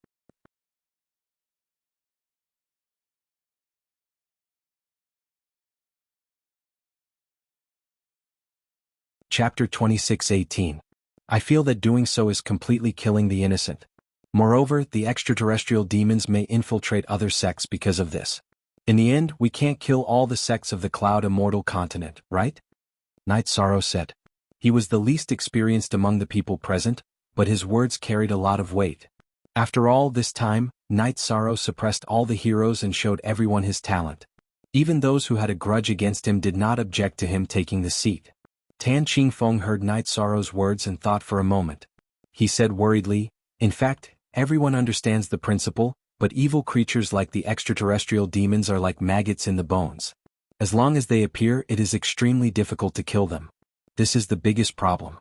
Chapter 26:18. I feel that doing so is completely killing the innocent. Moreover, the extraterrestrial demons may infiltrate other sects because of this. In the end, we can't kill all the sects of the Cloud Immortal Continent, right? Night Sorrow said. He was the least experienced among the people present, but his words carried a lot of weight. After all this time, Night Sorrow suppressed all the heroes and showed everyone his talent. Even those who had a grudge against him did not object to him taking the seat. Tan Qingfeng heard Night Sorrow's words and thought for a moment. He said worriedly, "In fact, everyone understands the principle, but evil creatures like the extraterrestrial demons are like maggots in the bones. As long as they appear, it is extremely difficult to kill them. This is the biggest problem.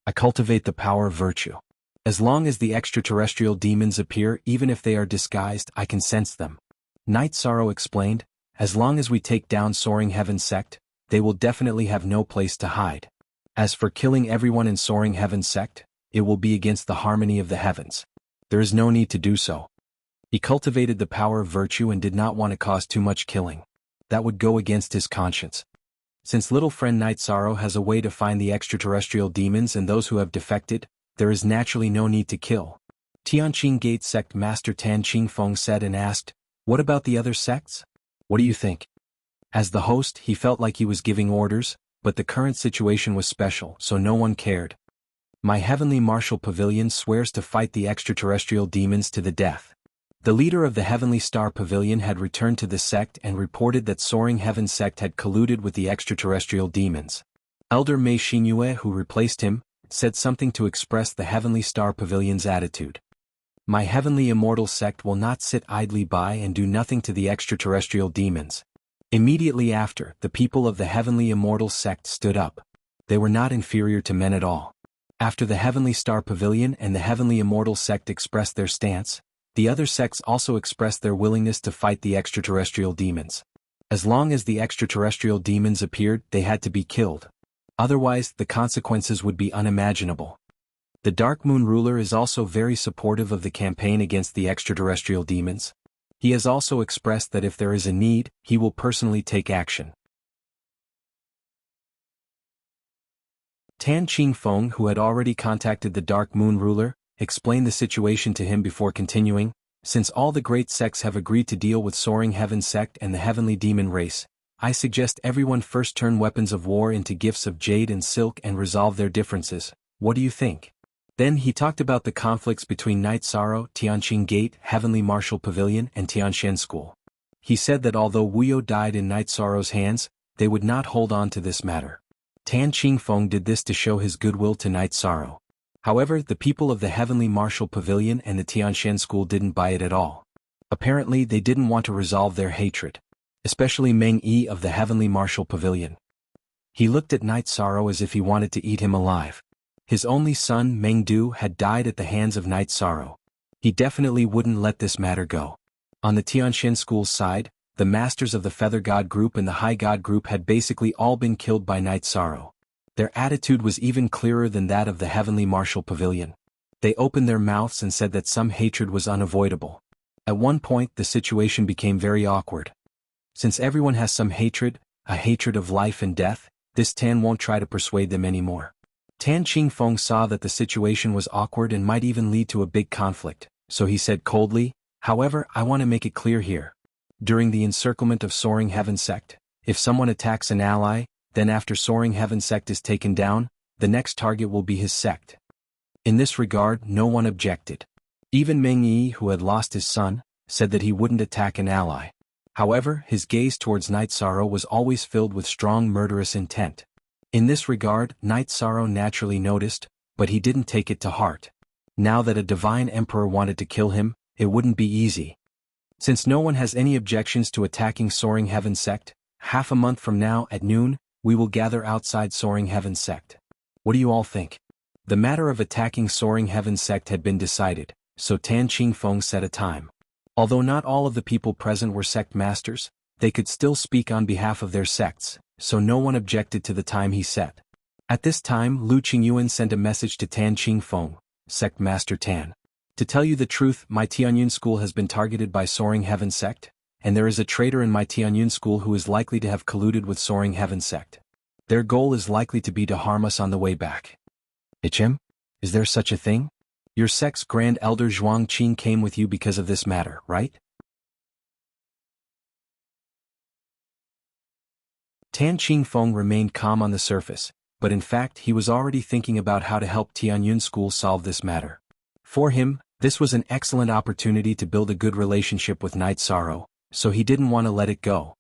I cultivate the power of virtue. As long as the extraterrestrial demons appear, even if they are disguised, I can sense them." Night Sorrow explained, "As long as we take down Soaring Heaven Sect, they will definitely have no place to hide. As for killing everyone in Soaring Heaven Sect, it will be against the harmony of the heavens. There is no need to do so." He cultivated the power of virtue and did not want to cause too much killing. That would go against his conscience. Since little friend Night Sorrow has a way to find the extraterrestrial demons and those who have defected, there is naturally no need to kill. Tianqing Gate Sect Master Tan Qingfeng said and asked, "What about the other sects? What do you think?" As the host, he felt like he was giving orders, but the current situation was special, so no one cared. "My Heavenly Martial Pavilion swears to fight the extraterrestrial demons to the death." The leader of the Heavenly Star Pavilion had returned to the sect and reported that Soaring Heaven Sect had colluded with the extraterrestrial demons. Elder Mei Xingyue, who replaced him, said something to express the Heavenly Star Pavilion's attitude. "My Heavenly Immortal Sect will not sit idly by and do nothing to the extraterrestrial demons." Immediately after, the people of the Heavenly Immortal Sect stood up. They were not inferior to men at all. After the Heavenly Star Pavilion and the Heavenly Immortal sect expressed their stance, the other sects also expressed their willingness to fight the extraterrestrial demons. As long as the extraterrestrial demons appeared, they had to be killed. Otherwise, the consequences would be unimaginable. The Dark Moon ruler is also very supportive of the campaign against the extraterrestrial demons. He has also expressed that if there is a need, he will personally take action. Tan Qingfeng, who had already contacted the Dark Moon ruler, explained the situation to him before continuing. Since all the great sects have agreed to deal with Soaring Heaven sect and the Heavenly Demon race, I suggest everyone first turn weapons of war into gifts of jade and silk and resolve their differences. What do you think? Then he talked about the conflicts between Night Sorrow, Tianqing Gate, Heavenly Martial Pavilion and Tianshan School. He said that although Wuyo died in Night Sorrow's hands, they would not hold on to this matter. Tan Qingfeng did this to show his goodwill to Night Sorrow. However, the people of the Heavenly Martial Pavilion and the Tianshan School didn't buy it at all. Apparently they didn't want to resolve their hatred. Especially Meng Yi of the Heavenly Martial Pavilion. He looked at Night Sorrow as if he wanted to eat him alive. His only son Meng Du had died at the hands of Night Sorrow. He definitely wouldn't let this matter go. On the Tianshan School's side, the Masters of the Feather God Group and the High God Group had basically all been killed by Night Sorrow. Their attitude was even clearer than that of the Heavenly Martial Pavilion. They opened their mouths and said that some hatred was unavoidable. At one point the situation became very awkward. Since everyone has some hatred, a hatred of life and death, this Tan won't try to persuade them anymore. Tan Qingfeng saw that the situation was awkward and might even lead to a big conflict, so he said coldly, "However, I want to make it clear here. During the encirclement of Soaring Heaven sect, if someone attacks an ally, then after Soaring Heaven sect is taken down, the next target will be his sect." In this regard, no one objected. Even Meng Yi, who had lost his son, said that he wouldn't attack an ally. However, his gaze towards Night Sorrow was always filled with strong murderous intent. In this regard, Night Sorrow naturally noticed, but he didn't take it to heart. Now that a divine emperor wanted to kill him, it wouldn't be easy. Since no one has any objections to attacking Soaring Heaven sect, half a month from now at noon, we will gather outside Soaring Heaven sect. What do you all think? The matter of attacking Soaring Heaven sect had been decided, so Tan Qingfeng set a time. Although not all of the people present were sect masters, they could still speak on behalf of their sects, so no one objected to the time he set. At this time Lu Qingyuan sent a message to Tan Qingfeng, Sect Master Tan. To tell you the truth, my Tianyun school has been targeted by Soaring Heaven sect, and there is a traitor in my Tianyun school who is likely to have colluded with Soaring Heaven sect. Their goal is likely to be to harm us on the way back. HM? Is there such a thing? Your sect's Grand Elder Zhuang Qing came with you because of this matter, right? Tan Qingfeng remained calm on the surface, but in fact he was already thinking about how to help Tianyun school solve this matter. For him, this was an excellent opportunity to build a good relationship with Night Sorrow, so he didn't want to let it go.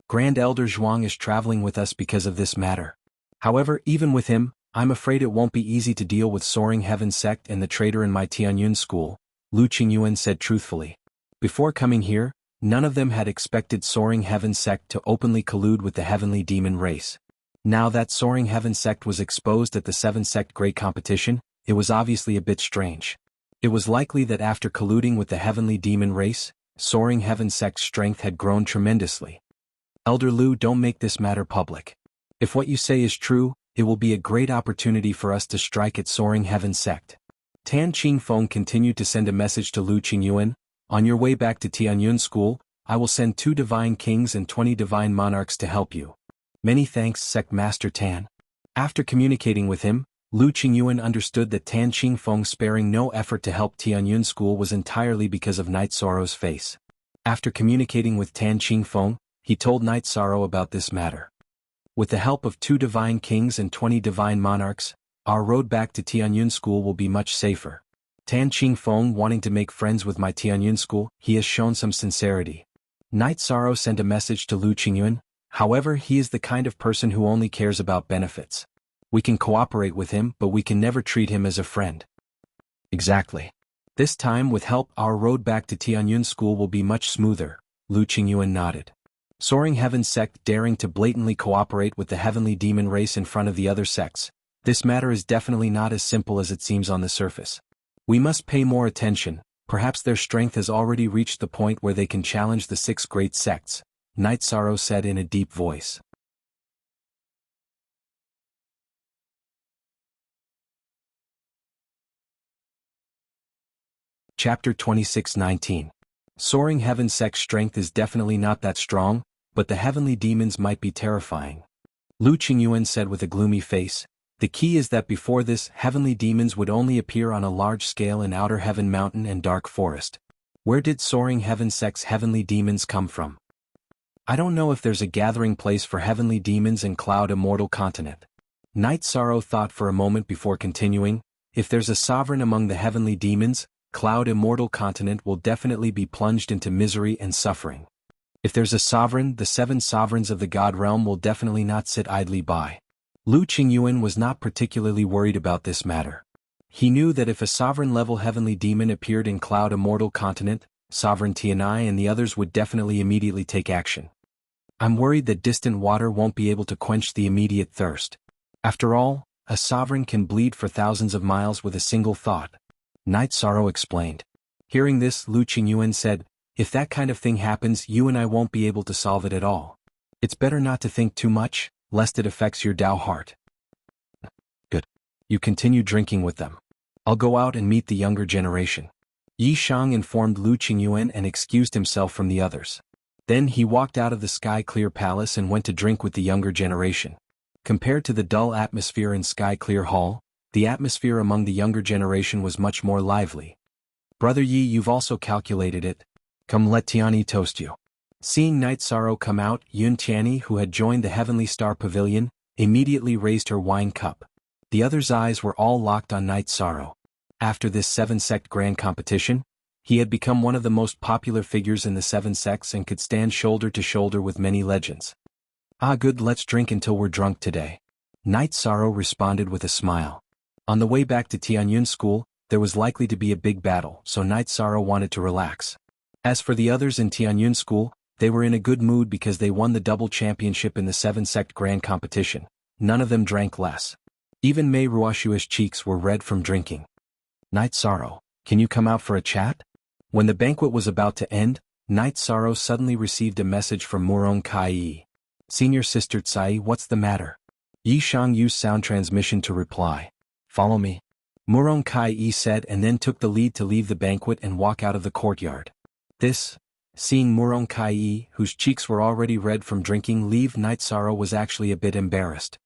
Grand Elder Zhuang is traveling with us because of this matter. However, even with him, I'm afraid it won't be easy to deal with Soaring Heaven sect and the traitor in my Tianyun school, Lu Qingyuan said truthfully. Before coming here, none of them had expected Soaring Heaven sect to openly collude with the Heavenly Demon race. Now that Soaring Heaven sect was exposed at the 7-sect Great Competition, it was obviously a bit strange. It was likely that after colluding with the Heavenly Demon race, Soaring Heaven sect's strength had grown tremendously. Elder Lu, don't make this matter public. If what you say is true, it will be a great opportunity for us to strike at Soaring Heaven sect. Tan Qingfeng continued to send a message to Lu Qingyuan. On your way back to Tianyun school, I will send 2 divine kings and 20 divine monarchs to help you. Many thanks, Sect Master Tan. After communicating with him, Lu Qingyuan understood that Tan Qingfeng sparing no effort to help Tianyun school was entirely because of Night Sorrow's face. After communicating with Tan Qingfeng, he told Night Sorrow about this matter. With the help of 2 divine kings and 20 divine monarchs, our road back to Tianyun school will be much safer. Tan Qingfeng wanting to make friends with my Tianyun school, he has shown some sincerity. Night Sorrow sent a message to Lu Qingyuan, however he is the kind of person who only cares about benefits. We can cooperate with him, but we can never treat him as a friend. Exactly. This time with help our road back to Tianyun school will be much smoother, Lu Qingyuan nodded. Soaring Heaven sect daring to blatantly cooperate with the Heavenly Demon race in front of the other sects, This matter is definitely not as simple as it seems on the surface. We must pay more attention. Perhaps their strength has already reached the point where they can challenge the 6 great sects, Night Sorrow said in a deep voice. Chapter 26:19. Soaring Heaven Sect's strength is definitely not that strong, but the heavenly demons might be terrifying. Lu Qingyuan said with a gloomy face, the key is that before this, heavenly demons would only appear on a large scale in Outer Heaven Mountain and Dark Forest. Where did Soaring Heaven Sect's heavenly demons come from? I don't know if there's a gathering place for heavenly demons in Cloud Immortal Continent. Night Sorrow thought for a moment before continuing, if there's a sovereign among the heavenly demons, Cloud Immortal Continent will definitely be plunged into misery and suffering. If there's a sovereign, the 7 sovereigns of the God Realm will definitely not sit idly by. Lu Qingyuan was not particularly worried about this matter. He knew that if a sovereign-level heavenly demon appeared in Cloud Immortal Continent, Sovereign Tianai and the others would definitely immediately take action. I'm worried that distant water won't be able to quench the immediate thirst. After all, a sovereign can bleed for thousands of miles with a single thought. Night Sorrow explained. Hearing this, Lu Qingyuan said, if that kind of thing happens, you and I won't be able to solve it at all. It's better not to think too much, lest it affects your Tao heart. Good. You continue drinking with them. I'll go out and meet the younger generation. Yi Shang informed Lu Qingyuan and excused himself from the others. Then he walked out of the Sky Clear Palace and went to drink with the younger generation. Compared to the dull atmosphere in Sky Clear Hall, the atmosphere among the younger generation was much more lively. Brother Yi, you've also calculated it. Come, let Tianyi toast you. Seeing Night Sorrow come out, Yun Tianyi, who had joined the Heavenly Star Pavilion, immediately raised her wine cup. The others' eyes were all locked on Night Sorrow. After this 7-sect grand competition, he had become one of the most popular figures in the 7 sects and could stand shoulder to shoulder with many legends. Ah, good, let's drink until we're drunk today. Night Sorrow responded with a smile. On the way back to Tianyun School, there was likely to be a big battle, so Night Sorrow wanted to relax. As for the others in Tianyun School, they were in a good mood because they won the double championship in the 7-sect grand competition. None of them drank less. Even Mei Ruoshua's cheeks were red from drinking. Night Sorrow, can you come out for a chat? When the banquet was about to end, Night Sorrow suddenly received a message from Murong Kai. Senior Sister Tsai, what's the matter? Yi Shang used sound transmission to reply. Follow me. Murong Kai said and then took the lead to leave the banquet and walk out of the courtyard. Seeing Murong Kai, whose cheeks were already red from drinking, leave, Night Sorrow was actually a bit embarrassed.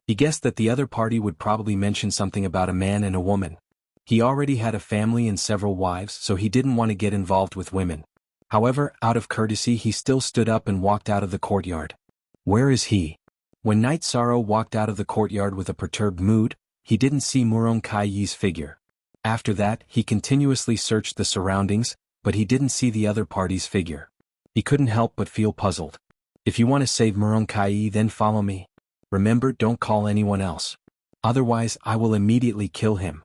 He guessed that the other party would probably mention something about a man and a woman. He already had a family and several wives, so he didn't want to get involved with women. However, out of courtesy he still stood up and walked out of the courtyard. Where is he? When Night Sorrow walked out of the courtyard with a perturbed mood, he didn't see Murong Kai's figure. After that, he continuously searched the surroundings, but he didn't see the other party's figure. He couldn't help but feel puzzled. If you want to save Murong Kai, then follow me. Remember, don't call anyone else. Otherwise, I will immediately kill him.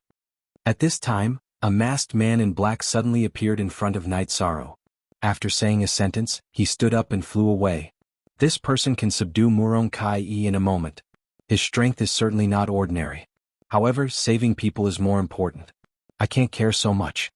At this time, a masked man in black suddenly appeared in front of Night Sorrow. After saying a sentence, he stood up and flew away. This person can subdue Murong Kai in a moment. His strength is certainly not ordinary. However, saving people is more important. I can't care so much.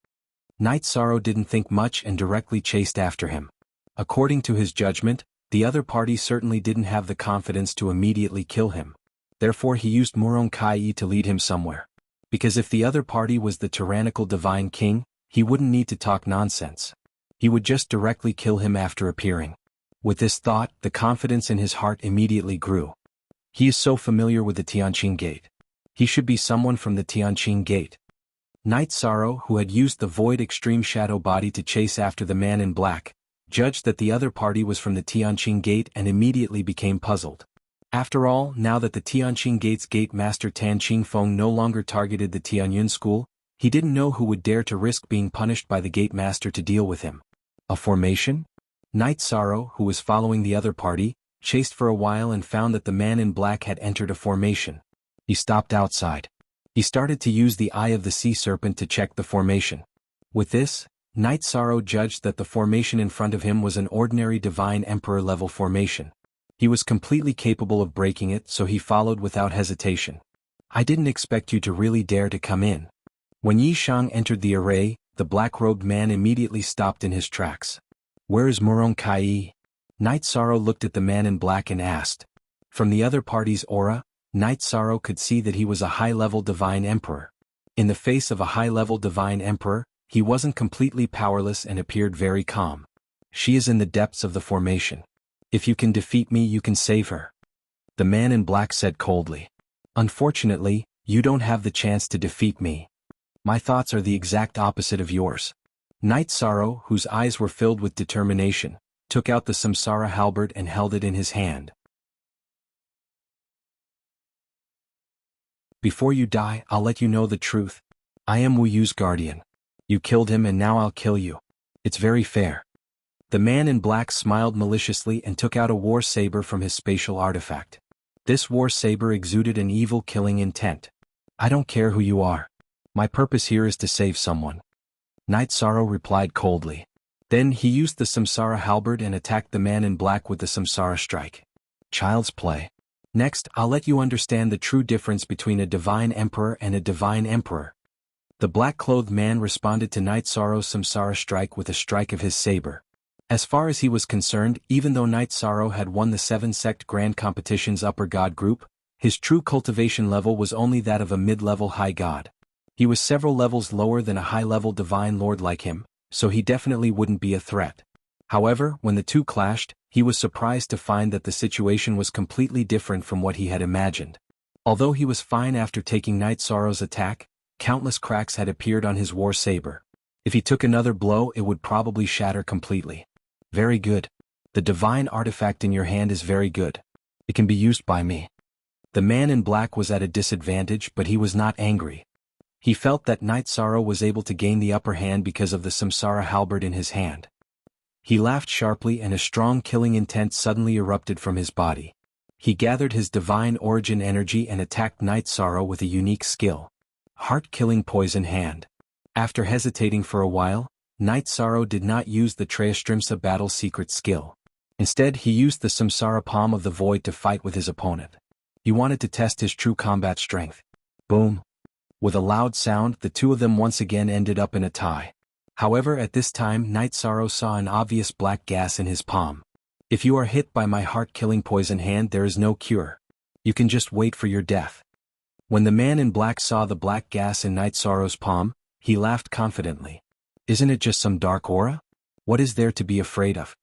Night Sorrow didn't think much and directly chased after him. According to his judgment, the other party certainly didn't have the confidence to immediately kill him. Therefore he used Murong Kai to lead him somewhere. Because if the other party was the tyrannical divine king, he wouldn't need to talk nonsense. He would just directly kill him after appearing. With this thought, the confidence in his heart immediately grew. He is so familiar with the Tianqing Gate. He should be someone from the Tianqing Gate. Night Sorrow, who had used the Void Extreme Shadow Body to chase after the man in black, judged that the other party was from the Tianqing Gate and immediately became puzzled. After all, now that the Tianqing Gate's Gate Master Tan Qingfeng no longer targeted the Tianyun School, he didn't know who would dare to risk being punished by the Gate Master to deal with him. A formation? Night Sorrow, who was following the other party, chased for a while and found that the man in black had entered a formation. He stopped outside. He started to use the Eye of the Sea Serpent to check the formation. With this, Night Sorrow judged that the formation in front of him was an ordinary Divine Emperor level formation. He was completely capable of breaking it, so he followed without hesitation. I didn't expect you to really dare to come in. When Yi Shang entered the array, the black-robed man immediately stopped in his tracks. Where is Murong Kai? Night Sorrow looked at the man in black and asked. From the other party's aura, Night Sorrow could see that he was a high-level divine emperor. In the face of a high-level divine emperor, he wasn't completely powerless and appeared very calm. She is in the depths of the formation. If you can defeat me, you can save her. The man in black said coldly. Unfortunately, you don't have the chance to defeat me. My thoughts are the exact opposite of yours. Night Sorrow, whose eyes were filled with determination, took out the Samsara halberd and held it in his hand. Before you die, I'll let you know the truth. I am Wu Yu's guardian. You killed him and now I'll kill you. It's very fair. The man in black smiled maliciously and took out a war saber from his spatial artifact. This war saber exuded an evil killing intent. I don't care who you are. My purpose here is to save someone. Night Sorrow replied coldly. Then he used the Samsara halberd and attacked the man in black with the Samsara strike. Child's play. Next, I'll let you understand the true difference between a divine emperor and a divine emperor. The black-clothed man responded to Night Sorrow's Samsara strike with a strike of his saber. As far as he was concerned, even though Night Sorrow had won the 7-sect Grand Competition's upper god group, his true cultivation level was only that of a mid-level high god. He was several levels lower than a high-level divine lord like him, so he definitely wouldn't be a threat. However, when the two clashed, he was surprised to find that the situation was completely different from what he had imagined. Although he was fine after taking Night Sorrow's attack, countless cracks had appeared on his war saber. If he took another blow, it would probably shatter completely. Very good. The divine artifact in your hand is very good. It can be used by me. The man in black was at a disadvantage, but he was not angry. He felt that Night Sorrow was able to gain the upper hand because of the Samsara halberd in his hand. He laughed sharply and a strong killing intent suddenly erupted from his body. He gathered his divine origin energy and attacked Night Sorrow with a unique skill. Heart-killing poison hand. After hesitating for a while, Night Sorrow did not use the Trayastrimsa battle secret skill. Instead, he used the Samsara palm of the void to fight with his opponent. He wanted to test his true combat strength. Boom. With a loud sound, the two of them once again ended up in a tie. However, at this time Night Sorrow saw an obvious black gas in his palm. If you are hit by my heart-killing poison hand, there is no cure. You can just wait for your death. When the man in black saw the black gas in Night Sorrow's palm, he laughed confidently. Isn't it just some dark aura? What is there to be afraid of?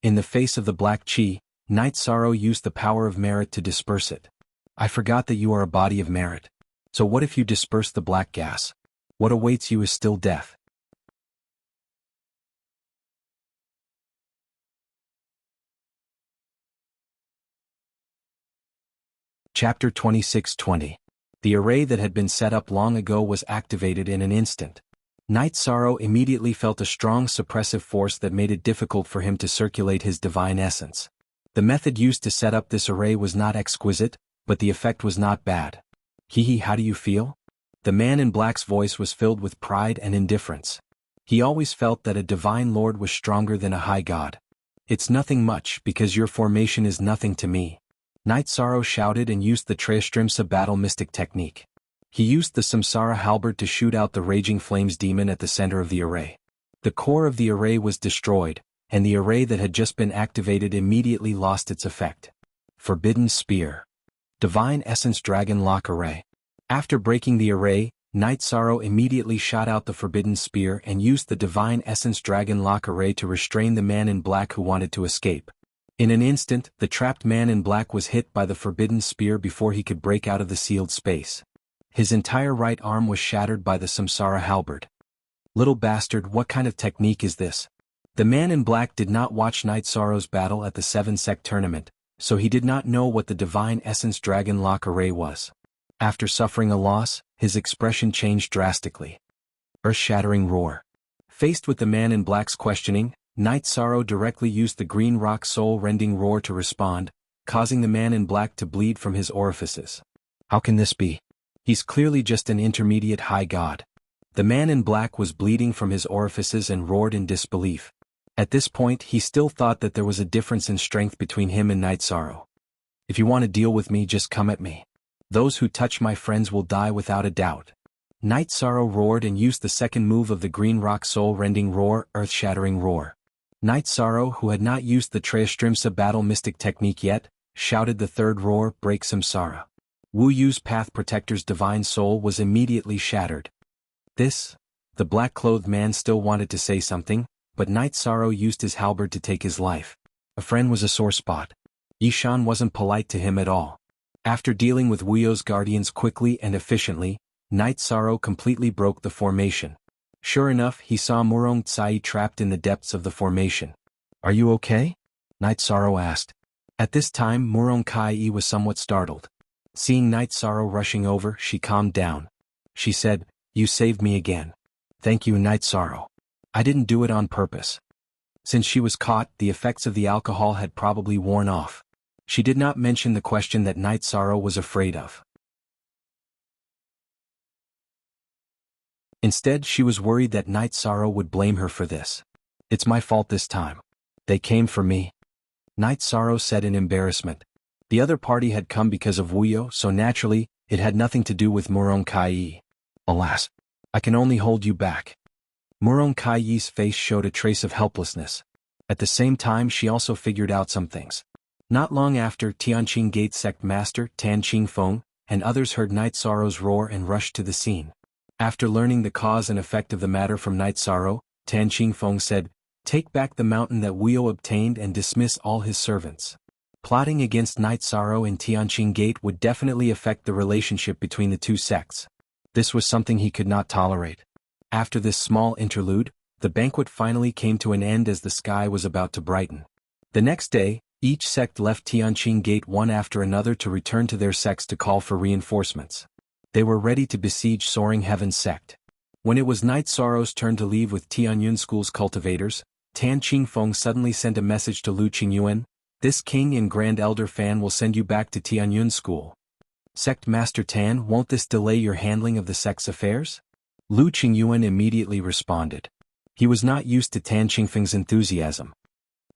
In the face of the black chi, Night Sorrow used the power of merit to disperse it. I forgot that you are a body of merit. So what if you disperse the black gas? What awaits you is still death. Chapter 26:20. The array that had been set up long ago was activated in an instant. Night Sorrow immediately felt a strong suppressive force that made it difficult for him to circulate his divine essence. The method used to set up this array was not exquisite, but the effect was not bad. Hee, how do you feel? The man in black's voice was filled with pride and indifference. He always felt that a divine lord was stronger than a high god. It's nothing much because your formation is nothing to me. Night Sorrow shouted and used the Trayastrimsa battle mystic technique. He used the Samsara halberd to shoot out the raging flames demon at the center of the array. The core of the array was destroyed, and the array that had just been activated immediately lost its effect. Forbidden Spear. Divine Essence Dragon Lock Array. After breaking the array, Night Sorrow immediately shot out the Forbidden Spear and used the Divine Essence Dragon Lock Array to restrain the man in black who wanted to escape. In an instant, the trapped man in black was hit by the Forbidden Spear before he could break out of the sealed space. His entire right arm was shattered by the Samsara halberd. Little bastard, what kind of technique is this? The man in black did not watch Night Sorrow's battle at the 7-sec tournament, so he did not know what the Divine Essence Dragon Lock Array was. After suffering a loss, his expression changed drastically. Earth-shattering roar. Faced with the man in black's questioning, Night Sorrow directly used the green rock soul-rending roar to respond, causing the man in black to bleed from his orifices. How can this be? He's clearly just an intermediate high god. The man in black was bleeding from his orifices and roared in disbelief. At this point he still thought that there was a difference in strength between him and Night Sorrow. If you want to deal with me, just come at me. Those who touch my friends will die without a doubt. Night Sorrow roared and used the second move of the Green Rock soul-rending roar, earth-shattering roar. Night Sorrow, who had not used the Trayastrimsa battle mystic technique yet, shouted the third roar, Break Samsara. Wu Yu's Path Protector's divine soul was immediately shattered. The black-clothed man still wanted to say something, but Night Sorrow used his halberd to take his life. A friend was a sore spot. Yishan wasn't polite to him at all. After dealing with Wu Yu's guardians quickly and efficiently, Night Sorrow completely broke the formation. Sure enough, he saw Murong Tsai trapped in the depths of the formation. Are you okay? Night Sorrow asked. At this time Murong Kai was somewhat startled. Seeing Night Sorrow rushing over, she calmed down. She said, You saved me again. Thank you, Night Sorrow. I didn't do it on purpose. Since she was caught, the effects of the alcohol had probably worn off. She did not mention the question that Night Sorrow was afraid of. Instead, she was worried that Night Sorrow would blame her for this. It's my fault this time. They came for me. Night Sorrow said in embarrassment. The other party had come because of Wu Yu, so naturally, it had nothing to do with Murong Kai. Alas, I can only hold you back. Murong Kai's face showed a trace of helplessness. At the same time, she also figured out some things. Not long after, Tianqing Gate sect master Tan Qingfeng and others heard Night Sorrow's roar and rushed to the scene. After learning the cause and effect of the matter from Night Sorrow, Tan Qingfeng said, Take back the mountain that Wu Yu obtained and dismiss all his servants. Plotting against Night Sorrow and Tianqing Gate would definitely affect the relationship between the two sects. This was something he could not tolerate. After this small interlude, the banquet finally came to an end as the sky was about to brighten. The next day, each sect left Tianqing Gate one after another to return to their sects to call for reinforcements. They were ready to besiege Soaring Heaven sect. When it was Night Sorrow's turn to leave with Tianyun School's cultivators, Tan Qingfeng suddenly sent a message to Lu Qingyuan, This King and Grand Elder Fan will send you back to Tianyun School. Sect Master Tan, won't this delay your handling of the sect's affairs? Lu Qingyuan immediately responded. He was not used to Tan Qingfeng's enthusiasm.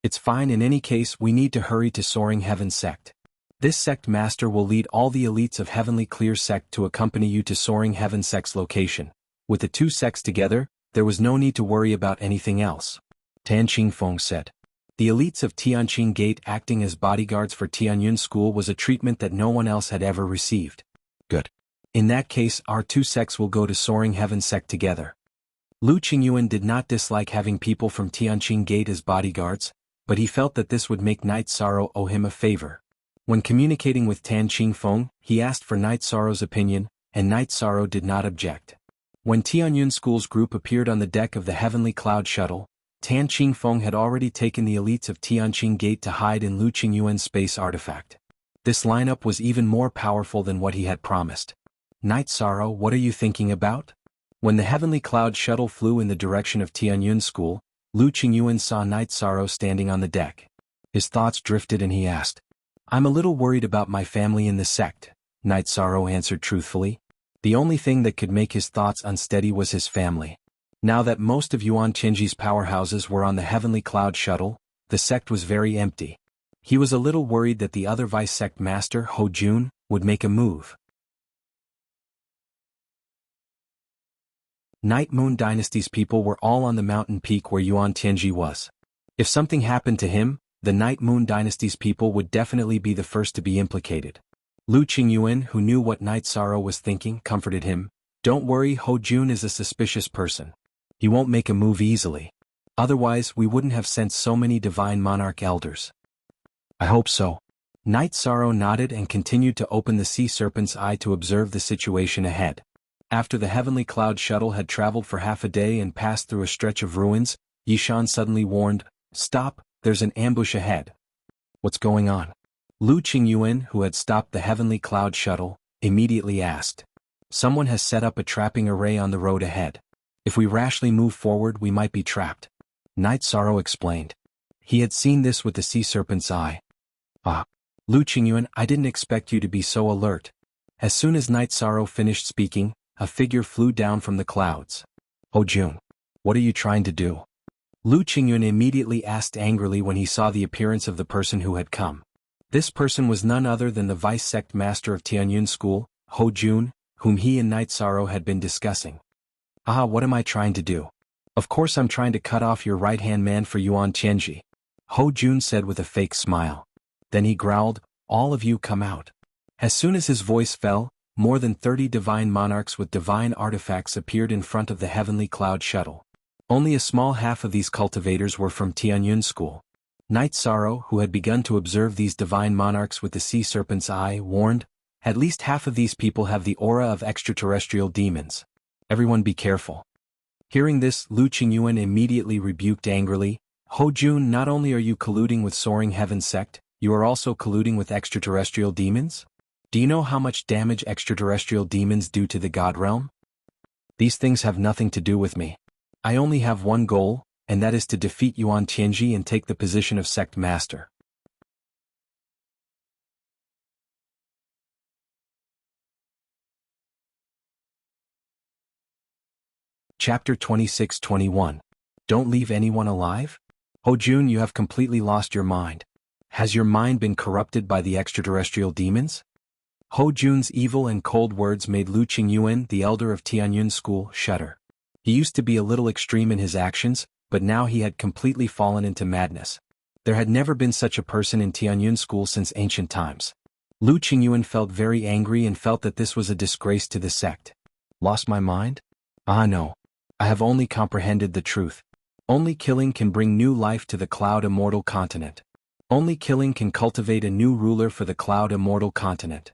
It's fine, in any case we need to hurry to Soaring Heaven sect. This sect master will lead all the elites of Heavenly Clear sect to accompany you to Soaring Heaven sect's location. With the two sects together, there was no need to worry about anything else. Tan Qingfeng said. The elites of Tianqing Gate acting as bodyguards for Tianyun School was a treatment that no one else had ever received. Good. In that case, our two sects will go to Soaring Heaven sect together. Lu Qingyuan did not dislike having people from Tianqing Gate as bodyguards, but he felt that this would make Night Sorrow owe him a favor. When communicating with Tan Qingfeng, he asked for Night Sorrow's opinion, and Night Sorrow did not object. When Tianyun School's group appeared on the deck of the Heavenly Cloud Shuttle, Tan Qingfeng had already taken the elites of Tianqing Gate to hide in Lu Qingyuan's space artifact. This lineup was even more powerful than what he had promised. Night Sorrow, what are you thinking about? When the Heavenly Cloud Shuttle flew in the direction of Tianyun School, Lu Qingyuan saw Night Sorrow standing on the deck. His thoughts drifted and he asked, I'm a little worried about my family in the sect, Night Sorrow answered truthfully. The only thing that could make his thoughts unsteady was his family. Now that most of Yuan Tianji's powerhouses were on the Heavenly Cloud Shuttle, the sect was very empty. He was a little worried that the other vice-sect master, Ho Jun, would make a move. Night Moon Dynasty's people were all on the mountain peak where Yuan Tianji was. If something happened to him, the Night Moon Dynasty's people would definitely be the first to be implicated. Lu Qingyuan, who knew what Night Sorrow was thinking, comforted him. Don't worry, Ho Jun is a suspicious person. He won't make a move easily. Otherwise, we wouldn't have sent so many Divine Monarch Elders. I hope so. Night Sorrow nodded and continued to open the Sea Serpent's eye to observe the situation ahead. After the Heavenly Cloud Shuttle had traveled for half a day and passed through a stretch of ruins, Yishan suddenly warned, Stop, there's an ambush ahead. What's going on? Lu Qingyuan, who had stopped the Heavenly Cloud Shuttle, immediately asked. Someone has set up a trapping array on the road ahead. If we rashly move forward, we might be trapped. Night Sorrow explained. He had seen this with the Sea Serpent's eye. Lu Qingyuan, I didn't expect you to be so alert. As soon as Night Sorrow finished speaking, a figure flew down from the clouds. Oh Jun, what are you trying to do? Lu Qingyun immediately asked angrily when he saw the appearance of the person who had come. This person was none other than the vice sect master of Tianyun School, Ho Jun, whom he and Night Sorrow had been discussing. "Ah, what am I trying to do? Of course I'm trying to cut off your right-hand man for Yuan Tianji," Ho Jun said with a fake smile. Then he growled, "All of you come out." As soon as his voice fell, more than 30 divine monarchs with divine artifacts appeared in front of the heavenly cloud shuttle. Only a small half of these cultivators were from Tianyun School. Night Sorrow, who had begun to observe these divine monarchs with the sea serpent's eye, warned, "At least half of these people have the aura of extraterrestrial demons. Everyone be careful." Hearing this, Lu Qingyuan immediately rebuked angrily, "Ho Jun, not only are you colluding with Soaring Heaven sect, you are also colluding with extraterrestrial demons? Do you know how much damage extraterrestrial demons do to the God realm? These things have nothing to do with me. I only have one goal, and that is to defeat Yuan Tianji and take the position of sect master." Chapter 26-21. Don't leave anyone alive? Ho Jun, you have completely lost your mind. Has your mind been corrupted by the extraterrestrial demons? Ho Jun's evil and cold words made Lu Qingyuan, the elder of Tianyun School, shudder. He used to be a little extreme in his actions, but now he had completely fallen into madness. There had never been such a person in Tianyun School since ancient times. Lu Qingyuan felt very angry and felt that this was a disgrace to the sect. Lost my mind? Ah no. I have only comprehended the truth. Only killing can bring new life to the Cloud Immortal Continent. Only killing can cultivate a new ruler for the Cloud Immortal Continent.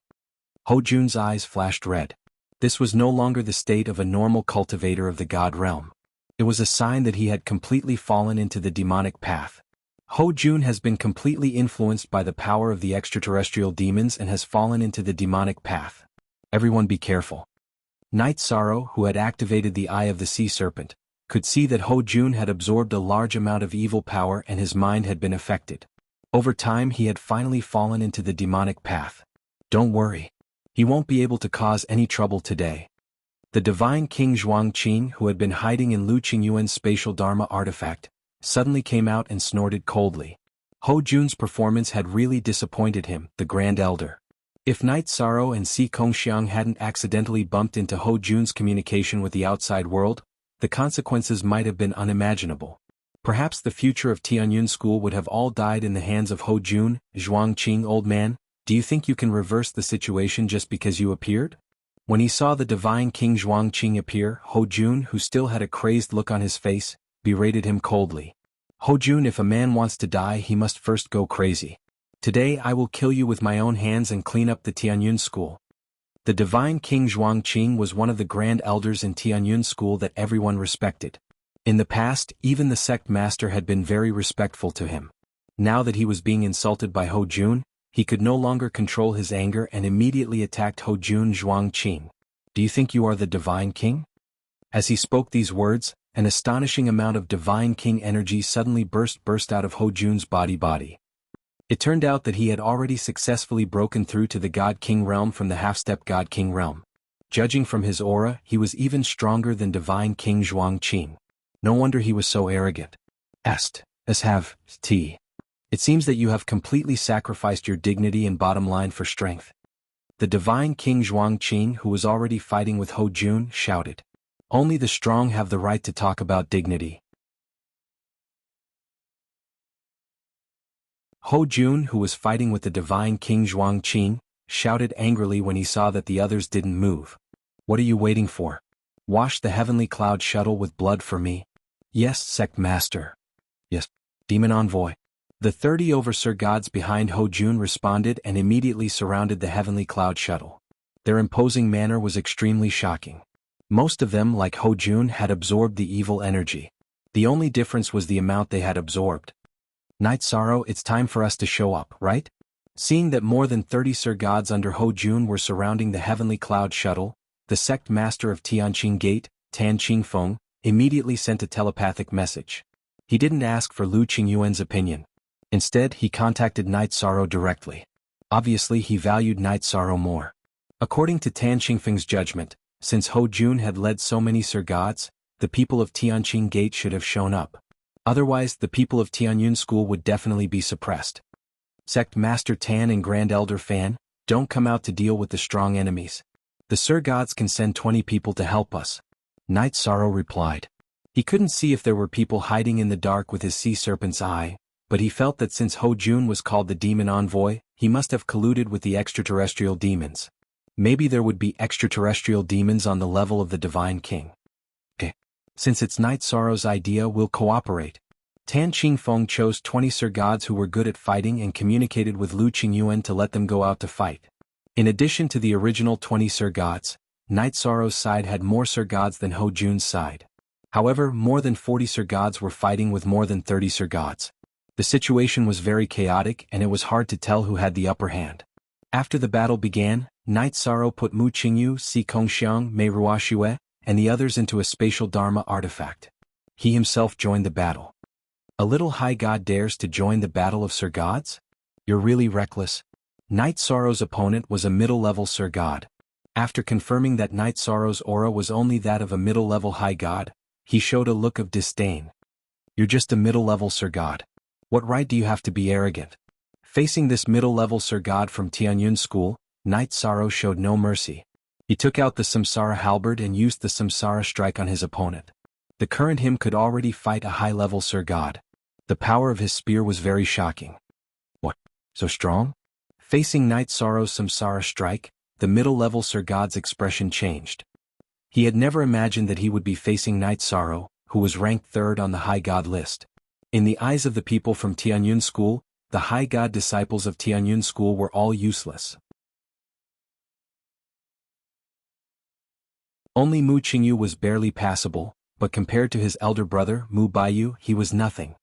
Ho Jun's eyes flashed red. This was no longer the state of a normal cultivator of the God realm. It was a sign that he had completely fallen into the demonic path. Ho Jun has been completely influenced by the power of the extraterrestrial demons and has fallen into the demonic path. Everyone be careful. Night Sorrow, who had activated the Eye of the Sea Serpent, could see that Ho Jun had absorbed a large amount of evil power and his mind had been affected. Over time he had finally fallen into the demonic path. Don't worry. He won't be able to cause any trouble today. The divine King Zhuangqing, who had been hiding in Lu Qingyuan's spatial Dharma artifact, suddenly came out and snorted coldly. Ho Jun's performance had really disappointed him, the Grand Elder. If Night Sorrow and Si Kongxiang hadn't accidentally bumped into Ho Jun's communication with the outside world, the consequences might have been unimaginable. Perhaps the future of Tianyun School would have all died in the hands of Ho Jun. Zhuangqing, old man, do you think you can reverse the situation just because you appeared? When he saw the divine King Zhuangqing appear, Ho Jun, who still had a crazed look on his face, berated him coldly. Ho Jun, if a man wants to die he must first go crazy. Today I will kill you with my own hands and clean up the Tianyun School. The divine King Zhuangqing was one of the grand elders in Tianyun School that everyone respected. In the past, even the sect master had been very respectful to him. Now that he was being insulted by Ho Jun, he could no longer control his anger and immediately attacked Ho Jun. Zhuangqing. Do you think you are the divine king? As he spoke these words, an astonishing amount of divine king energy suddenly burst out of Ho Jun's body. It turned out that he had already successfully broken through to the God King realm from the half-step God King realm. Judging from his aura, he was even stronger than divine King Zhuangqing. No wonder he was so arrogant. It seems that you have completely sacrificed your dignity and bottom line for strength. The divine King Zhuangqing, who was already fighting with Ho Jun, shouted. Only the strong have the right to talk about dignity. Ho Jun, who was fighting with the divine King Zhuangqing, shouted angrily when he saw that the others didn't move. What are you waiting for? Wash the heavenly cloud shuttle with blood for me. Yes, sect master. Yes, demon envoy. The 30 overseer gods behind Ho Jun responded and immediately surrounded the heavenly cloud shuttle. Their imposing manner was extremely shocking. Most of them, like Ho Jun, had absorbed the evil energy. The only difference was the amount they had absorbed. Night Sorrow, it's time for us to show up, right? Seeing that more than 30 Sir Gods under Ho Jun were surrounding the heavenly cloud shuttle, the sect master of Tianqing Gate, Tan Qingfeng, immediately sent a telepathic message. He didn't ask for Lu Qingyuan's opinion. Instead, he contacted Night Sorrow directly. Obviously, he valued Night Sorrow more. According to Tan Qingfeng's judgment, since Ho Jun had led so many Sir Gods, the people of Tianqing Gate should have shown up. Otherwise, the people of Tianyun School would definitely be suppressed. Sect Master Tan and Grand Elder Fan, don't come out to deal with the strong enemies. The Sir Gods can send 20 people to help us. Night Sorrow replied. He couldn't see if there were people hiding in the dark with his sea serpent's eye, but he felt that since Ho Jun was called the demon envoy, he must have colluded with the extraterrestrial demons. Maybe there would be extraterrestrial demons on the level of the Divine King. Since it's Night Sorrow's idea, we'll cooperate. Tan Qingfeng chose 20 Sir Gods who were good at fighting and communicated with Lu Qingyuan to let them go out to fight. In addition to the original 20 Sir Gods, Night Sorrow's side had more Sir Gods than Ho Jun's side. However, more than 40 Sir Gods were fighting with more than 30 Sir Gods. The situation was very chaotic and it was hard to tell who had the upper hand. After the battle began, Night Sorrow put Mu Qingyu, Si Kongxiang, Mei Ruoxue, and the others into a spatial Dharma artifact. He himself joined the battle. A little high god dares to join the battle of Sir Gods? You're really reckless. Night Sorrow's opponent was a middle-level Sir God. After confirming that Night Sorrow's aura was only that of a middle-level high god, he showed a look of disdain. You're just a middle-level Sir God. What right do you have to be arrogant? Facing this middle-level Sir God from Tianyun School, Night Sorrow showed no mercy. He took out the Samsara halberd and used the Samsara strike on his opponent. The current him could already fight a high-level Sir God. The power of his spear was very shocking. What? So strong? Facing Night Sorrow's Samsara strike, the middle-level Sir God's expression changed. He had never imagined that he would be facing Night Sorrow, who was ranked 3rd on the High God list. In the eyes of the people from Tianyun School, the High God disciples of Tianyun School were all useless. Only Mu Qingyu was barely passable, but compared to his elder brother, Mu Baiyu, he was nothing.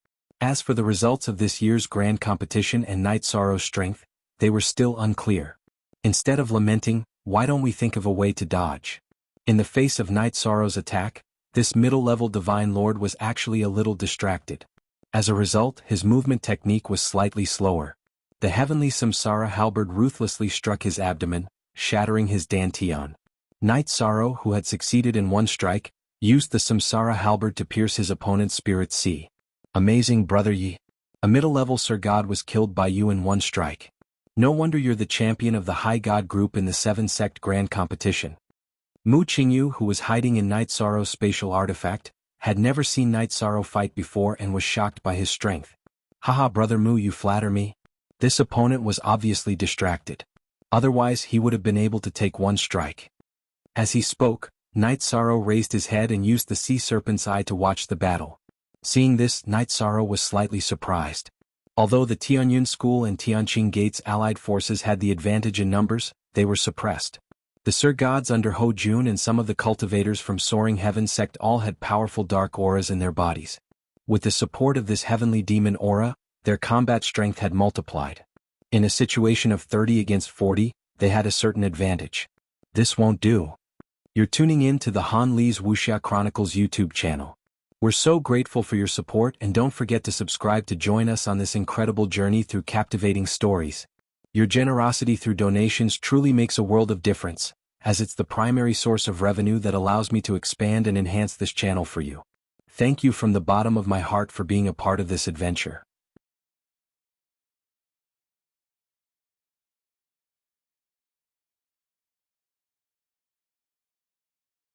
As for the results of this year's grand competition and Night Sorrow's strength, they were still unclear. Instead of lamenting, why don't we think of a way to dodge? In the face of Night Sorrow's attack, this middle-level Divine Lord was actually a little distracted. As a result, his movement technique was slightly slower. The heavenly Samsara halberd ruthlessly struck his abdomen, shattering his dantian. Night Sorrow, who had succeeded in one strike, used the Samsara halberd to pierce his opponent's spirit sea. Amazing, brother Yi. A middle-level Sir God was killed by you in one strike. No wonder you're the champion of the High God group in the 7-sect grand competition. Mu Qingyu, who was hiding in Night Sorrow's spatial artifact, had never seen Night Sorrow fight before and was shocked by his strength. Haha, brother Mu, you flatter me? This opponent was obviously distracted. Otherwise, he would have been able to take one strike. As he spoke, Night Sorrow raised his head and used the sea serpent's eye to watch the battle. Seeing this, Night Sorrow was slightly surprised. Although the Tianyun School and Tianqing Gate's allied forces had the advantage in numbers, they were suppressed. The Sir Gods under Ho Jun and some of the cultivators from Soaring Heaven sect all had powerful dark auras in their bodies. With the support of this heavenly demon aura, their combat strength had multiplied. In a situation of 30 against 40, they had a certain advantage. This won't do. You're tuning in to the Han Li's Wuxia Chronicles YouTube channel. We're so grateful for your support, and don't forget to subscribe to join us on this incredible journey through captivating stories. Your generosity through donations truly makes a world of difference, as it's the primary source of revenue that allows me to expand and enhance this channel for you. Thank you from the bottom of my heart for being a part of this adventure.